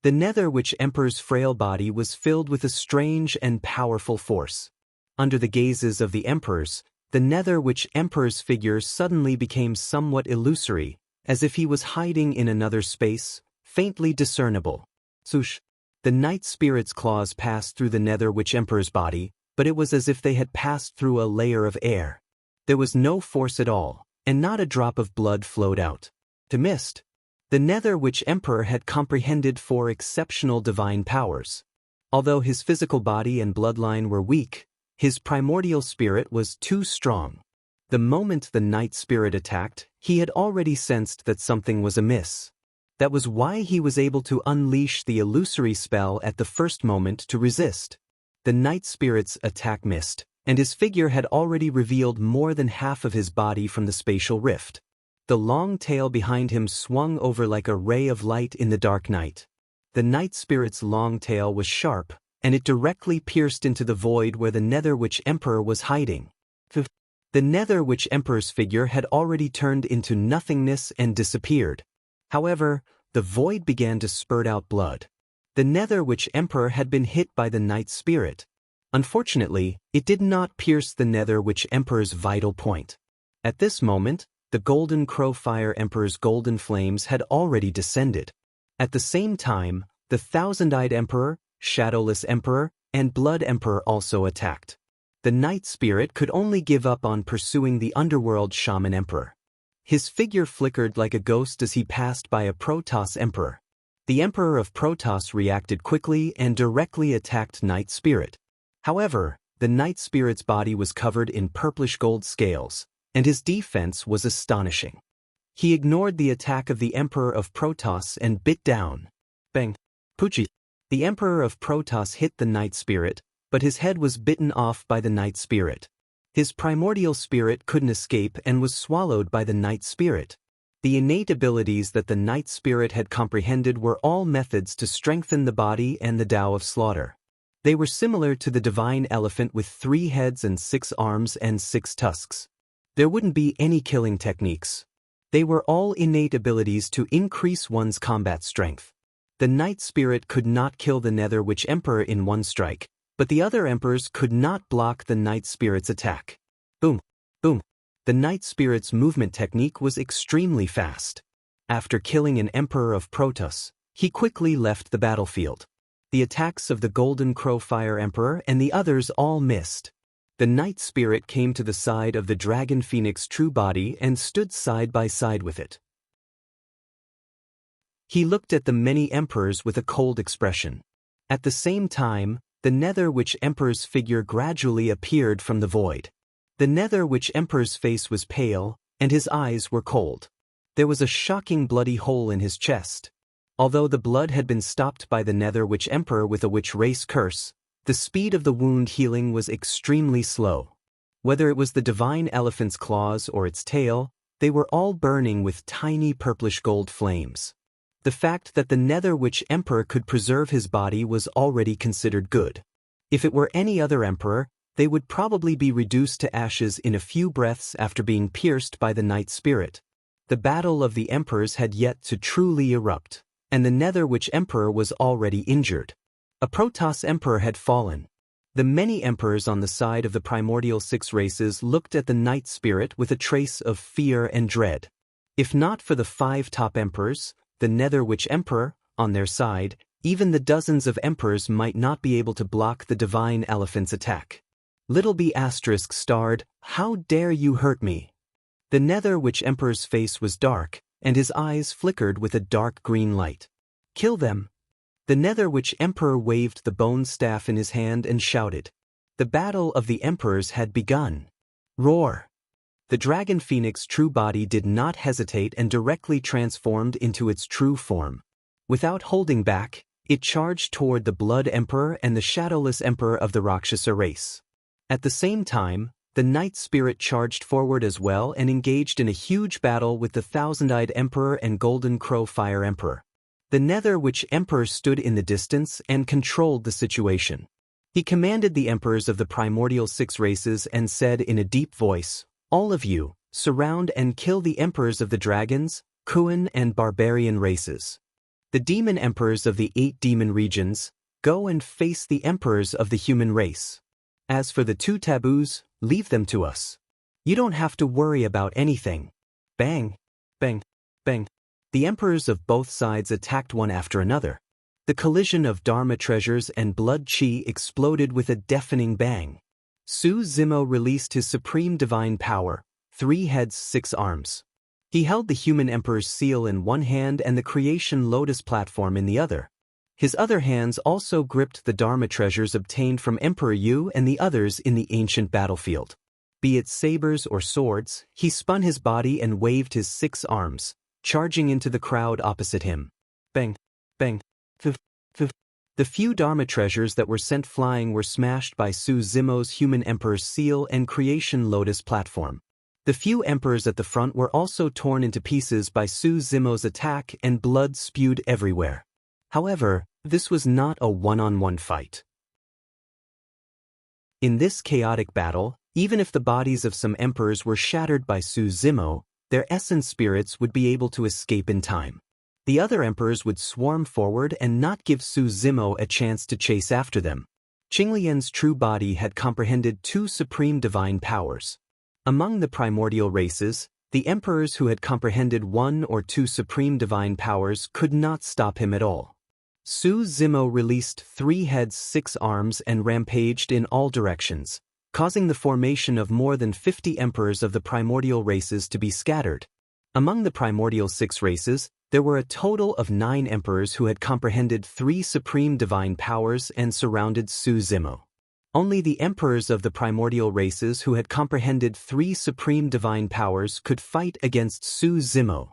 The Nether Witch Emperor's frail body was filled with a strange and powerful force. Under the gazes of the emperors, the Nether Witch Emperor's figure suddenly became somewhat illusory, as if he was hiding in another space, faintly discernible. Swoosh! The Night Spirit's claws passed through the Nether Witch Emperor's body, but it was as if they had passed through a layer of air. There was no force at all, and not a drop of blood flowed out. To mist. The Nether Witch Emperor had comprehended 4 exceptional divine powers. Although his physical body and bloodline were weak, his primordial spirit was too strong. The moment the Night Spirit attacked, he had already sensed that something was amiss. That was why he was able to unleash the illusory spell at the first moment to resist. The Night Spirit's attack missed, and his figure had already revealed more than half of his body from the spatial rift. The long tail behind him swung over like a ray of light in the dark night. The Night Spirit's long tail was sharp, and it directly pierced into the void where the Nether Witch Emperor was hiding. The Nether Witch Emperor's figure had already turned into nothingness and disappeared. However, the void began to spurt out blood. The Nether Witch Emperor had been hit by the Night Spirit. Unfortunately, it did not pierce the Nether Witch Emperor's vital point. At this moment, the Golden Crow Fire Emperor's golden flames had already descended. At the same time, the Thousand-Eyed Emperor, Shadowless Emperor, and Blood Emperor also attacked. The Night Spirit could only give up on pursuing the Underworld Shaman Emperor. His figure flickered like a ghost as he passed by a Protoss Emperor. The Emperor of Protoss reacted quickly and directly attacked Night Spirit. However, the Night Spirit's body was covered in purplish gold scales, and his defense was astonishing. He ignored the attack of the Emperor of Protoss and bit down. Bang! Poochie! The Emperor of Protoss hit the Night Spirit, but his head was bitten off by the Night Spirit. His primordial spirit couldn't escape and was swallowed by the Night Spirit. The innate abilities that the Night Spirit had comprehended were all methods to strengthen the body and the Tao of Slaughter. They were similar to the divine elephant with 3 heads and 6 arms and 6 tusks. There wouldn't be any killing techniques. They were all innate abilities to increase one's combat strength. The Night Spirit could not kill the Nether Witch Emperor in one strike, but the other emperors could not block the Night Spirit's attack. Boom! Boom! The Night Spirit's movement technique was extremely fast. After killing an Emperor of Protoss, he quickly left the battlefield. The attacks of the Golden Crow Fire Emperor and the others all missed. The Night Spirit came to the side of the Dragon Phoenix true body and stood side by side with it. He looked at the many emperors with a cold expression. At the same time, the Nether Witch Emperor's figure gradually appeared from the void. The Nether Witch Emperor's face was pale, and his eyes were cold. There was a shocking bloody hole in his chest. Although the blood had been stopped by the Nether Witch Emperor with a witch race curse, the speed of the wound healing was extremely slow. Whether it was the divine elephant's claws or its tail, they were all burning with tiny purplish gold flames. The fact that the Nether Witch Emperor could preserve his body was already considered good. If it were any other emperor, they would probably be reduced to ashes in a few breaths after being pierced by the Night Spirit. The battle of the emperors had yet to truly erupt, and the Nether Witch Emperor was already injured. A Protoss Emperor had fallen. The many emperors on the side of the primordial 6 races looked at the Night Spirit with a trace of fear and dread. If not for the 5 top emperors, the Nether Witch Emperor, on their side, even the dozens of emperors might not be able to block the divine elephant's attack. Little B** starred, "How dare you hurt me?" The Nether Witch Emperor's face was dark, and his eyes flickered with a dark green light. "Kill them!" The Nether Witch Emperor waved the bone staff in his hand and shouted. The battle of the emperors had begun. Roar! The Dragon Phoenix true body did not hesitate and directly transformed into its true form. Without holding back, it charged toward the Blood Emperor and the Shadowless Emperor of the Rakshasa race. At the same time, the Night Spirit charged forward as well and engaged in a huge battle with the Thousand-Eyed Emperor and Golden Crow Fire Emperor. The Nether Witch Emperor stood in the distance and controlled the situation. He commanded the emperors of the primordial 6 races and said in a deep voice, "All of you, surround and kill the emperors of the dragons, Kuan and barbarian races. The demon emperors of the 8 demon regions, go and face the emperors of the human race. As for the 2 taboos, leave them to us. You don't have to worry about anything." Bang! Bang! Bang! The emperors of both sides attacked one after another. The collision of Dharma treasures and blood chi exploded with a deafening bang. Su Zimo released his supreme divine power, 3 heads 6 arms. He held the human emperor's seal in one hand and the creation lotus platform in the other. His other hands also gripped the Dharma treasures obtained from Emperor Yu and the others in the ancient battlefield. Be it sabers or swords, he spun his body and waved his 6 arms, charging into the crowd opposite him. Bang! Bang! The few Dharma treasures that were sent flying were smashed by Su Zimo's human emperor's seal and creation lotus platform. The few emperors at the front were also torn into pieces by Su Zimo's attack and blood spewed everywhere. However, this was not a one-on-one fight. In this chaotic battle, even if the bodies of some emperors were shattered by Su Zimo, their essence spirits would be able to escape in time. The other emperors would swarm forward and not give Su Zimo a chance to chase after them. Qinglian's true body had comprehended 2 supreme divine powers. Among the primordial races, the emperors who had comprehended 1 or 2 supreme divine powers could not stop him at all. Su Zimo released 3 heads 6 arms and rampaged in all directions, causing the formation of more than 50 emperors of the primordial races to be scattered. Among the primordial 6 races, there were a total of 9 emperors who had comprehended 3 supreme divine powers and surrounded Su Zimo. Only the emperors of the primordial races who had comprehended 3 supreme divine powers could fight against Su Zimo.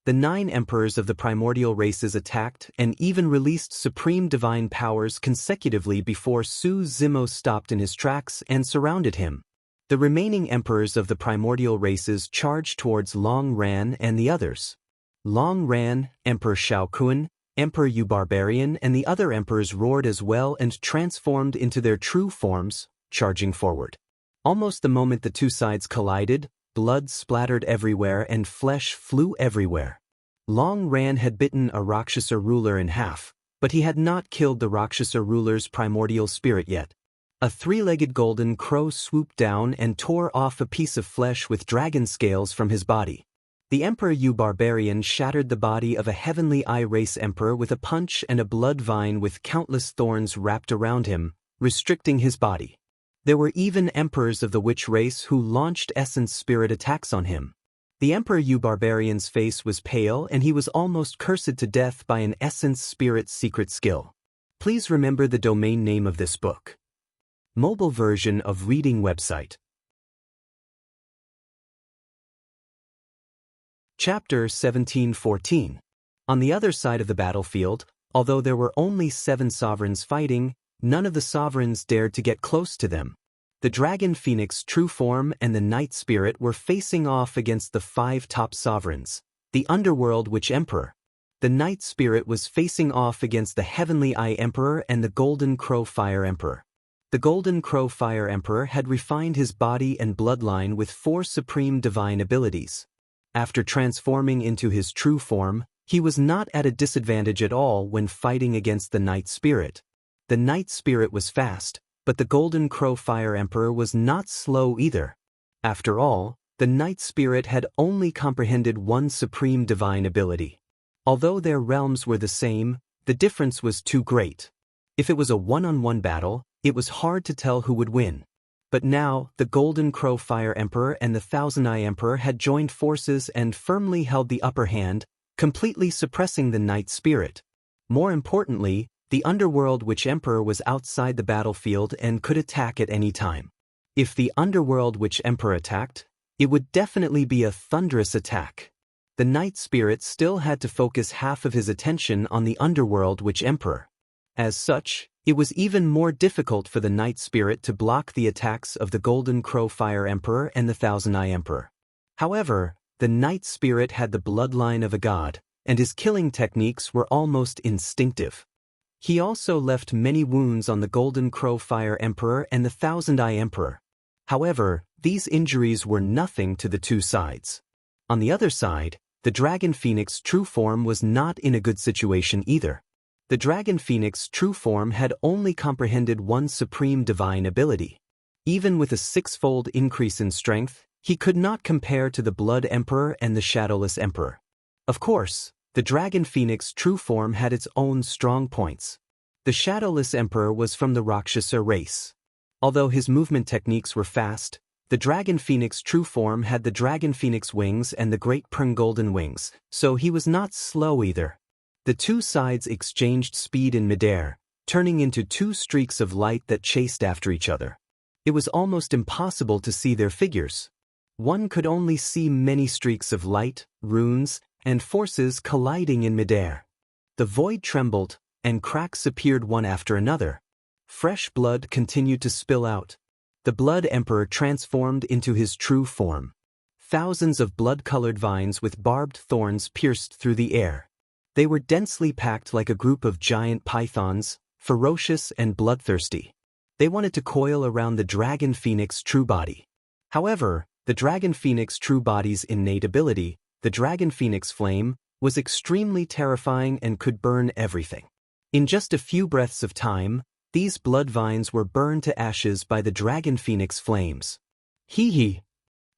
The 9 emperors of the primordial races attacked and even released supreme divine powers consecutively before Su Zimo stopped in his tracks and surrounded him. The remaining emperors of the primordial races charged towards Long Ran and the others. Long Ran, Emperor Shao Kun, Emperor Yu Barbarian and the other emperors roared as well and transformed into their true forms, charging forward. Almost the moment the 2 sides collided, blood splattered everywhere and flesh flew everywhere. Long Ran had bitten a Rakshasa ruler in half, but he had not killed the Rakshasa ruler's primordial spirit yet. A 3-legged golden crow swooped down and tore off a piece of flesh with dragon scales from his body. The Emperor Yu Barbarian shattered the body of a Heavenly Eye race emperor with a punch and a blood vine with countless thorns wrapped around him, restricting his body. There were even emperors of the witch race who launched essence spirit attacks on him. The Emperor Yu Barbarian's face was pale and he was almost cursed to death by an essence spirit secret skill. Please remember the domain name of this book. Mobile version of reading website. Chapter 1714. On the other side of the battlefield, although there were only 7 sovereigns fighting, none of the sovereigns dared to get close to them. The Dragon Phoenix true form and the Night Spirit were facing off against the 5 top sovereigns, the Underworld Witch Emperor. The Night Spirit was facing off against the Heavenly Eye Emperor and the Golden Crow Fire Emperor. The Golden Crow Fire Emperor had refined his body and bloodline with 4 supreme divine abilities. After transforming into his true form, he was not at a disadvantage at all when fighting against the Night Spirit. The Night Spirit was fast, but the Golden Crow Fire Emperor was not slow either. After all, the Night Spirit had only comprehended one supreme divine ability. Although their realms were the same, the difference was too great. If it was a one-on-one battle, it was hard to tell who would win. But now, the Golden Crow Fire Emperor and the Thousand-Eye Emperor had joined forces and firmly held the upper hand, completely suppressing the Night Spirit. More importantly, the Underworld Witch Emperor was outside the battlefield and could attack at any time. If the Underworld Witch Emperor attacked, it would definitely be a thunderous attack. The Night Spirit still had to focus half of his attention on the Underworld Witch Emperor. As such, it was even more difficult for the Night Spirit to block the attacks of the Golden Crow Fire Emperor and the Thousand-Eye Emperor. However, the Night Spirit had the bloodline of a god, and his killing techniques were almost instinctive. He also left many wounds on the Golden Crow Fire Emperor and the Thousand-Eye Emperor. However, these injuries were nothing to the two sides. On the other side, the Dragon Phoenix true form was not in a good situation either. The Dragon Phoenix true form had only comprehended one supreme divine ability. Even with a 6-fold increase in strength, he could not compare to the Blood Emperor and the Shadowless Emperor. Of course, the Dragon Phoenix true form had its own strong points. The Shadowless Emperor was from the Rakshasa race. Although his movement techniques were fast, the Dragon Phoenix true form had the Dragon Phoenix wings and the Great Prng Golden wings, so he was not slow either. The two sides exchanged speed in midair, turning into 2 streaks of light that chased after each other. It was almost impossible to see their figures. One could only see many streaks of light, runes, and forces colliding in midair. The void trembled, and cracks appeared one after another. Fresh blood continued to spill out. The Blood Emperor transformed into his true form. Thousands of blood-colored vines with barbed thorns pierced through the air. They were densely packed like a group of giant pythons, ferocious and bloodthirsty. They wanted to coil around the Dragon Phoenix true body. However, the Dragon Phoenix true body's innate ability, the Dragon Phoenix flame, was extremely terrifying and could burn everything. In just a few breaths of time, these blood vines were burned to ashes by the Dragon Phoenix flames. Hee hee.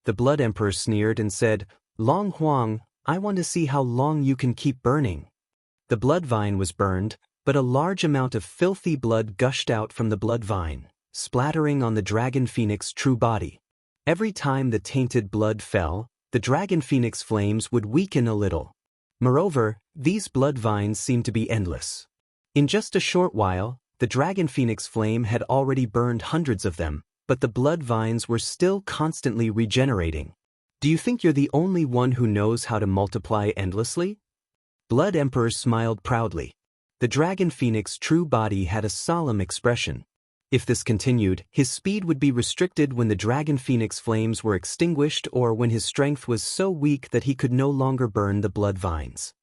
The Blood Emperor sneered and said, "Long Huang, I want to see how long you can keep burning." The blood vine was burned, but a large amount of filthy blood gushed out from the blood vine, splattering on the Dragon Phoenix true body. Every time the tainted blood fell, the Dragon Phoenix flames would weaken a little. Moreover, these blood vines seemed to be endless. In just a short while, the Dragon Phoenix flame had already burned hundreds of them, but the blood vines were still constantly regenerating. Do you think you're the only one who knows how to multiply endlessly? Blood Emperor smiled proudly. The Dragon Phoenix true body had a solemn expression. If this continued, his speed would be restricted when the Dragon Phoenix flames were extinguished or when his strength was so weak that he could no longer burn the blood vines.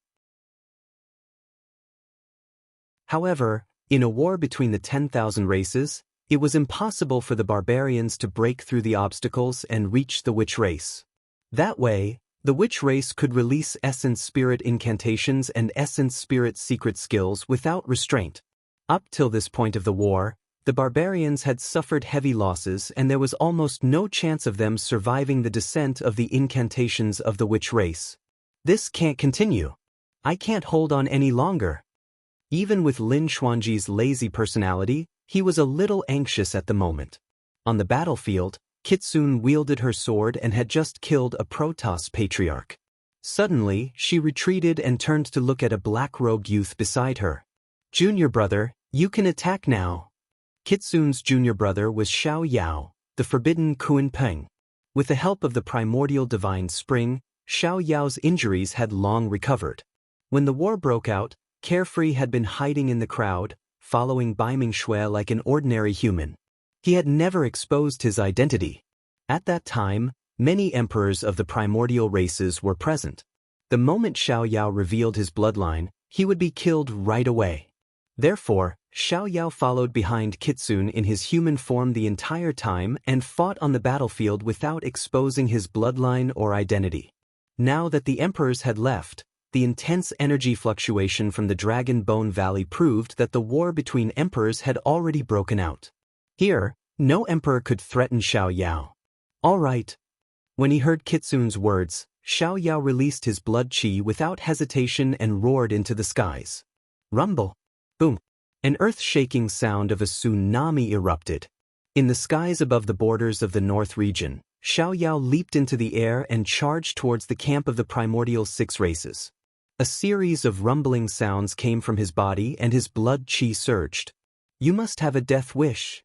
However, in a war between the 10,000 races, it was impossible for the barbarians to break through the obstacles and reach the witch race. That way, the witch race could release essence spirit incantations and essence spirit secret skills without restraint. Up till this point of the war, the barbarians had suffered heavy losses and there was almost no chance of them surviving the descent of the incantations of the witch race. This can't continue. I can't hold on any longer. Even with Lin Xuanji's lazy personality, he was a little anxious at the moment. On the battlefield, Kitsune wielded her sword and had just killed a Protoss patriarch. Suddenly, she retreated and turned to look at a black-robed youth beside her. "Junior brother, you can attack now." Kitsune's junior brother was Xiao Yao, the forbidden Kuan Peng. With the help of the primordial divine spring, Xiao Yao's injuries had long recovered. When the war broke out, Carefree had been hiding in the crowd, following Bai Mingshui like an ordinary human. He had never exposed his identity. At that time, many emperors of the primordial races were present. The moment Xiao Yao revealed his bloodline, he would be killed right away. Therefore, Xiao Yao followed behind Kitsune in his human form the entire time and fought on the battlefield without exposing his bloodline or identity. Now that the emperors had left, the intense energy fluctuation from the Dragon Bone Valley proved that the war between emperors had already broken out. Here, no emperor could threaten Xiao Yao. All right. When he heard Kitsune's words, Xiao Yao released his blood chi without hesitation and roared into the skies. Rumble. Boom. An earth-shaking sound of a tsunami erupted. In the skies above the borders of the North region, Xiao Yao leaped into the air and charged towards the camp of the primordial 6 races. A series of rumbling sounds came from his body and his blood chi surged. You must have a death wish.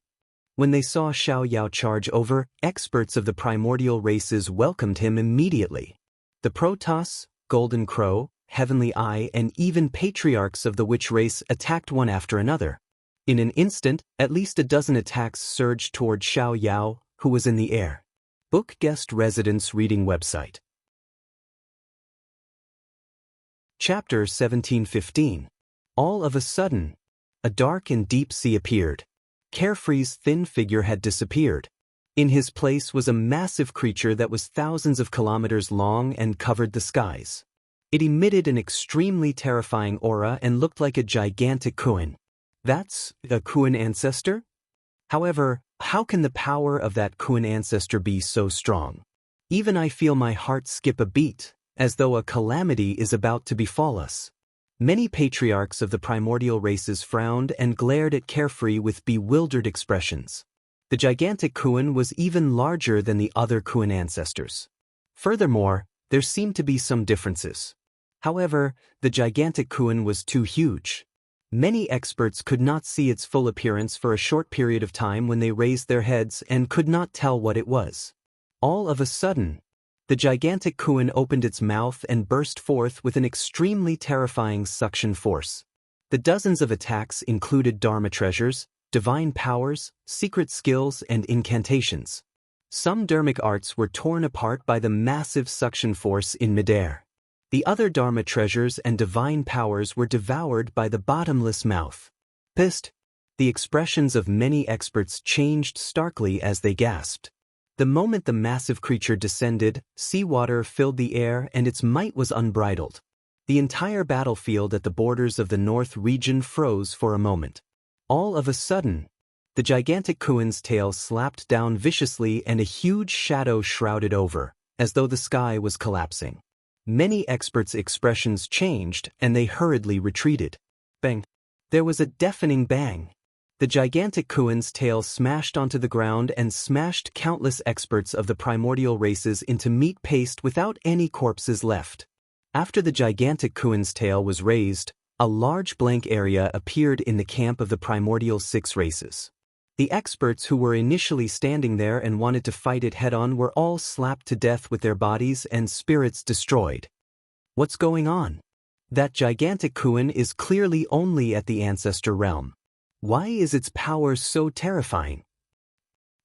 When they saw Xiao Yao charge over, experts of the primordial races welcomed him immediately. The Protoss, Golden Crow, Heavenly Eye, and even patriarchs of the witch race attacked one after another. In an instant, at least a dozen attacks surged toward Xiao Yao, who was in the air. Book Guest Residence Reading Website. Chapter 1715. All of a sudden, a dark and deep sea appeared. Carefree's thin figure had disappeared. In his place was a massive creature that was thousands of kilometers long and covered the skies. It emitted an extremely terrifying aura and looked like a gigantic Kuan. That's a Kuan ancestor? However, how can the power of that Kuan ancestor be so strong? Even I feel my heart skip a beat, as though a calamity is about to befall us. Many patriarchs of the primordial races frowned and glared at Carefree with bewildered expressions. The gigantic Kuan was even larger than the other Kuan ancestors. Furthermore, there seemed to be some differences. However, the gigantic Kuan was too huge. Many experts could not see its full appearance for a short period of time when they raised their heads and could not tell what it was. All of a sudden, the gigantic Kuan opened its mouth and burst forth with an extremely terrifying suction force. The dozens of attacks included Dharma treasures, divine powers, secret skills, and incantations. Some Dharmic arts were torn apart by the massive suction force in midair. The other Dharma treasures and divine powers were devoured by the bottomless mouth. Pissed. The expressions of many experts changed starkly as they gasped. The moment the massive creature descended, seawater filled the air and its might was unbridled. The entire battlefield at the borders of the North region froze for a moment. All of a sudden, the gigantic Kuan's tail slapped down viciously and a huge shadow shrouded over, as though the sky was collapsing. Many experts' expressions changed and they hurriedly retreated. Bang! There was a deafening bang. The gigantic Kuan's tail smashed onto the ground and smashed countless experts of the primordial races into meat paste without any corpses left. After the gigantic Kuan's tail was raised, a large blank area appeared in the camp of the primordial 6 races. The experts who were initially standing there and wanted to fight it head-on were all slapped to death with their bodies and spirits destroyed. What's going on? That gigantic Kuan is clearly only at the ancestor realm. Why is its power so terrifying?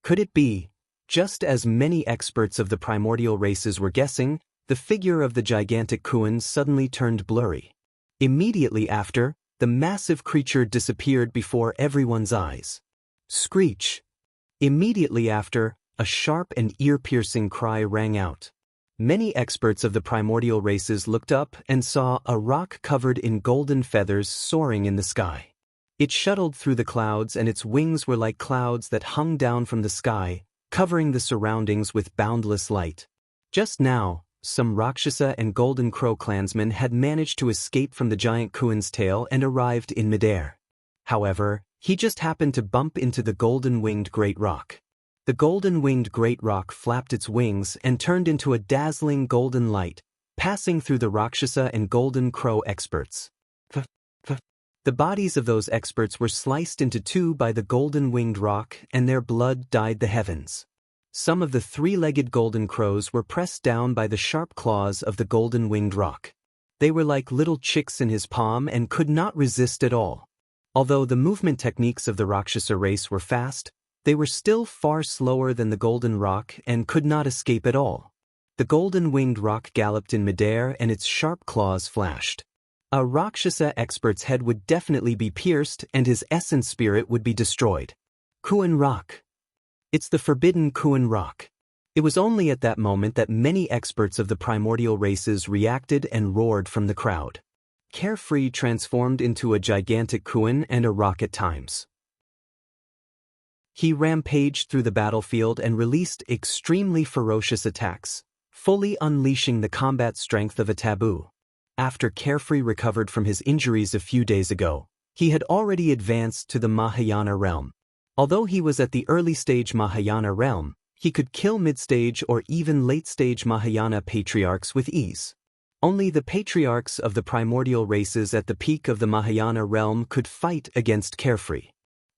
Could it be, just as many experts of the primordial races were guessing, the figure of the gigantic Kuan suddenly turned blurry. Immediately after, the massive creature disappeared before everyone's eyes. Screech! Immediately after, a sharp and ear-piercing cry rang out. Many experts of the primordial races looked up and saw a rock covered in golden feathers soaring in the sky. It shuttled through the clouds and its wings were like clouds that hung down from the sky, covering the surroundings with boundless light. Just now, some Rakshasa and Golden Crow clansmen had managed to escape from the giant Kuan's tail and arrived in midair. However, he just happened to bump into the golden-winged great rock. The golden-winged great rock flapped its wings and turned into a dazzling golden light, passing through the Rakshasa and Golden Crow experts. The bodies of those experts were sliced into 2 by the golden-winged rock and their blood dyed the heavens. Some of the 3-legged golden crows were pressed down by the sharp claws of the golden-winged rock. They were like little chicks in his palm and could not resist at all. Although the movement techniques of the Rakshasa race were fast, they were still far slower than the golden rock and could not escape at all. The golden-winged rock galloped in midair and its sharp claws flashed. A Rakshasa expert's head would definitely be pierced and his essence spirit would be destroyed. Kuan Rock. It's the forbidden Kuan Rock. It was only at that moment that many experts of the primordial races reacted and roared from the crowd. Carefree transformed into a gigantic Kuan and a rock at times. He rampaged through the battlefield and released extremely ferocious attacks, fully unleashing the combat strength of a taboo. After Carefree recovered from his injuries a few days ago, he had already advanced to the Mahayana realm. Although he was at the early stage Mahayana realm, he could kill mid-stage or even late-stage Mahayana patriarchs with ease. Only the patriarchs of the primordial races at the peak of the Mahayana realm could fight against Carefree.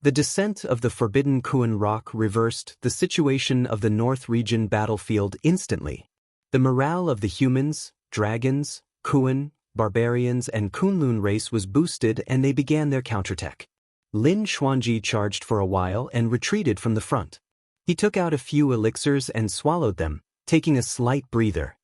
The descent of the forbidden Kuan Rock reversed the situation of the North region battlefield instantly. The morale of the humans, dragons, Kuan, barbarians and Kunlun race was boosted and they began their counterattack. Lin Xuanji charged for a while and retreated from the front. He took out a few elixirs and swallowed them, taking a slight breather.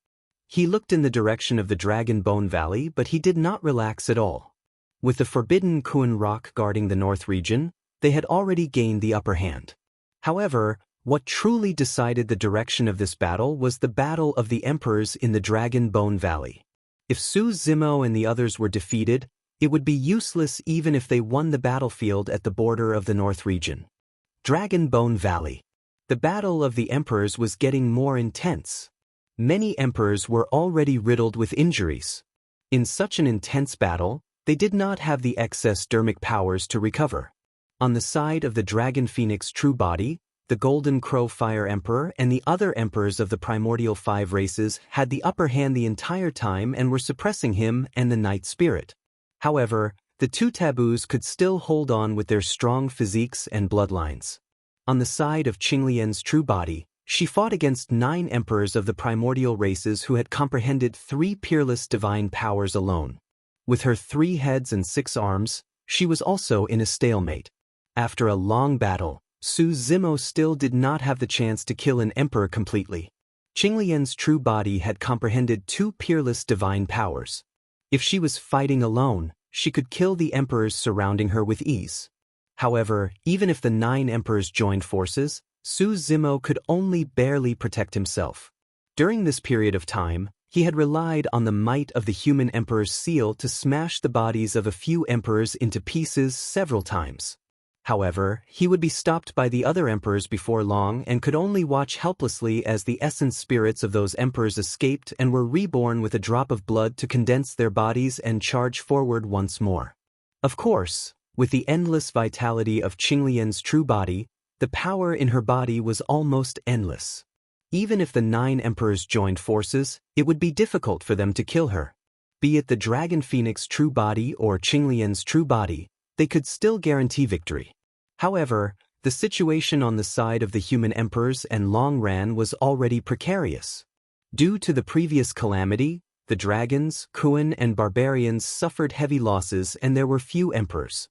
He looked in the direction of the Dragon Bone Valley, but he did not relax at all. With the forbidden Kuan Rock guarding the North region, they had already gained the upper hand. However, what truly decided the direction of this battle was the battle of the emperors in the Dragon Bone Valley. If Su Zimo and the others were defeated, it would be useless even if they won the battlefield at the border of the North region. Dragon Bone Valley. The battle of the emperors was getting more intense. Many emperors were already riddled with injuries. In such an intense battle, they did not have the excess dermic powers to recover. On the side of the Dragon Phoenix True Body, the Golden Crow Fire Emperor and the other emperors of the primordial 5 races had the upper hand the entire time and were suppressing him and the Night Spirit. However, the two taboos could still hold on with their strong physiques and bloodlines. On the side of Qinglian's True Body, she fought against 9 emperors of the primordial races who had comprehended 3 peerless divine powers alone. With her 3 heads and 6 arms, she was also in a stalemate. After a long battle, Su Zimo still did not have the chance to kill an emperor completely. Qinglian's True Body had comprehended 2 peerless divine powers. If she was fighting alone, she could kill the emperors surrounding her with ease. However, even if the 9 emperors joined forces, Su Zimo could only barely protect himself. During this period of time, he had relied on the might of the human emperor's seal to smash the bodies of a few emperors into pieces several times. However, he would be stopped by the other emperors before long and could only watch helplessly as the essence spirits of those emperors escaped and were reborn with a drop of blood to condense their bodies and charge forward once more. Of course, with the endless vitality of Qinglian's True Body, the power in her body was almost endless. Even if the 9 emperors joined forces, it would be difficult for them to kill her. Be it the Dragon Phoenix True Body or Qinglian's True Body, they could still guarantee victory. However, the situation on the side of the human emperors and Long Ran was already precarious. Due to the previous calamity, the dragons, Kuan and barbarians suffered heavy losses and there were few emperors.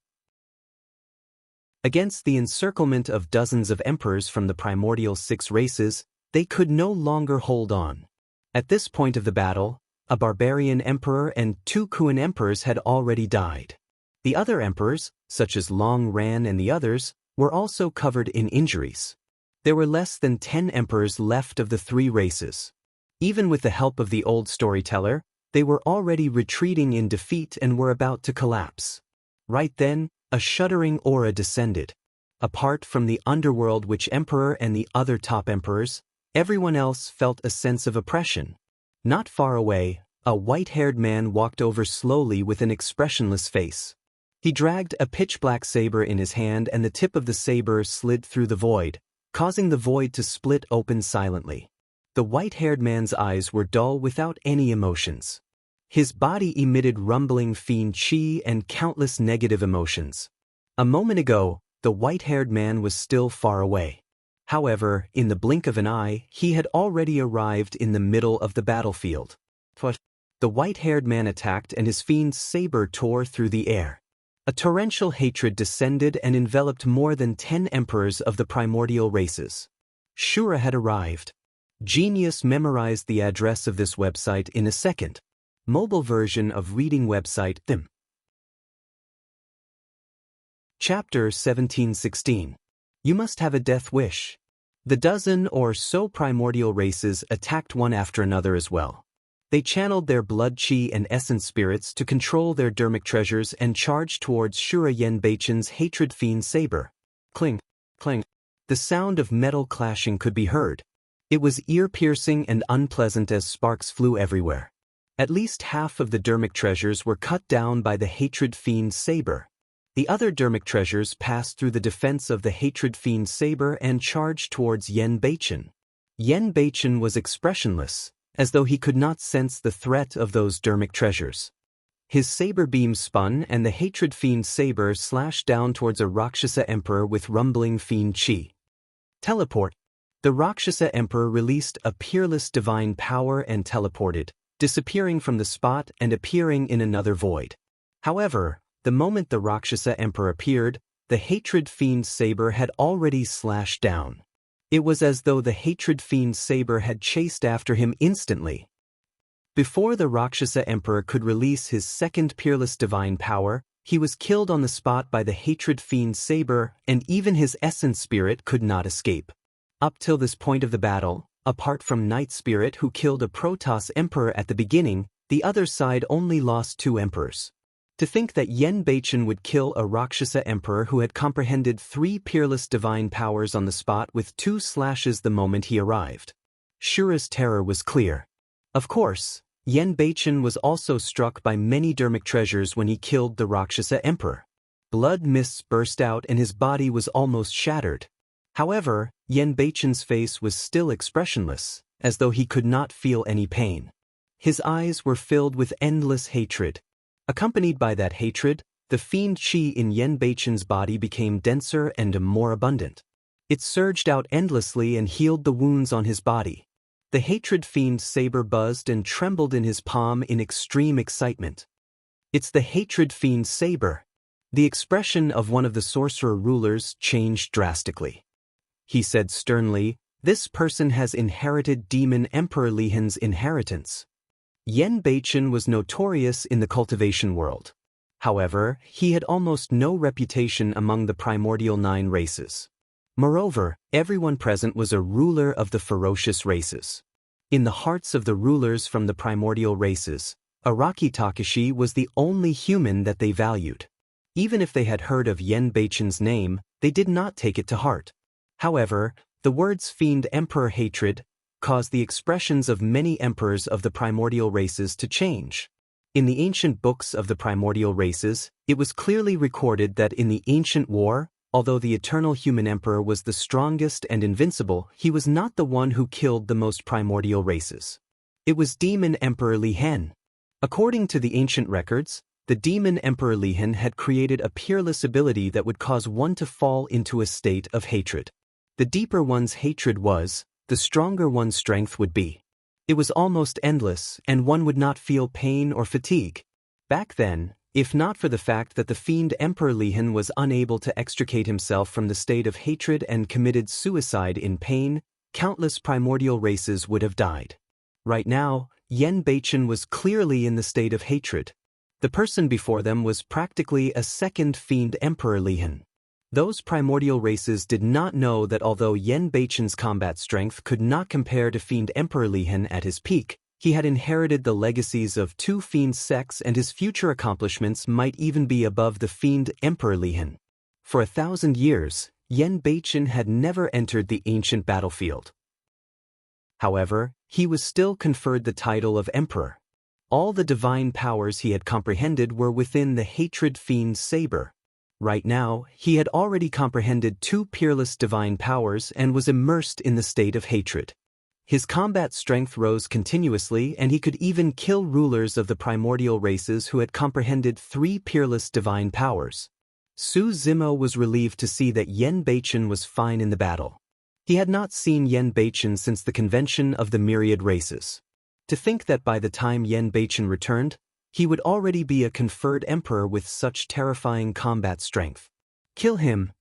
Against the encirclement of dozens of emperors from the primordial 6 races, they could no longer hold on. At this point of the battle, a barbarian emperor and 2 Kuan emperors had already died. The other emperors, such as Long Ran and the others, were also covered in injuries. There were less than 10 emperors left of the 3 races. Even with the help of the old storyteller, they were already retreating in defeat and were about to collapse. Right then, a shuddering aura descended. Apart from the underworld witch emperor and the other top emperors, everyone else felt a sense of oppression. Not far away, a white-haired man walked over slowly with an expressionless face. He dragged a pitch-black saber in his hand and the tip of the saber slid through the void, causing the void to split open silently. The white-haired man's eyes were dull without any emotions. His body emitted rumbling fiend chi and countless negative emotions. A moment ago, the white-haired man was still far away. However, in the blink of an eye, he had already arrived in the middle of the battlefield. The white-haired man attacked and his fiend's saber tore through the air. A torrential hatred descended and enveloped more than 10 emperors of the primordial races. Shura had arrived. Genius memorized the address of this website in a second. Mobile version of reading website Them. Chapter 1716. You must have a death wish. The dozen or so primordial races attacked one after another as well. They channeled their blood chi and essence spirits to control their dermic treasures and charged towards Shura Yen Beichen's hatred fiend saber. Cling, clang. The sound of metal clashing could be heard. It was ear-piercing and unpleasant as sparks flew everywhere. At least half of the dermic treasures were cut down by the hatred fiend saber. The other dermic treasures passed through the defense of the hatred fiend saber and charged towards Yen Beichen. Yen Beichen was expressionless, as though he could not sense the threat of those dermic treasures. His saber beam spun and the hatred fiend saber slashed down towards a Rakshasa emperor with rumbling fiend chi. Teleport. The Rakshasa emperor released a peerless divine power and teleported, disappearing from the spot and appearing in another void. However, the moment the Rakshasa emperor appeared, the hatred fiend saber had already slashed down. It was as though the hatred fiend saber had chased after him instantly. Before the Rakshasa emperor could release his second peerless divine power, he was killed on the spot by the hatred fiend saber, and even his essence spirit could not escape. Up till this point of the battle, apart from Night Spirit who killed a Protoss emperor at the beginning, the other side only lost 2 emperors. To think that Yen Beichen would kill a Rakshasa emperor who had comprehended 3 peerless divine powers on the spot with 2 slashes the moment he arrived. Shura's terror was clear. Of course, Yen Beichen was also struck by many dermic treasures when he killed the Rakshasa emperor. Blood mists burst out and his body was almost shattered. However, Yen Beichen's face was still expressionless, as though he could not feel any pain. His eyes were filled with endless hatred. Accompanied by that hatred, the fiend chi in Yen Beichen's body became denser and more abundant. It surged out endlessly and healed the wounds on his body. The hatred fiend saber buzzed and trembled in his palm in extreme excitement. It's the hatred fiend saber. The expression of one of the sorcerer rulers changed drastically. He said sternly, "This person has inherited Demon Emperor Lihan's inheritance." Yen Beichen was notorious in the cultivation world. However, he had almost no reputation among the primordial 9 races. Moreover, everyone present was a ruler of the ferocious races. In the hearts of the rulers from the primordial races, Araki Takashi was the only human that they valued. Even if they had heard of Yen Beichen's name, they did not take it to heart. However, the words fiend emperor hatred caused the expressions of many emperors of the primordial races to change. In the ancient books of the primordial races, it was clearly recorded that in the ancient war, although the eternal human emperor was the strongest and invincible, he was not the one who killed the most primordial races. It was Demon Emperor Lihan. According to the ancient records, the Demon Emperor Lihan had created a peerless ability that would cause one to fall into a state of hatred. The deeper one's hatred was, the stronger one's strength would be. It was almost endless, and one would not feel pain or fatigue. Back then, if not for the fact that the fiend Emperor Lihan was unable to extricate himself from the state of hatred and committed suicide in pain, countless primordial races would have died. Right now, Yen Beichen was clearly in the state of hatred. The person before them was practically a second fiend Emperor Lihan. Those primordial races did not know that although Yen Beichen's combat strength could not compare to fiend Emperor Lihan at his peak, he had inherited the legacies of 2 fiend sects and his future accomplishments might even be above the fiend Emperor Lihan. For 1,000 years, Yen Beichen had never entered the ancient battlefield. However, he was still conferred the title of Emperor. All the divine powers he had comprehended were within the hatred fiend saber. Right now, he had already comprehended 2 peerless divine powers and was immersed in the state of hatred. His combat strength rose continuously and he could even kill rulers of the primordial races who had comprehended 3 peerless divine powers. Su Zimo was relieved to see that Yen Beichen was fine in the battle. He had not seen Yen Beichen since the convention of the myriad races. To think that by the time Yen Beichen returned, he would already be a conferred emperor with such terrifying combat strength. Kill him!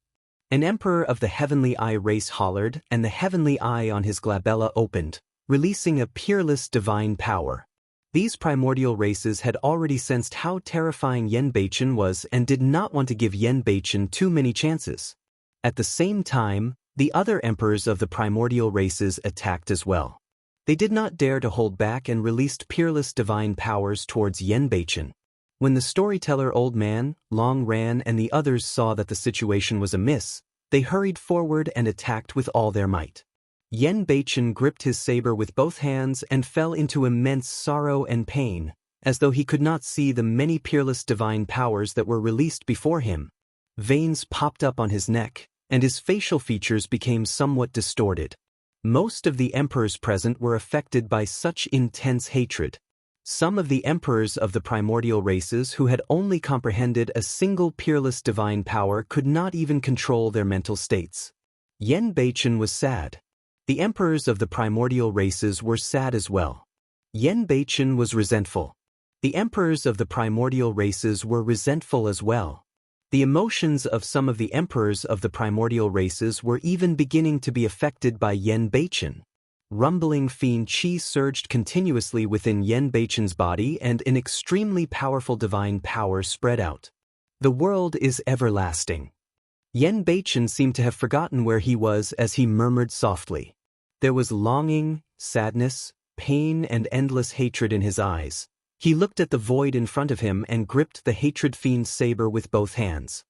An emperor of the Heavenly Eye race hollered, and the Heavenly Eye on his glabella opened, releasing a peerless divine power. These primordial races had already sensed how terrifying Yen Beichen was and did not want to give Yen Beichen too many chances. At the same time, the other emperors of the primordial races attacked as well. They did not dare to hold back and released peerless divine powers towards Yen Beichen. When the storyteller Old Man, Long Ran and the others saw that the situation was amiss, they hurried forward and attacked with all their might. Yen Beichen gripped his saber with both hands and fell into immense sorrow and pain, as though he could not see the many peerless divine powers that were released before him. Veins popped up on his neck, and his facial features became somewhat distorted. Most of the emperors present were affected by such intense hatred. Some of the emperors of the primordial races who had only comprehended a single peerless divine power could not even control their mental states. Yen Beichen was sad. The emperors of the primordial races were sad as well. Yen Beichen was resentful. The emperors of the primordial races were resentful as well. The emotions of some of the emperors of the primordial races were even beginning to be affected by Yen Beichen. Rumbling fiend qi surged continuously within Yen Beichen's body and an extremely powerful divine power spread out. The world is everlasting. Yen Beichen seemed to have forgotten where he was as he murmured softly. There was longing, sadness, pain and endless hatred in his eyes. He looked at the void in front of him and gripped the hatred fiend's saber with both hands.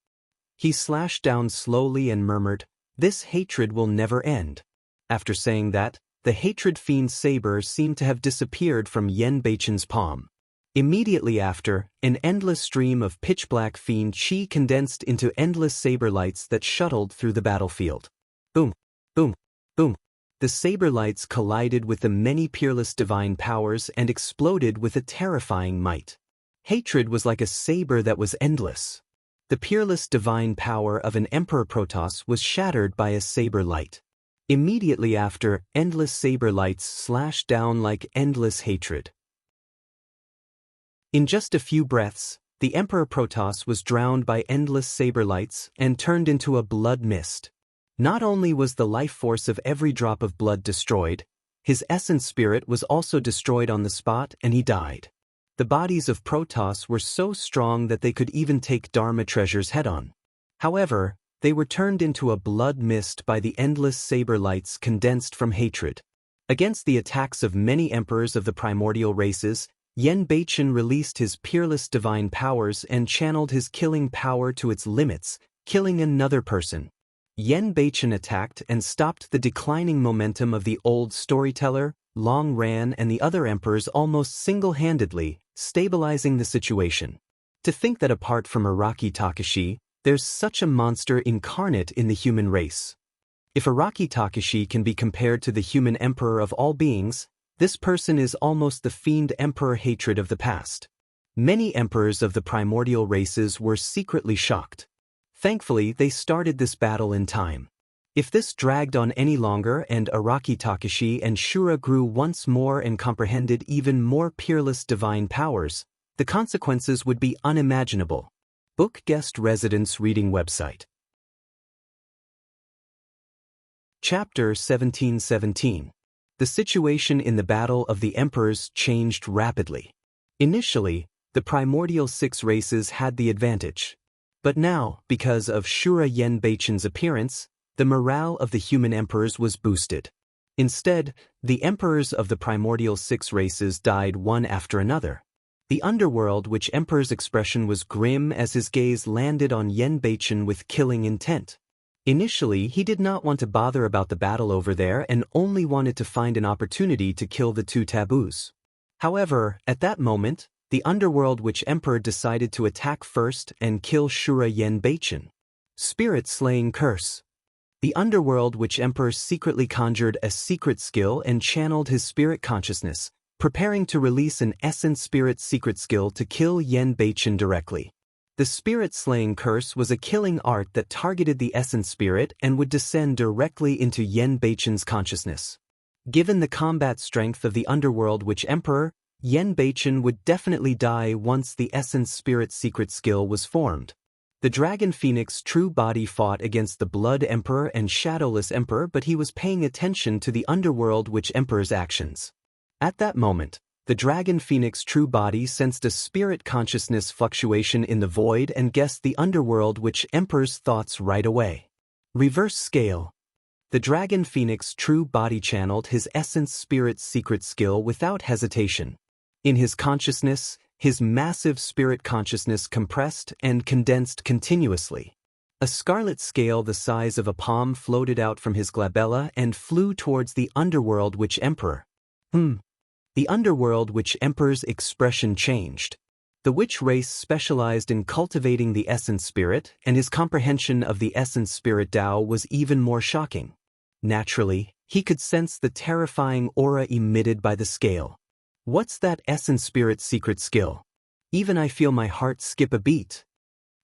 He slashed down slowly and murmured, "This hatred will never end." After saying that, the hatred fiend's saber seemed to have disappeared from Yen Beichen's palm. Immediately after, an endless stream of pitch-black fiend qi condensed into endless saber lights that shuttled through the battlefield. Boom, boom, boom. The saber lights collided with the many peerless divine powers and exploded with a terrifying might. Hatred was like a saber that was endless. The peerless divine power of an Emperor Protoss was shattered by a saber light. Immediately after, endless saber lights slashed down like endless hatred. In just a few breaths, the Emperor Protoss was drowned by endless saber lights and turned into a blood mist. Not only was the life force of every drop of blood destroyed, his essence spirit was also destroyed on the spot and he died. The bodies of Protoss were so strong that they could even take Dharma treasures head-on. However, they were turned into a blood mist by the endless saber lights condensed from hatred. Against the attacks of many emperors of the primordial races, Yen Beichen released his peerless divine powers and channeled his killing power to its limits, killing another person. Yen Beichen attacked and stopped the declining momentum of the old storyteller, Long Ran and the other emperors almost single-handedly, stabilizing the situation. To think that apart from Araki Takashi, there's such a monster incarnate in the human race. If Araki Takashi can be compared to the human emperor of all beings, this person is almost the fiend emperor hatred of the past. Many emperors of the primordial races were secretly shocked. Thankfully, they started this battle in time. If this dragged on any longer and Araki Takashi and Shura grew once more and comprehended even more peerless divine powers, the consequences would be unimaginable. Book Guest Residence Reading Website. Chapter 1717. The situation in the Battle of the Emperors changed rapidly. Initially, the primordial 6 races had the advantage. But now, because of Shura Yen Beichen's appearance, the morale of the human emperors was boosted. Instead, the emperors of the primordial 6 races died one after another. The underworld which emperor's expression was grim as his gaze landed on Yen Beichen with killing intent. Initially, he did not want to bother about the battle over there and only wanted to find an opportunity to kill the 2 taboos. However, at that moment, the underworld witch emperor decided to attack first and kill Shura Yen Beichen. Spirit Slaying Curse. The underworld witch emperor secretly conjured a secret skill and channeled his spirit consciousness, preparing to release an essence spirit secret skill to kill Yen Beichen directly. The Spirit Slaying Curse was a killing art that targeted the essence spirit and would descend directly into Yen Beichen's consciousness. Given the combat strength of the underworld witch emperor, Yen Beichen would definitely die once the essence spirit secret skill was formed. The Dragon Phoenix true body fought against the Blood Emperor and Shadowless Emperor, but he was paying attention to the underworld witch emperor's actions. At that moment, The dragon phoenix true body sensed a spirit consciousness fluctuation in the void and guessed the underworld witch emperor's thoughts right away. Reverse scale. The dragon phoenix true body channeled his essence spirit secret skill without hesitation. In his consciousness, his massive spirit consciousness compressed and condensed continuously. A scarlet scale the size of a palm floated out from his glabella and flew towards the underworld witch emperor. The underworld witch emperor's expression changed. The witch race specialized in cultivating the essence spirit, and his comprehension of the essence spirit Tao was even more shocking. Naturally, he could sense the terrifying aura emitted by the scale. What's that essence spirit secret skill? Even I feel my heart skip a beat.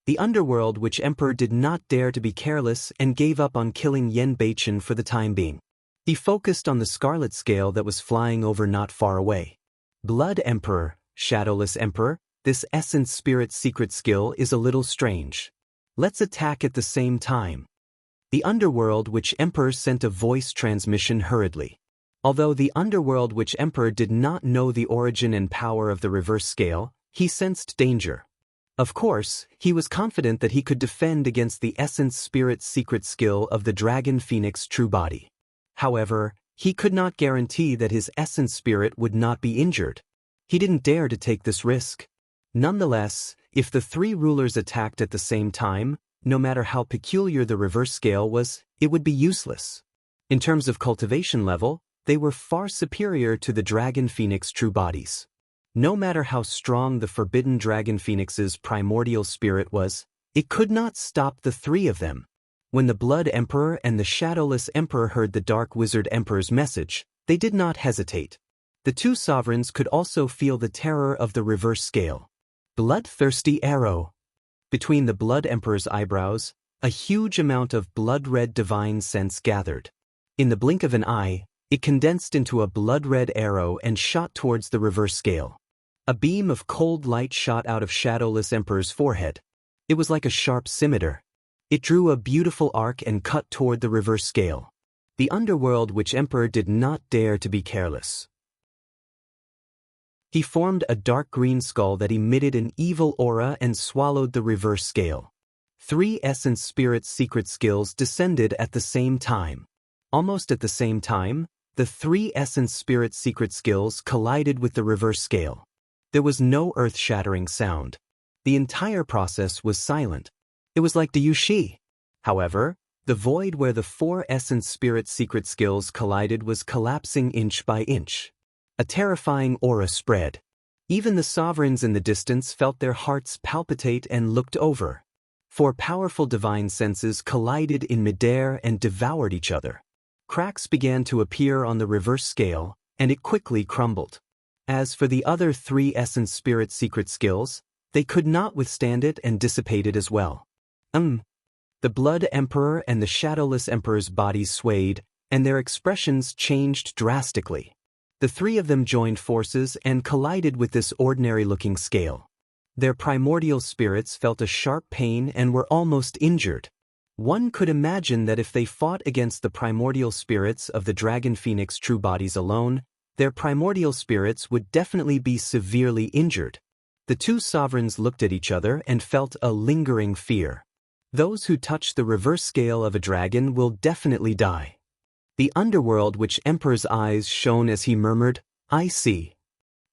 The underworld witch emperor did not dare to be careless and gave up on killing Yen Beichen for the time being. He focused on the scarlet scale that was flying over not far away. Blood Emperor, Shadowless Emperor, this essence spirit secret skill is a little strange. Let's attack at the same time. The underworld witch emperor sent a voice transmission hurriedly. Although the underworld witch emperor did not know the origin and power of the reverse scale, he sensed danger. Of course, he was confident that he could defend against the essence spirit secret skill of the dragon phoenix true body. However, he could not guarantee that his essence spirit would not be injured. He didn't dare to take this risk. Nonetheless, if the three rulers attacked at the same time, no matter how peculiar the reverse scale was, it would be useless. In terms of cultivation level, they were far superior to the dragon phoenix true bodies. No matter how strong the forbidden dragon phoenix's primordial spirit was, it could not stop the three of them. When the Blood Emperor and the Shadowless Emperor heard the Dark Wizard Emperor's message, they did not hesitate. The two sovereigns could also feel the terror of the reverse scale. Bloodthirsty arrow. Between the Blood Emperor's eyebrows, a huge amount of blood-red divine sense gathered. In the blink of an eye, it condensed into a blood-red arrow and shot towards the reverse scale. A beam of cold light shot out of Shadowless Emperor's forehead. It was like a sharp scimitar. It drew a beautiful arc and cut toward the reverse scale. The underworld witch emperor did not dare to be careless. He formed a dark green skull that emitted an evil aura and swallowed the reverse scale. Three essence spirit secret skills descended at the same time. Almost at the same time, the three essence spirit secret skills collided with the reverse scale. There was no earth-shattering sound. The entire process was silent. It was like Diyu Shi. However, the void where the four essence spirit secret skills collided was collapsing inch by inch. A terrifying aura spread. Even the sovereigns in the distance felt their hearts palpitate and looked over. Four powerful divine senses collided in midair and devoured each other. Cracks began to appear on the reverse scale, and it quickly crumbled. As for the other three essence spirit secret skills, they could not withstand it and dissipated as well. The Blood Emperor and the Shadowless Emperor's bodies swayed, and their expressions changed drastically. The three of them joined forces and collided with this ordinary-looking scale. Their primordial spirits felt a sharp pain and were almost injured. One could imagine that if they fought against the primordial spirits of the dragon phoenix true bodies alone, their primordial spirits would definitely be severely injured. The two sovereigns looked at each other and felt a lingering fear. Those who touch the reverse scale of a dragon will definitely die. The underworld witch emperor's eyes shone as he murmured, "I see."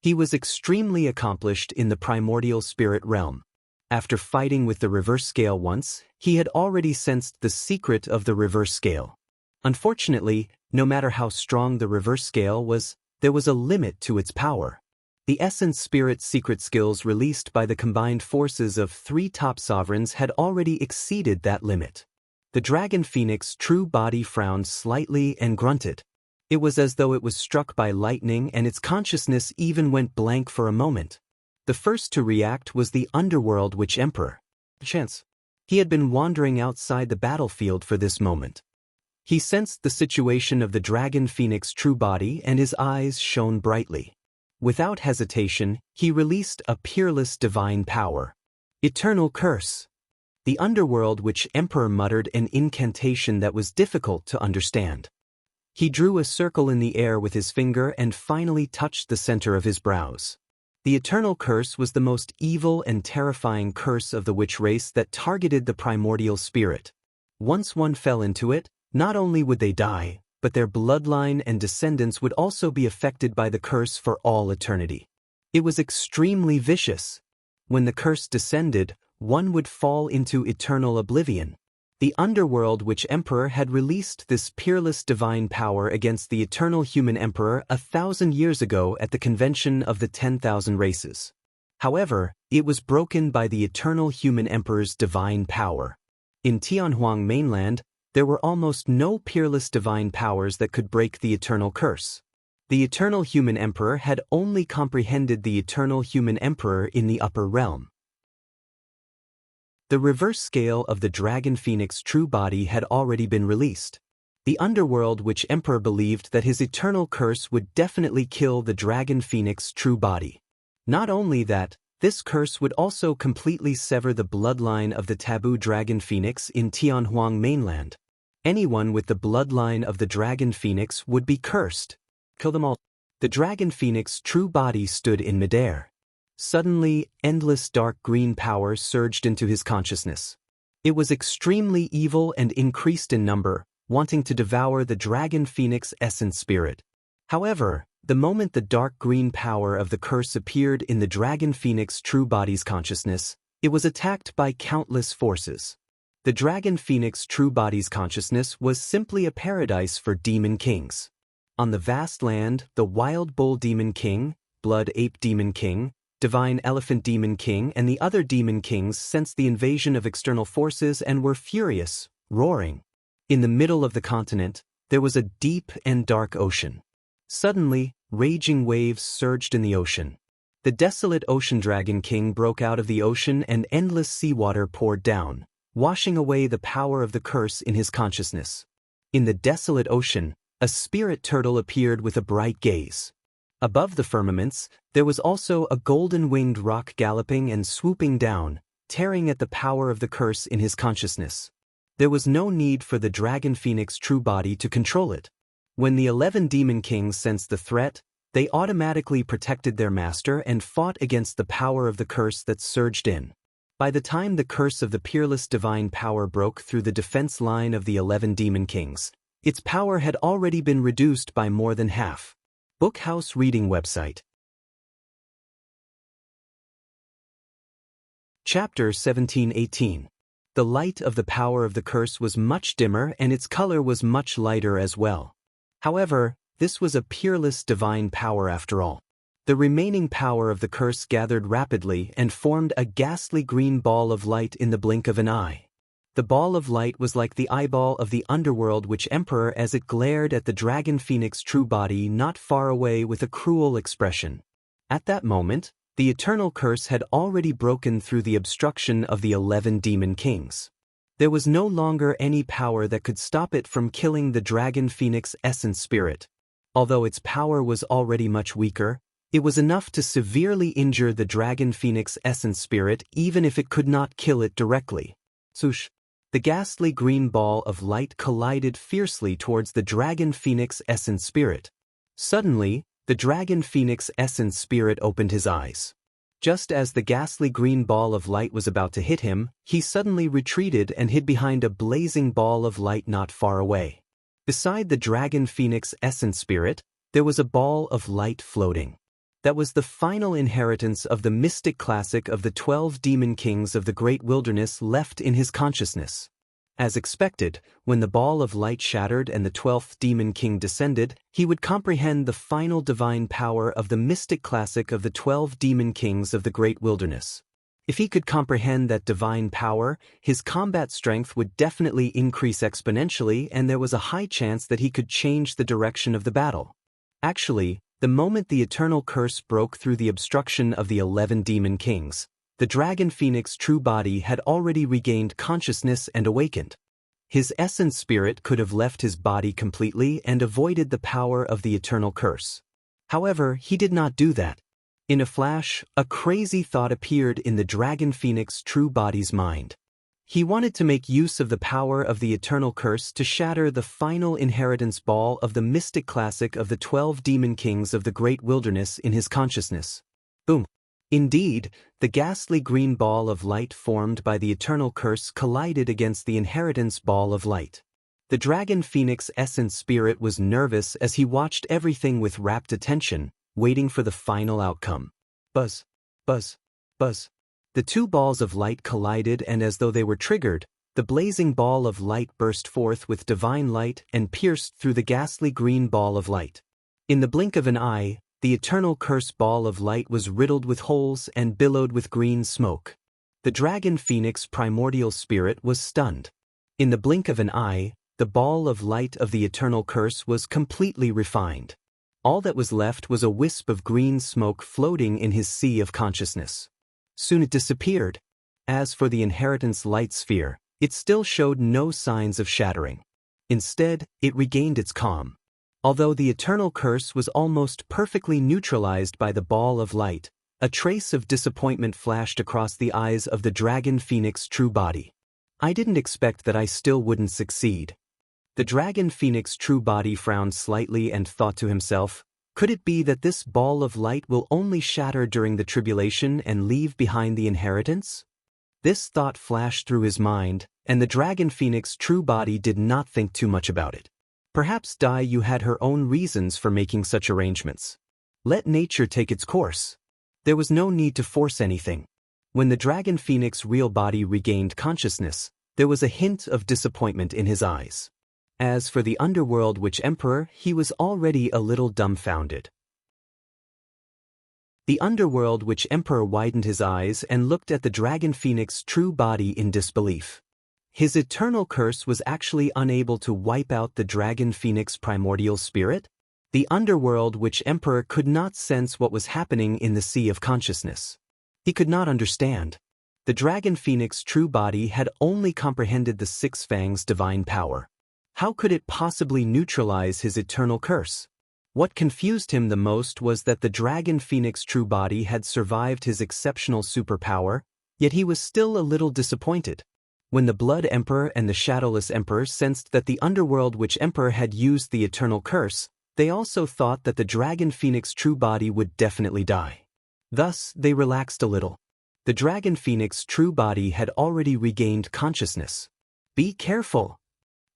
He was extremely accomplished in the primordial spirit realm. After fighting with the reverse scale once, he had already sensed the secret of the reverse scale. Unfortunately, no matter how strong the reverse scale was, there was a limit to its power. The essence spirit secret skills released by the combined forces of three top sovereigns had already exceeded that limit. The dragon phoenix true body frowned slightly and grunted. It was as though it was struck by lightning and its consciousness even went blank for a moment. The first to react was the underworld witch emperor. Chance. He had been wandering outside the battlefield for this moment. He sensed the situation of the dragon phoenix true body and his eyes shone brightly. Without hesitation, he released a peerless divine power. Eternal curse. The underworld witch emperor muttered an incantation that was difficult to understand. He drew a circle in the air with his finger and finally touched the center of his brows. The eternal curse was the most evil and terrifying curse of the witch race that targeted the primordial spirit. Once one fell into it, not only would they die, but their bloodline and descendants would also be affected by the curse for all eternity. It was extremely vicious. When the curse descended, one would fall into eternal oblivion. The underworld witch emperor had released this peerless divine power against the eternal human emperor 1,000 years ago at the convention of the 10,000 races. However, it was broken by the eternal human emperor's divine power. In Tianhuang mainland, there were almost no peerless divine powers that could break the eternal curse. The eternal human emperor had only comprehended the eternal human emperor in the upper realm. The reverse scale of the dragon phoenix true body had already been released. The underworld witch emperor believed that his eternal curse would definitely kill the dragon phoenix true body. Not only that, this curse would also completely sever the bloodline of the taboo dragon phoenix in Tianhuang mainland. Anyone with the bloodline of the dragon phoenix would be cursed. Kill them all. The dragon phoenix true body stood in midair. Suddenly, endless dark green power surged into his consciousness. It was extremely evil and increased in number, wanting to devour the dragon phoenix essence spirit. However, the moment the dark green power of the curse appeared in the dragon phoenix true body's consciousness, it was attacked by countless forces. The dragon phoenix true body's consciousness was simply a paradise for demon kings. On the vast land, the wild bull demon king, blood ape demon king, divine elephant demon king and the other demon kings sensed the invasion of external forces and were furious, roaring. In the middle of the continent, there was a deep and dark ocean. Suddenly, raging waves surged in the ocean. The desolate ocean dragon king broke out of the ocean and endless seawater poured down, washing away the power of the curse in his consciousness. In the desolate ocean, a spirit turtle appeared with a bright gaze. Above the firmaments, there was also a golden-winged roc galloping and swooping down, tearing at the power of the curse in his consciousness. There was no need for the dragon phoenix true body to control it. When the 11 demon kings sensed the threat, they automatically protected their master and fought against the power of the curse that surged in. By the time the curse of the peerless divine power broke through the defense line of the 11 demon kings, its power had already been reduced by more than half. Bookhouse Reading Website. Chapter 1718. The light of the power of the curse was much dimmer and its color was much lighter as well. However, this was a peerless divine power after all. The remaining power of the curse gathered rapidly and formed a ghastly green ball of light in the blink of an eye. The ball of light was like the eyeball of the underworld witch emperor as it glared at the dragon phoenix true body not far away with a cruel expression. At that moment, the eternal curse had already broken through the obstruction of the 11 demon kings. There was no longer any power that could stop it from killing the dragon phoenix essence spirit. Although its power was already much weaker, it was enough to severely injure the dragon phoenix essence spirit even if it could not kill it directly. Swoosh! The ghastly green ball of light collided fiercely towards the dragon phoenix essence spirit. Suddenly, the dragon phoenix essence spirit opened his eyes. Just as the ghastly green ball of light was about to hit him, he suddenly retreated and hid behind a blazing ball of light not far away. Beside the dragon phoenix essence spirit, there was a ball of light floating. That was the final inheritance of the mystic classic of the 12 demon kings of the great wilderness left in his consciousness. As expected, when the ball of light shattered and the 12th demon king descended, he would comprehend the final divine power of the mystic classic of the 12 demon kings of the great wilderness. If he could comprehend that divine power, his combat strength would definitely increase exponentially and there was a high chance that he could change the direction of the battle. Actually, the moment the eternal curse broke through the obstruction of the 11 demon kings, the dragon phoenix true body had already regained consciousness and awakened. His essence spirit could have left his body completely and avoided the power of the eternal curse. However, he did not do that. In a flash, a crazy thought appeared in the dragon phoenix true body's mind. He wanted to make use of the power of the eternal curse to shatter the final inheritance ball of the mystic classic of the 12 demon kings of the great wilderness in his consciousness. Boom. Indeed, the ghastly green ball of light formed by the eternal curse collided against the inheritance ball of light. The dragon phoenix essence spirit was nervous as he watched everything with rapt attention, waiting for the final outcome. Buzz. Buzz. Buzz. The two balls of light collided, and as though they were triggered, the blazing ball of light burst forth with divine light and pierced through the ghastly green ball of light. In the blink of an eye, the eternal curse ball of light was riddled with holes and billowed with green smoke. The dragon phoenix primordial spirit was stunned. In the blink of an eye, the ball of light of the eternal curse was completely refined. All that was left was a wisp of green smoke floating in his sea of consciousness. Soon it disappeared. As for the inheritance light sphere, it still showed no signs of shattering. Instead, it regained its calm. Although the eternal curse was almost perfectly neutralized by the ball of light, a trace of disappointment flashed across the eyes of the dragon phoenix true body. I didn't expect that I still wouldn't succeed. The dragon phoenix true body frowned slightly and thought to himself, could it be that this ball of light will only shatter during the tribulation and leave behind the inheritance? This thought flashed through his mind, and the dragon phoenix true body did not think too much about it. Perhaps Dai Yu had her own reasons for making such arrangements. Let nature take its course. There was no need to force anything. When the dragon phoenix real body regained consciousness, there was a hint of disappointment in his eyes. As for the underworld witch emperor, he was already a little dumbfounded. The underworld witch emperor widened his eyes and looked at the dragon phoenix true body in disbelief. His eternal curse was actually unable to wipe out the dragon phoenix primordial spirit? The underworld witch emperor could not sense what was happening in the sea of consciousness. He could not understand. The dragon phoenix true body had only comprehended the Six Fangs' divine power. How could it possibly neutralize his eternal curse? What confused him the most was that the dragon phoenix true body had survived his exceptional superpower, yet he was still a little disappointed. When the Blood Emperor and the Shadowless Emperor sensed that the underworld witch emperor had used the eternal curse, they also thought that the dragon phoenix true body would definitely die. Thus, they relaxed a little. The dragon phoenix true body had already regained consciousness. Be careful!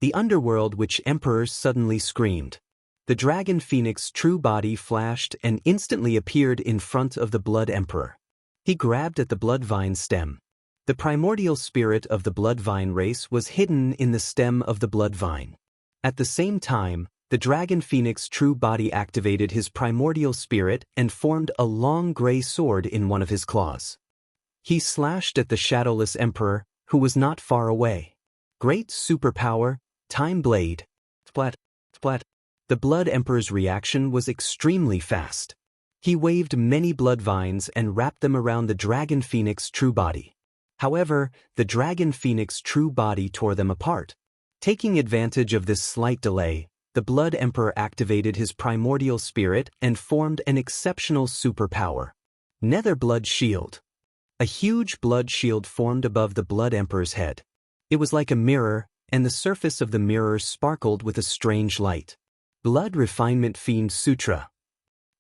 The underworld witch emperor suddenly screamed. The dragon phoenix true body flashed and instantly appeared in front of the Blood Emperor. He grabbed at the blood vine stem. The primordial spirit of the blood vine race was hidden in the stem of the blood vine. At the same time, the dragon phoenix true body activated his primordial spirit and formed a long gray sword in one of his claws. He slashed at the Shadowless Emperor, who was not far away. Great superpower, Time Blade. Splat, splat. The Blood Emperor's reaction was extremely fast. He waved many blood vines and wrapped them around the dragon phoenix true body. However, the dragon phoenix true body tore them apart. Taking advantage of this slight delay, the Blood Emperor activated his primordial spirit and formed an exceptional superpower. Nether Blood Shield. A huge blood shield formed above the Blood Emperor's head. It was like a mirror, and the surface of the mirror sparkled with a strange light. Blood Refinement Fiend Sutra.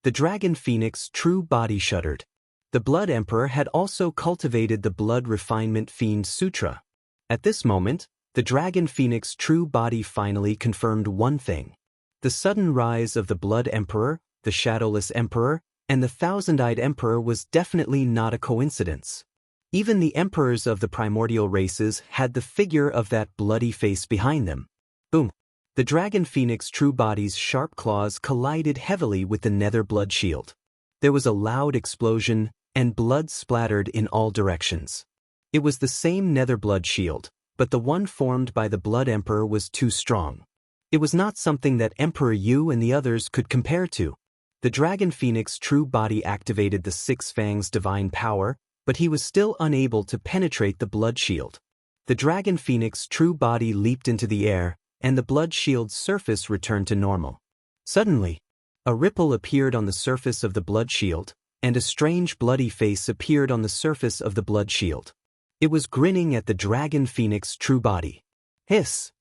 The dragon phoenix true body shuddered. The Blood Emperor had also cultivated the Blood Refinement Fiend Sutra. At this moment, the dragon phoenix true body finally confirmed one thing. The sudden rise of the Blood Emperor, the Shadowless Emperor, and the Thousand-Eyed Emperor was definitely not a coincidence. Even the emperors of the primordial races had the figure of that bloody face behind them. Boom! The dragon phoenix true body's sharp claws collided heavily with the nether blood shield. There was a loud explosion, and blood splattered in all directions. It was the same nether blood shield, but the one formed by the Blood Emperor was too strong. It was not something that Emperor Yu and the others could compare to. The dragon phoenix true body activated the Six Fangs' divine power, but he was still unable to penetrate the blood shield. The dragon phoenix true body leaped into the air, and the blood shield's surface returned to normal. Suddenly, a ripple appeared on the surface of the blood shield, and a strange bloody face appeared on the surface of the blood shield. It was grinning at the dragon phoenix true body. Hiss!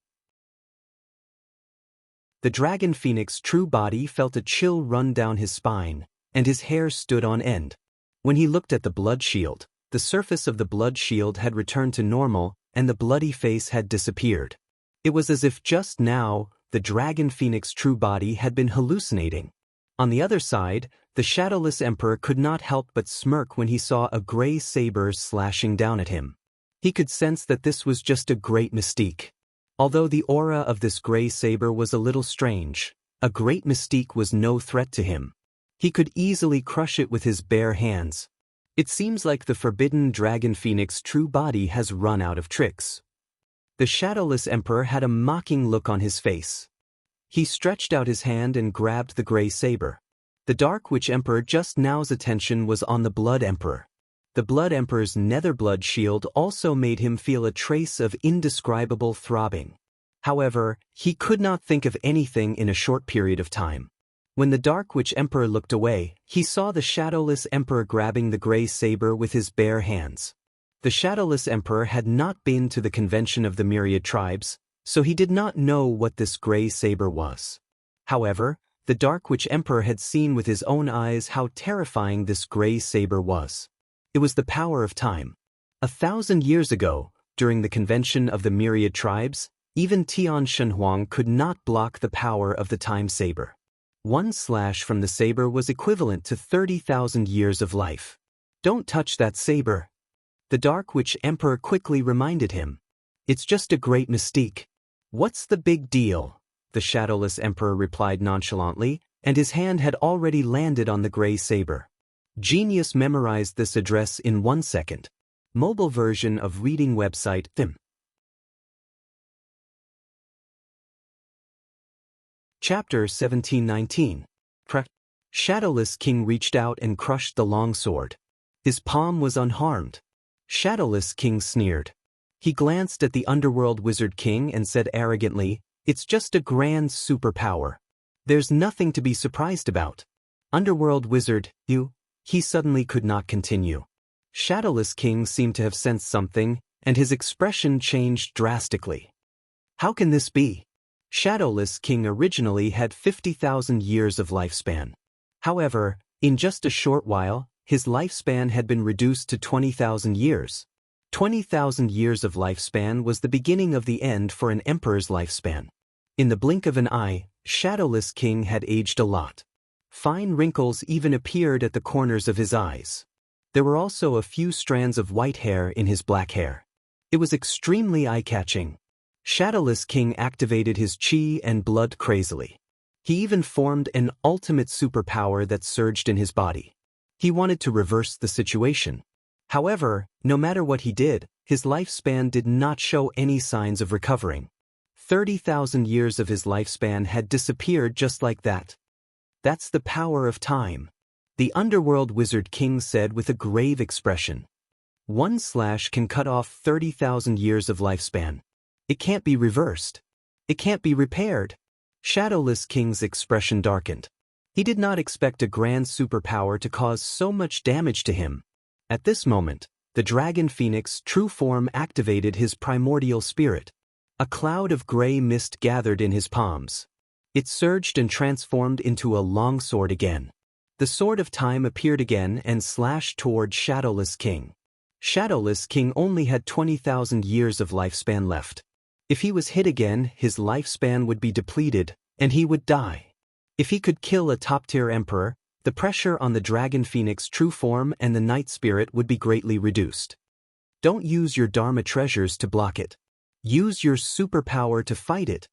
The dragon phoenix true body felt a chill run down his spine, and his hair stood on end. When he looked at the blood shield, the surface of the blood shield had returned to normal, and the bloody face had disappeared. It was as if just now, the dragon phoenix true body had been hallucinating. On the other side, the shadowless emperor could not help but smirk when he saw a gray saber slashing down at him. He could sense that this was just a great mystique. Although the aura of this gray saber was a little strange, a great mystique was no threat to him. He could easily crush it with his bare hands. It seems like the forbidden dragon phoenix true body has run out of tricks. The shadowless emperor had a mocking look on his face. He stretched out his hand and grabbed the gray saber. The Dark Witch Emperor just now's attention was on the Blood Emperor. The Blood Emperor's nether blood shield also made him feel a trace of indescribable throbbing. However, he could not think of anything in a short period of time. When the Dark Witch Emperor looked away, he saw the Shadowless Emperor grabbing the gray saber with his bare hands. The Shadowless Emperor had not been to the convention of the myriad tribes, so he did not know what this gray saber was. However, the Dark Witch Emperor had seen with his own eyes how terrifying this gray saber was. It was the power of time. 1,000 years ago, during the convention of the myriad tribes, even Tian Shenhuang could not block the power of the time saber. One slash from the saber was equivalent to 30,000 years of life. Don't touch that saber. The Dark Witch Emperor quickly reminded him. It's just a great mystique. What's the big deal? The Shadowless Emperor replied nonchalantly, and his hand had already landed on the gray saber. Genius memorized this address in 1 second. Mobile version of reading website Thim. Chapter 1719. Shadowless King reached out and crushed the long sword. His palm was unharmed. Shadowless King sneered. He glanced at the Underworld Wizard King and said arrogantly, "It's just a grand superpower. There's nothing to be surprised about." Underworld Wizard, you? He suddenly could not continue. Shadowless King seemed to have sensed something, and his expression changed drastically. How can this be? Shadowless King originally had 50,000 years of lifespan. However, in just a short while, his lifespan had been reduced to 20,000 years. 20,000 years of lifespan was the beginning of the end for an emperor's lifespan. In the blink of an eye, Shadowless King had aged a lot. Fine wrinkles even appeared at the corners of his eyes. There were also a few strands of white hair in his black hair. It was extremely eye-catching. Shadowless King activated his chi and blood crazily. He even formed an ultimate superpower that surged in his body. He wanted to reverse the situation. However, no matter what he did, his lifespan did not show any signs of recovering. 30,000 years of his lifespan had disappeared just like that. That's the power of time, the Underworld Wizard King said with a grave expression. One slash can cut off 30,000 years of lifespan. It can't be reversed. It can't be repaired. Shadowless King's expression darkened. He did not expect a grand superpower to cause so much damage to him. At this moment, the Dragon Phoenix true form activated his primordial spirit. A cloud of gray mist gathered in his palms. It surged and transformed into a long sword again. The Sword of Time appeared again and slashed toward Shadowless King. Shadowless King only had 20,000 years of lifespan left. If he was hit again, his lifespan would be depleted, and he would die. If he could kill a top-tier emperor, the pressure on the Dragon Phoenix true form and the Night Spirit would be greatly reduced. Don't use your Dharma treasures to block it. Use your superpower to fight it.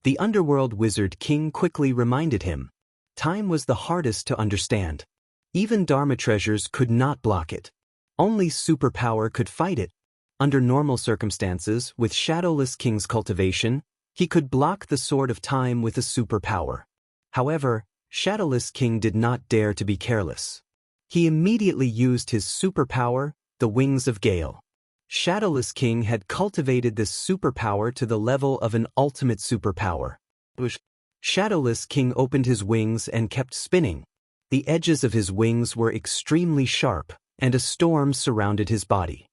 The Underworld Wizard King quickly reminded him. Time was the hardest to understand. Even Dharma treasures could not block it. Only superpower could fight it. Under normal circumstances, with Shadowless King's cultivation, he could block the Sword of Time with a superpower. However, Shadowless King did not dare to be careless. He immediately used his superpower, the Wings of Gale. Shadowless King had cultivated this superpower to the level of an ultimate superpower. Shadowless King opened his wings and kept spinning. The edges of his wings were extremely sharp, and a storm surrounded his body.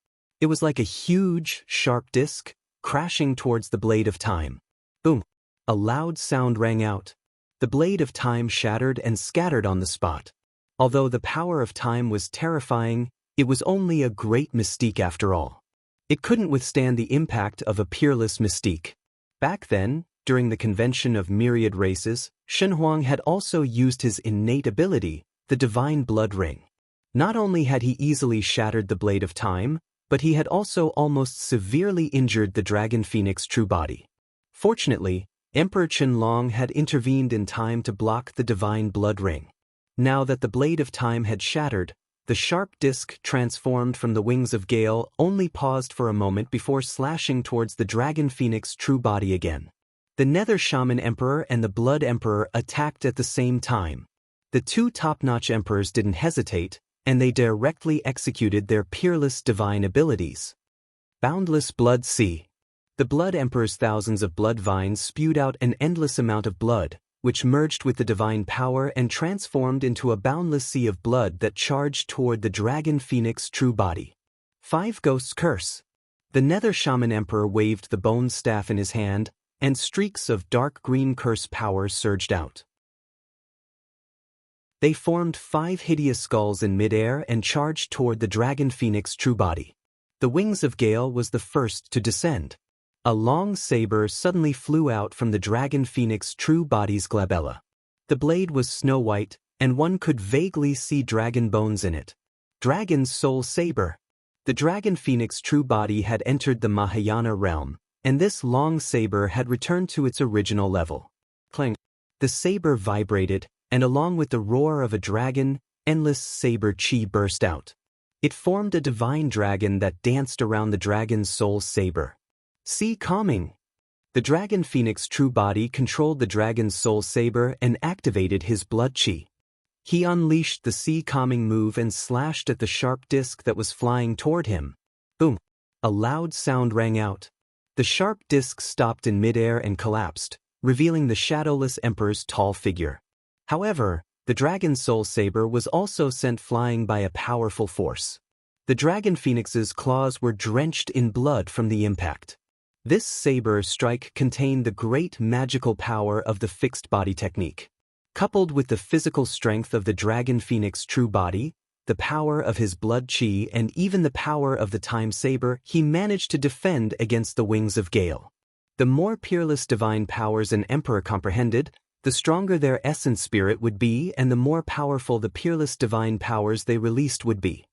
It was like a huge, sharp disc, crashing towards the blade of time. Boom! A loud sound rang out. The blade of time shattered and scattered on the spot. Although the power of time was terrifying, it was only a great mystique after all. It couldn't withstand the impact of a peerless mystique. Back then, during the convention of myriad races, Shenhuang had also used his innate ability, the divine blood ring. Not only had he easily shattered the blade of time, but he had also almost severely injured the Dragon Phoenix true body. Fortunately, Emperor Qianlong had intervened in time to block the divine blood ring. Now that the blade of time had shattered, the sharp disc transformed from the wings of Gale only paused for a moment before slashing towards the Dragon Phoenix true body again. The Nether Shaman Emperor and the Blood Emperor attacked at the same time. The two top-notch emperors didn't hesitate, and they directly executed their peerless divine abilities. Boundless Blood Sea. The Blood Emperor's thousands of blood vines spewed out an endless amount of blood, which merged with the divine power and transformed into a boundless sea of blood that charged toward the Dragon Phoenix true body. 5 Ghosts Curse. The Nether Shaman Emperor waved the bone staff in his hand, and streaks of dark green curse power surged out. They formed 5 hideous skulls in midair and charged toward the Dragon Phoenix true body. The Wings of Gale was the first to descend. A long saber suddenly flew out from the Dragon Phoenix true body's glabella. The blade was snow-white, and one could vaguely see dragon bones in it. Dragon's Soul Saber. The Dragon Phoenix true body had entered the Mahayana realm, and this long saber had returned to its original level. Clang! The saber vibrated, and along with the roar of a dragon, endless saber chi burst out. It formed a divine dragon that danced around the Dragon's Soul Saber. See Calming. The Dragon Phoenix true body controlled the Dragon's Soul Saber and activated his blood chi. He unleashed the Sea Calming move and slashed at the sharp disc that was flying toward him. Boom! A loud sound rang out. The sharp disc stopped in midair and collapsed, revealing the shadowless Emperor's tall figure. However, the Dragon's Soul Saber was also sent flying by a powerful force. The Dragon Phoenix's claws were drenched in blood from the impact. This saber strike contained the great magical power of the fixed body technique. Coupled with the physical strength of the Dragon Phoenix true body, the power of his blood chi and even the power of the time saber, he managed to defend against the Wings of Gale. The more peerless divine powers an emperor comprehended, the stronger their essence spirit would be and the more powerful the peerless divine powers they released would be.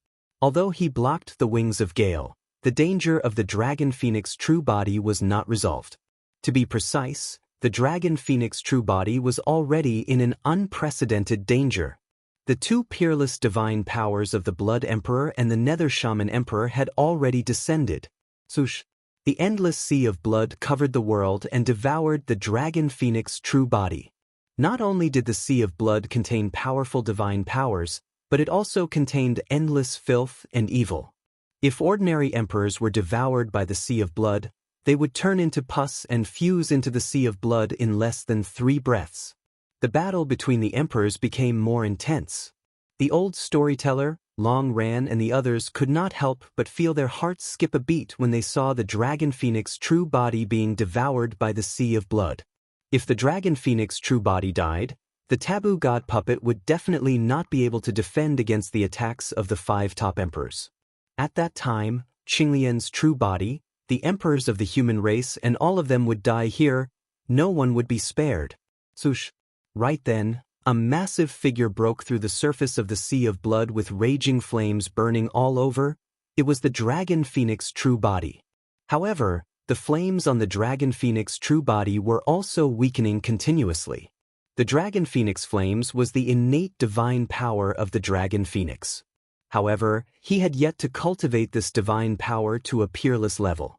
Although he blocked the Wings of Gale, the danger of the Dragon Phoenix true body was not resolved. To be precise, the Dragon Phoenix true body was already in an unprecedented danger. The two peerless divine powers of the Blood Emperor and the Nether Shaman Emperor had already descended. Swoosh! The endless sea of blood covered the world and devoured the Dragon Phoenix true body. Not only did the sea of blood contain powerful divine powers, but it also contained endless filth and evil. If ordinary emperors were devoured by the sea of blood, they would turn into pus and fuse into the sea of blood in less than 3 breaths. The battle between the emperors became more intense. The old storyteller, Long Ran and the others could not help but feel their hearts skip a beat when they saw the Dragon Phoenix true body being devoured by the sea of blood. If the Dragon Phoenix true body died, the taboo god puppet would definitely not be able to defend against the attacks of the 5 top emperors. At that time, Qinglian's true body, the emperors of the human race and all of them would die here, no one would be spared. Swoosh! Right then, a massive figure broke through the surface of the sea of blood with raging flames burning all over. It was the Dragon Phoenix true body. However, the flames on the Dragon Phoenix true body were also weakening continuously. The Dragon Phoenix flames was the innate divine power of the Dragon Phoenix. However, he had yet to cultivate this divine power to a peerless level.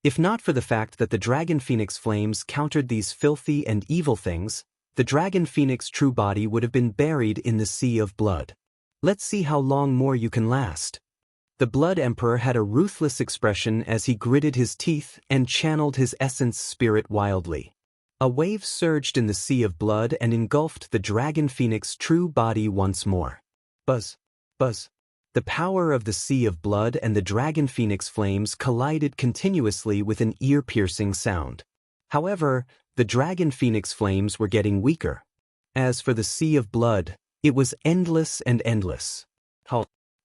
If not for the fact that the Dragon Phoenix flames countered these filthy and evil things, the Dragon Phoenix true body would have been buried in the sea of blood. Let's see how long more you can last. The Blood Emperor had a ruthless expression as he gritted his teeth and channeled his essence spirit wildly. A wave surged in the sea of blood and engulfed the Dragon Phoenix true body once more. Buzz! Buzz! The power of the Sea of Blood and the Dragon Phoenix flames collided continuously with an ear-piercing sound. However, the Dragon Phoenix flames were getting weaker. As for the Sea of Blood, it was endless and endless.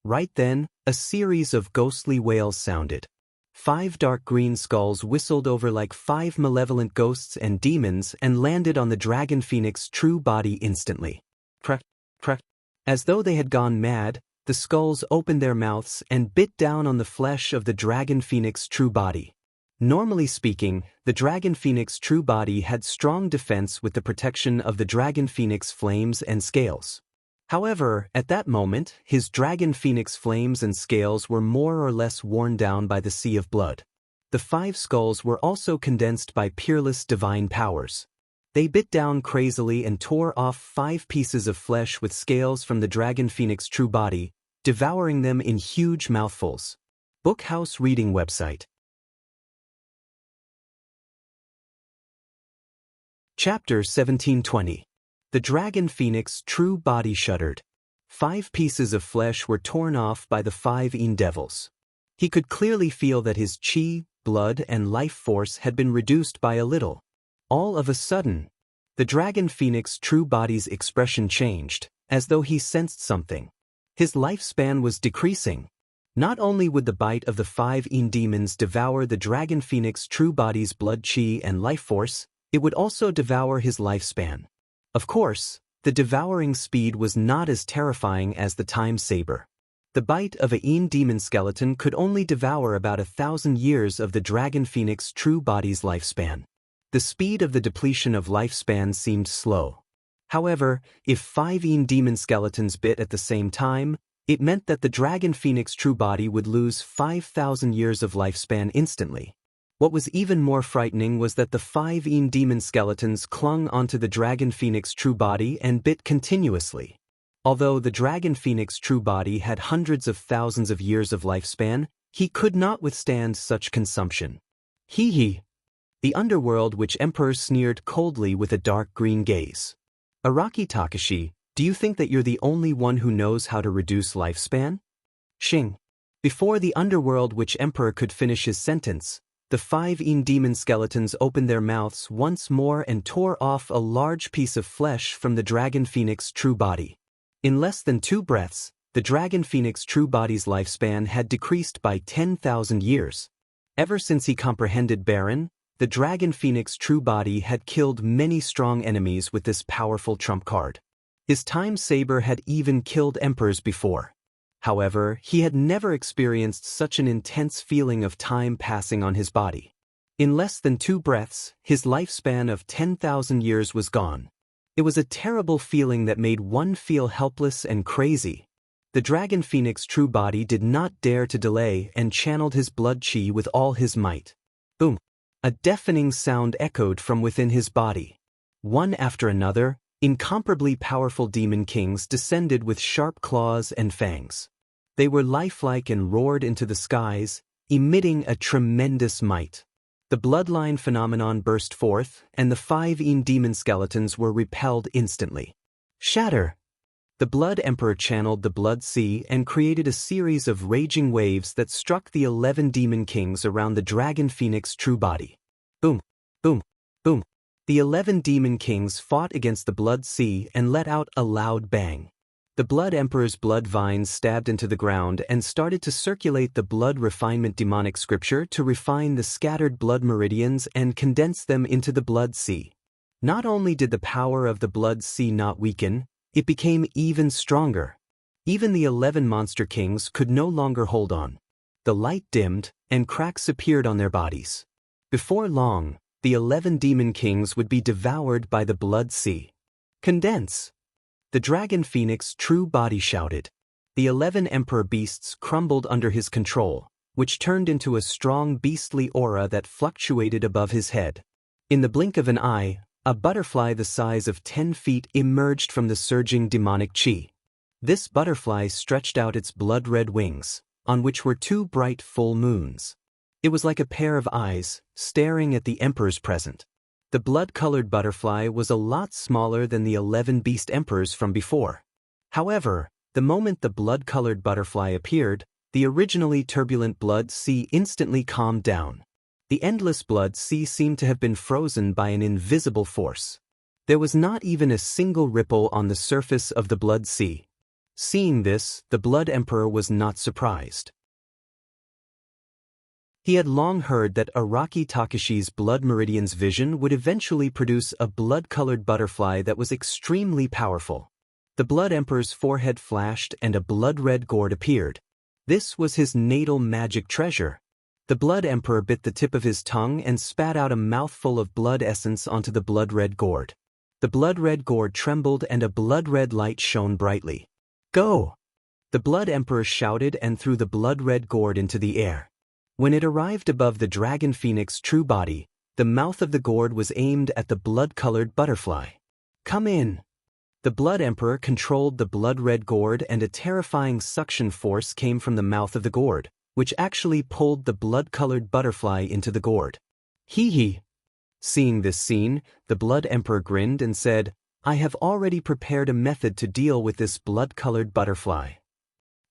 Right then, a series of ghostly wails sounded. 5 dark green skulls whistled over like 5 malevolent ghosts and demons and landed on the Dragon Phoenix true body instantly. Crack, crack. As though they had gone mad, the skulls opened their mouths and bit down on the flesh of the Dragon Phoenix true body. Normally speaking, the Dragon Phoenix true body had strong defense with the protection of the Dragon Phoenix flames and scales. However, at that moment, his Dragon Phoenix flames and scales were more or less worn down by the Sea of Blood. The 5 skulls were also condensed by peerless divine powers. They bit down crazily and tore off 5 pieces of flesh with scales from the Dragon Phoenix true body, devouring them in huge mouthfuls. Bookhouse Reading Website. Chapter 1720. The Dragon Phoenix true body shuddered. 5 pieces of flesh were torn off by the 5 devils. He could clearly feel that his chi, blood, and life force had been reduced by a little. All of a sudden, the Dragon Phoenix true body's expression changed, as though he sensed something. His lifespan was decreasing. Not only would the bite of the 5 demons devour the Dragon Phoenix true body's blood, chi, and life force, it would also devour his lifespan. Of course, the devouring speed was not as terrifying as the time saber. The bite of a demon skeleton could only devour about 1,000 years of the Dragon Phoenix true body's lifespan. The speed of the depletion of lifespan seemed slow. However, if 5 demon skeletons bit at the same time, it meant that the Dragon Phoenix true body would lose 5,000 years of lifespan instantly. What was even more frightening was that the 5 demon skeletons clung onto the Dragon Phoenix true body and bit continuously. Although the Dragon Phoenix true body had hundreds of thousands of years of lifespan, he could not withstand such consumption. Hee. The underworld witch emperor sneered coldly with a dark green gaze. Araki Takashi, do you think that you're the only one who knows how to reduce lifespan? Shing. Before the underworld witch emperor could finish his sentence, the 5 demon skeletons opened their mouths once more and tore off a large piece of flesh from the Dragon Phoenix true body. In less than 2 breaths, the Dragon Phoenix true body's lifespan had decreased by 10,000 years. Ever since he comprehended Baron, the Dragon Phoenix true body had killed many strong enemies with this powerful trump card. His time saber had even killed emperors before. However, he had never experienced such an intense feeling of time passing on his body. In less than 2 breaths, his lifespan of 10,000 years was gone. It was a terrible feeling that made one feel helpless and crazy. The Dragon Phoenix true body did not dare to delay and channeled his blood chi with all his might. Boom! A deafening sound echoed from within his body. One after another, incomparably powerful demon kings descended with sharp claws and fangs. They were lifelike and roared into the skies, emitting a tremendous might. The bloodline phenomenon burst forth, and the 5 demon skeletons were repelled instantly. Shatter! The Blood Emperor channeled the Blood Sea and created a series of raging waves that struck the 11 demon kings around the Dragon Phoenix true body. Boom! Boom! Boom! The 11 demon kings fought against the Blood Sea and let out a loud bang. The Blood Emperor's blood vines stabbed into the ground and started to circulate the blood refinement demonic scripture to refine the scattered blood meridians and condense them into the Blood Sea. Not only did the power of the Blood Sea not weaken, it became even stronger. Even the 11 monster kings could no longer hold on. The light dimmed, and cracks appeared on their bodies. Before long, the 11 demon kings would be devoured by the Blood Sea. Condense! The Dragon Phoenix true body shouted. The 11 emperor beasts crumbled under his control, which turned into a strong beastly aura that fluctuated above his head. In the blink of an eye, a butterfly the size of 10 feet emerged from the surging demonic chi. This butterfly stretched out its blood-red wings, on which were 2 bright full moons. It was like a pair of eyes, staring at the emperors present. The blood-colored butterfly was a lot smaller than the 11 beast emperors from before. However, The moment the blood-colored butterfly appeared, the originally turbulent blood sea instantly calmed down. The endless blood sea seemed to have been frozen by an invisible force. There was not even a single ripple on the surface of the blood sea. Seeing this, the Blood Emperor was not surprised. He had long heard that Araki Takashi's blood meridian's vision would eventually produce a blood-colored butterfly that was extremely powerful. The Blood Emperor's forehead flashed and a blood-red gourd appeared. This was his natal magic treasure. The Blood Emperor bit the tip of his tongue and spat out a mouthful of blood essence onto the blood-red gourd. The blood-red gourd trembled and a blood-red light shone brightly. "Go!" The Blood Emperor shouted and threw the blood-red gourd into the air. When it arrived above the dragon phoenix's true body, the mouth of the gourd was aimed at the blood-colored butterfly. "Come in!" The Blood Emperor controlled the blood-red gourd and a terrifying suction force came from the mouth of the gourd, which actually pulled the blood-colored butterfly into the gourd. "Hee hee!" Seeing this scene, the Blood Emperor grinned and said, "I have already prepared a method to deal with this blood-colored butterfly.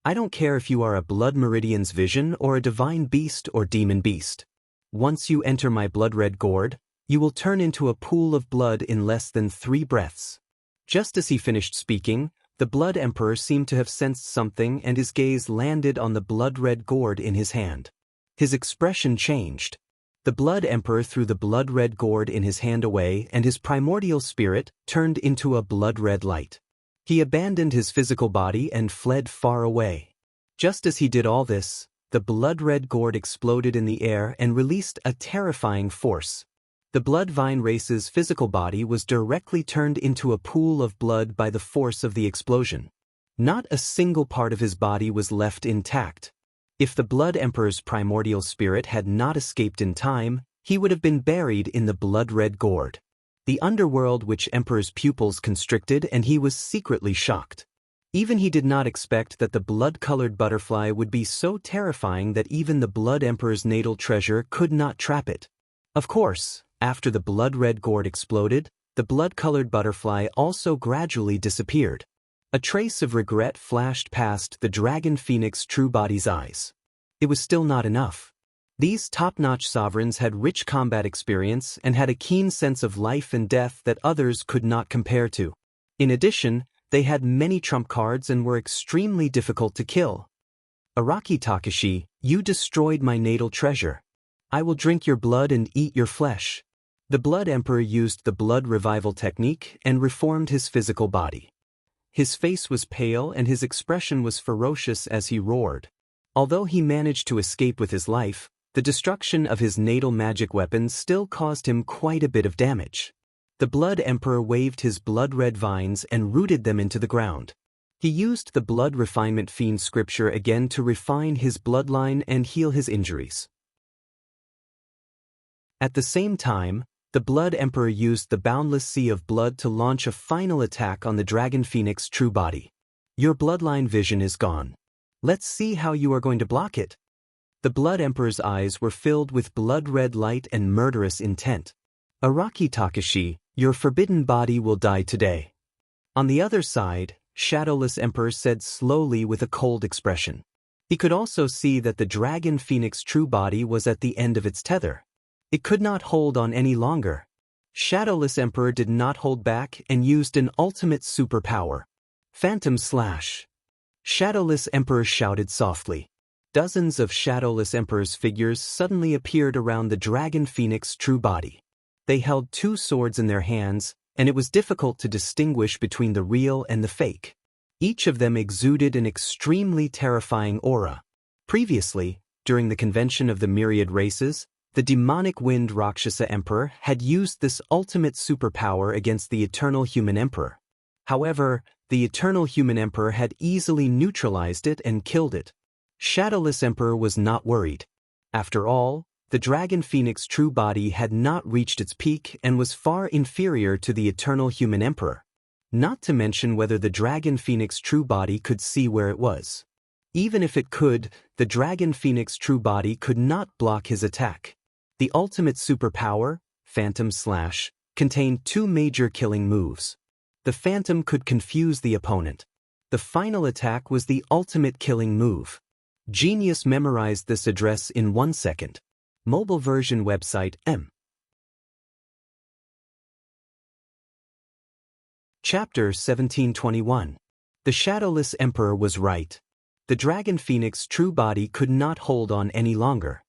I don't care if you are a Blood Meridian's vision or a divine beast or demon beast. Once you enter my blood-red gourd, you will turn into a pool of blood in less than 3 breaths." Just as he finished speaking, the Blood Emperor seemed to have sensed something and his gaze landed on the blood-red gourd in his hand. His expression changed. The Blood Emperor threw the blood-red gourd in his hand away and his primordial spirit turned into a blood-red light. He abandoned his physical body and fled far away. Just as he did all this, the blood-red gourd exploded in the air and released a terrifying force. The Blood Vine race's physical body was directly turned into a pool of blood by the force of the explosion. Not a single part of his body was left intact. If the Blood Emperor's primordial spirit had not escaped in time, he would have been buried in the blood-red gourd. The underworld which Emperor's pupils constricted and he was secretly shocked. Even he did not expect that the blood-colored butterfly would be so terrifying that even the Blood Emperor's natal treasure could not trap it. Of course, after the blood-red gourd exploded, the blood-colored butterfly also gradually disappeared. A trace of regret flashed past the dragon phoenix true body's eyes. It was still not enough. These top-notch sovereigns had rich combat experience and had a keen sense of life and death that others could not compare to. In addition, they had many trump cards and were extremely difficult to kill. "Araki Takashi, you destroyed my natal treasure. I will drink your blood and eat your flesh." The Blood Emperor used the blood revival technique and reformed his physical body. His face was pale and his expression was ferocious as he roared. Although he managed to escape with his life, the destruction of his natal magic weapons still caused him quite a bit of damage. The Blood Emperor waved his blood-red vines and rooted them into the ground. He used the blood refinement fiend scripture again to refine his bloodline and heal his injuries. At the same time, the Blood Emperor used the boundless sea of blood to launch a final attack on the dragon phoenix true body. "Your bloodline vision is gone. Let's see how you are going to block it." The Blood Emperor's eyes were filled with blood-red light and murderous intent. "Araki Takashi, your forbidden body will die today." On the other side, Shadowless Emperor said slowly with a cold expression. He could also see that the dragon phoenix true body was at the end of its tether. It could not hold on any longer. Shadowless Emperor did not hold back and used an ultimate superpower. Phantom Slash. Shadowless Emperor shouted softly. Dozens of Shadowless Emperor's figures suddenly appeared around the dragon phoenix true body. They held 2 swords in their hands, and it was difficult to distinguish between the real and the fake. Each of them exuded an extremely terrifying aura. Previously, during the convention of the myriad races, the demonic wind Rakshasa Emperor had used this ultimate superpower against the Eternal Human Emperor. However, the Eternal Human Emperor had easily neutralized it and killed it. Shadowless Emperor was not worried. After all, the dragon phoenix true body had not reached its peak and was far inferior to the Eternal Human Emperor. Not to mention whether the dragon phoenix true body could see where it was. Even if it could, the dragon phoenix true body could not block his attack. The ultimate superpower, Phantom Slash, contained 2 major killing moves. The Phantom could confuse the opponent. The final attack was the ultimate killing move. Genius memorized this address in 1 second. Mobile version website M. Chapter 1721. The Shadowless Emperor was right. The Dragon Phoenix true body could not hold on any longer.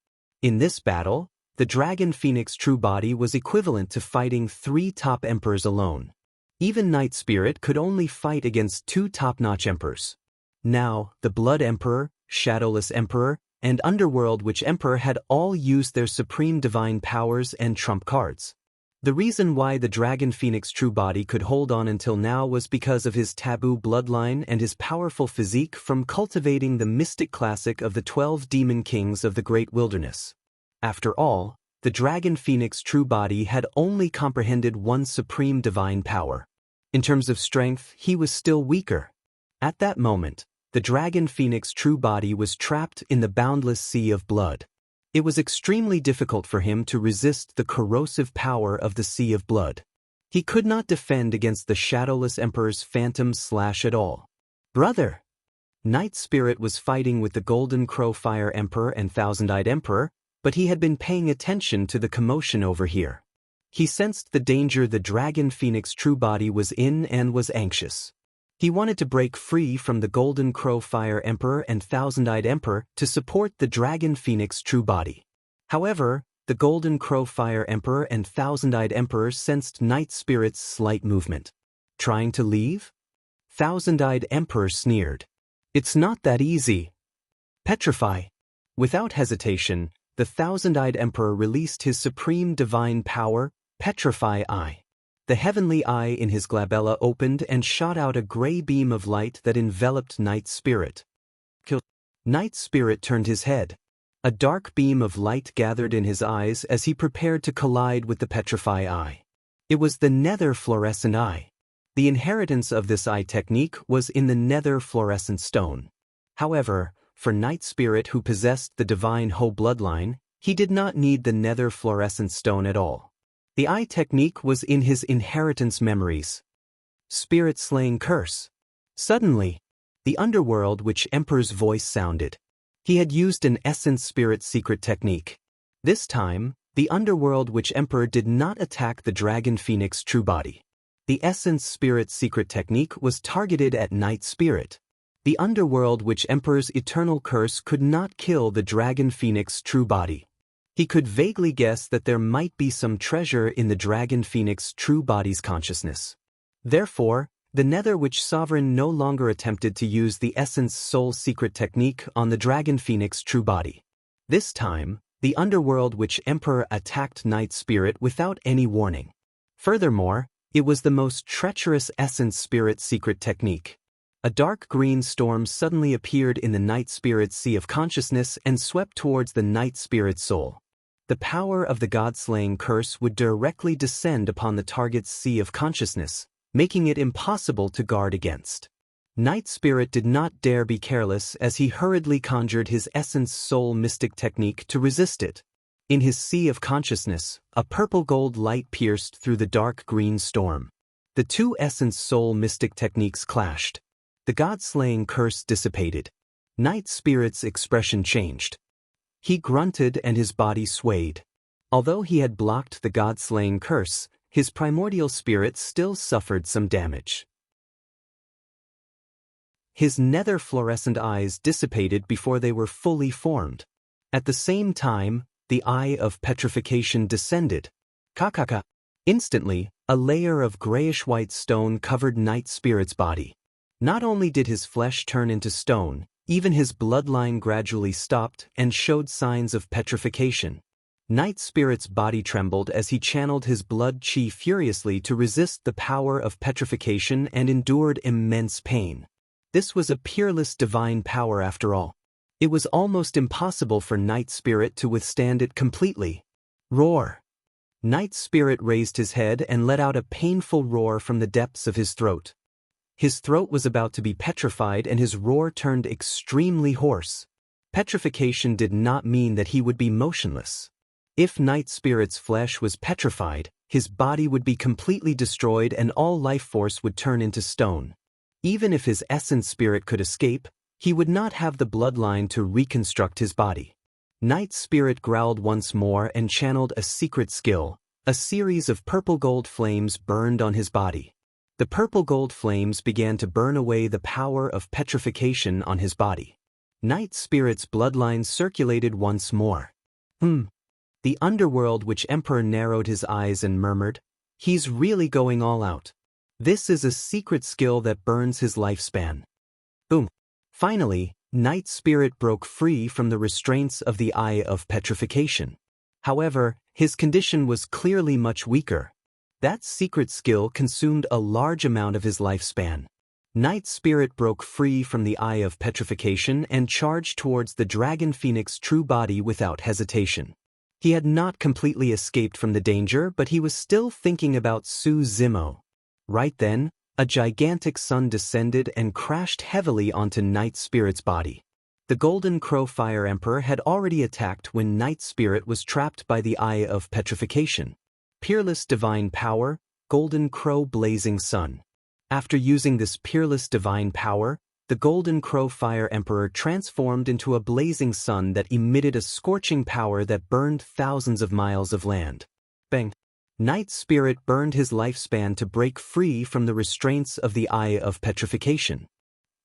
In this battle, the Dragon Phoenix true body was equivalent to fighting 3 top emperors alone. Even Night Spirit could only fight against 2 top-notch emperors. Now, the Blood Emperor, Shadowless Emperor, and Underworld Witch Emperor had all used their supreme divine powers and trump cards. The reason why the Dragon Phoenix true body could hold on until now was because of his taboo bloodline and his powerful physique from cultivating the mystic classic of the 12 demon kings of the Great Wilderness. After all, the Dragon Phoenix true body had only comprehended one supreme divine power. In terms of strength, he was still weaker. At that moment, the Dragon Phoenix true body was trapped in the boundless sea of blood. It was extremely difficult for him to resist the corrosive power of the Sea of Blood. He could not defend against the Shadowless Emperor's phantom slash at all. Brother! Night Spirit was fighting with the Golden Crow Fire Emperor and Thousand-Eyed Emperor, but he had been paying attention to the commotion over here. He sensed the danger the Dragon Phoenix true body was in and was anxious. He wanted to break free from the Golden Crow Fire Emperor and Thousand-Eyed Emperor to support the Dragon Phoenix true body. However, the Golden Crow Fire Emperor and Thousand-Eyed Emperor sensed Night Spirit's slight movement. Trying to leave? Thousand-Eyed Emperor sneered. It's not that easy. Petrify. Without hesitation, the Thousand-Eyed Emperor released his supreme divine power, Petrify Eye. The heavenly eye in his glabella opened and shot out a gray beam of light that enveloped Night Spirit. Night Spirit turned his head. A dark beam of light gathered in his eyes as he prepared to collide with the Petrify Eye. It was the Nether Fluorescent Eye. The inheritance of this eye technique was in the Nether Fluorescent Stone. However, for Night Spirit who possessed the divine Ho bloodline, he did not need the Nether Fluorescent Stone at all. The eye technique was in his inheritance memories. Spirit Slaying Curse. Suddenly, the Underworld Witch Emperor's voice sounded. He had used an Essence Spirit secret technique. This time, the Underworld Witch Emperor did not attack the Dragon Phoenix true body. The Essence Spirit secret technique was targeted at Night Spirit. The Underworld Witch Emperor's eternal curse could not kill the Dragon Phoenix true body. He could vaguely guess that there might be some treasure in the Dragon Phoenix true body's consciousness. Therefore, the Nether Witch Sovereign no longer attempted to use the Essence Soul secret technique on the Dragon Phoenix true body. This time, the Underworld Witch Emperor attacked Night Spirit without any warning. Furthermore, it was the most treacherous Essence Spirit secret technique. A dark green storm suddenly appeared in the Night Spirit's sea of consciousness and swept towards the Night Spirit's soul. The power of the God-slaying curse would directly descend upon the target's sea of consciousness, making it impossible to guard against. Night Spirit did not dare be careless as he hurriedly conjured his Essence Soul mystic technique to resist it. In his sea of consciousness, a purple-gold light pierced through the dark green storm. The two Essence Soul mystic techniques clashed. The God-slaying curse dissipated. Night Spirit's expression changed. He grunted and his body swayed. Although he had blocked the God-slaying curse, his primordial spirit still suffered some damage. His nether fluorescent eyes dissipated before they were fully formed. At the same time, the eye of petrification descended. Kakaka. Instantly, a layer of grayish-white stone covered Night Spirit's body. Not only did his flesh turn into stone, even his bloodline gradually stopped and showed signs of petrification. Night Spirit's body trembled as he channeled his blood chi furiously to resist the power of petrification and endured immense pain. This was a peerless divine power after all. It was almost impossible for Night Spirit to withstand it completely. Roar! Night Spirit raised his head and let out a painful roar from the depths of his throat. His throat was about to be petrified and his roar turned extremely hoarse. Petrification did not mean that he would be motionless. If Night Spirit's flesh was petrified, his body would be completely destroyed and all life force would turn into stone. Even if his essence spirit could escape, he would not have the bloodline to reconstruct his body. Knight's spirit growled once more and channeled a secret skill. A series of purple-gold flames burned on his body. The purple-gold flames began to burn away the power of petrification on his body. Knight's spirit's bloodline circulated once more. The underworld, which Emperor narrowed his eyes and murmured, "He's really going all out. This is a secret skill that burns his lifespan." Boom. Finally, Knight's spirit broke free from the restraints of the Eye of Petrification. However, his condition was clearly much weaker. That secret skill consumed a large amount of his lifespan. Knight's spirit broke free from the Eye of Petrification and charged towards the Dragon Phoenix's true body without hesitation. He had not completely escaped from the danger, but he was still thinking about Su Zimo. Right then, a gigantic sun descended and crashed heavily onto Knight's spirit's body. The Golden Crow Fire Emperor had already attacked when Knight's spirit was trapped by the Eye of Petrification. Peerless divine power, Golden Crow Blazing Sun. After using this peerless divine power, the Golden Crow Fire Emperor transformed into a blazing sun that emitted a scorching power that burned thousands of miles of land. Bang! Knight's spirit burned his lifespan to break free from the restraints of the Eye of Petrification.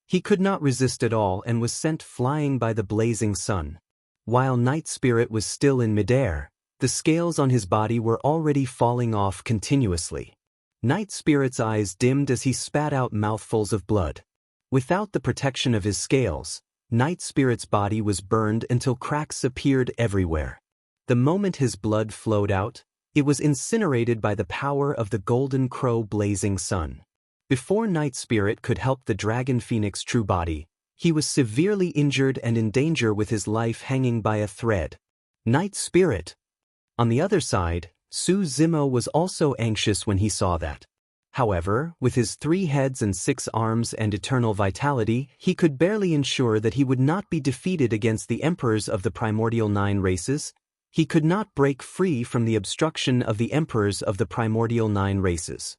He could not resist at all and was sent flying by the blazing sun. While Knight's spirit was still in midair, the scales on his body were already falling off continuously. Knight's spirit's eyes dimmed as he spat out mouthfuls of blood. Without the protection of his scales, Knight's spirit's body was burned until cracks appeared everywhere. The moment his blood flowed out, it was incinerated by the power of the Golden Crow Blazing Sun. Before Knight's spirit could help the Dragon Phoenix's true body, he was severely injured and in danger with his life hanging by a thread. Knight's spirit. On the other side, Su Zimo was also anxious when he saw that. However, with his 3 heads and 6 arms and eternal vitality, he could barely ensure that he would not be defeated against the emperors of the primordial 9 races. He could not break free from the obstruction of the emperors of the primordial 9 races.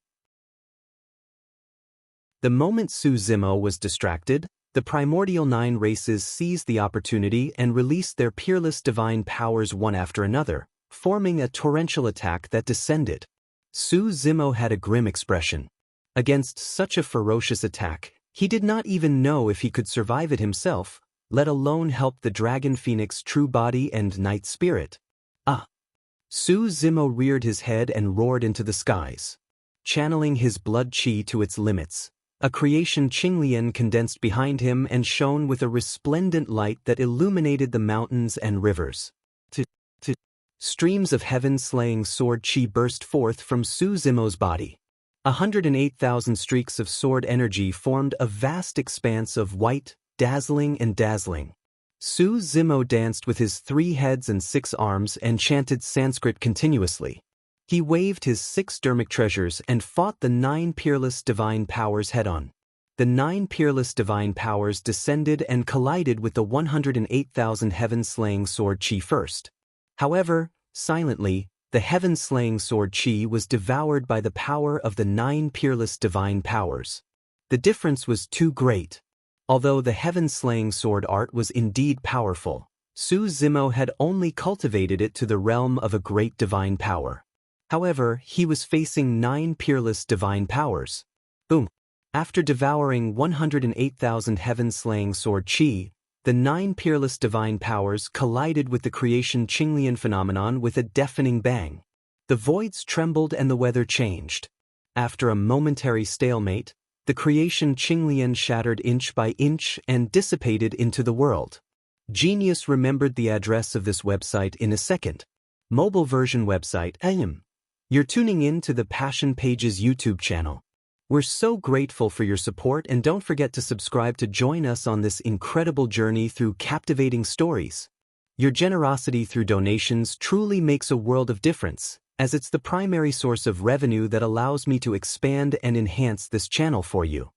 The moment Su Zimo was distracted, the primordial 9 races seized the opportunity and released their peerless divine powers one after another, forming a torrential attack that descended. Su Zimo had a grim expression. Against such a ferocious attack, he did not even know if he could survive it himself, let alone help the Dragon Phoenix's true body and Knight's spirit. Su Zimo reared his head and roared into the skies. Channeling his blood chi to its limits, a creation Qinglian condensed behind him and shone with a resplendent light that illuminated the mountains and rivers. Streams of heaven-slaying sword chi burst forth from Su Zimo's body. 108,000 streaks of sword energy formed a vast expanse of white, dazzling and dazzling. Su Zimo danced with his 3 heads and 6 arms and chanted Sanskrit continuously. He waved his 6 dermic treasures and fought the 9 peerless divine powers head-on. The 9 peerless divine powers descended and collided with the 108,000 heaven-slaying sword chi first. However, silently, the heaven-slaying sword chi was devoured by the power of the 9 peerless divine powers. The difference was too great. Although the heaven-slaying sword art was indeed powerful, Su Zimo had only cultivated it to the realm of a great divine power. However, he was facing 9 peerless divine powers. Boom! After devouring 108,000 heaven-slaying sword chi, the 9 peerless divine powers collided with the creation Qinglian phenomenon with a deafening bang. The voids trembled and the weather changed. After a momentary stalemate, the creation Qinglian shattered inch by inch and dissipated into the world. Genius remembered the address of this website in a second. Mobile version website. You're tuning in to the Passion Pages YouTube channel. We're so grateful for your support, and don't forget to subscribe to join us on this incredible journey through captivating stories. Your generosity through donations truly makes a world of difference, as it's the primary source of revenue that allows me to expand and enhance this channel for you.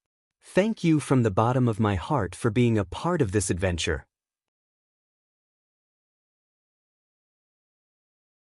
Thank you from the bottom of my heart for being a part of this adventure.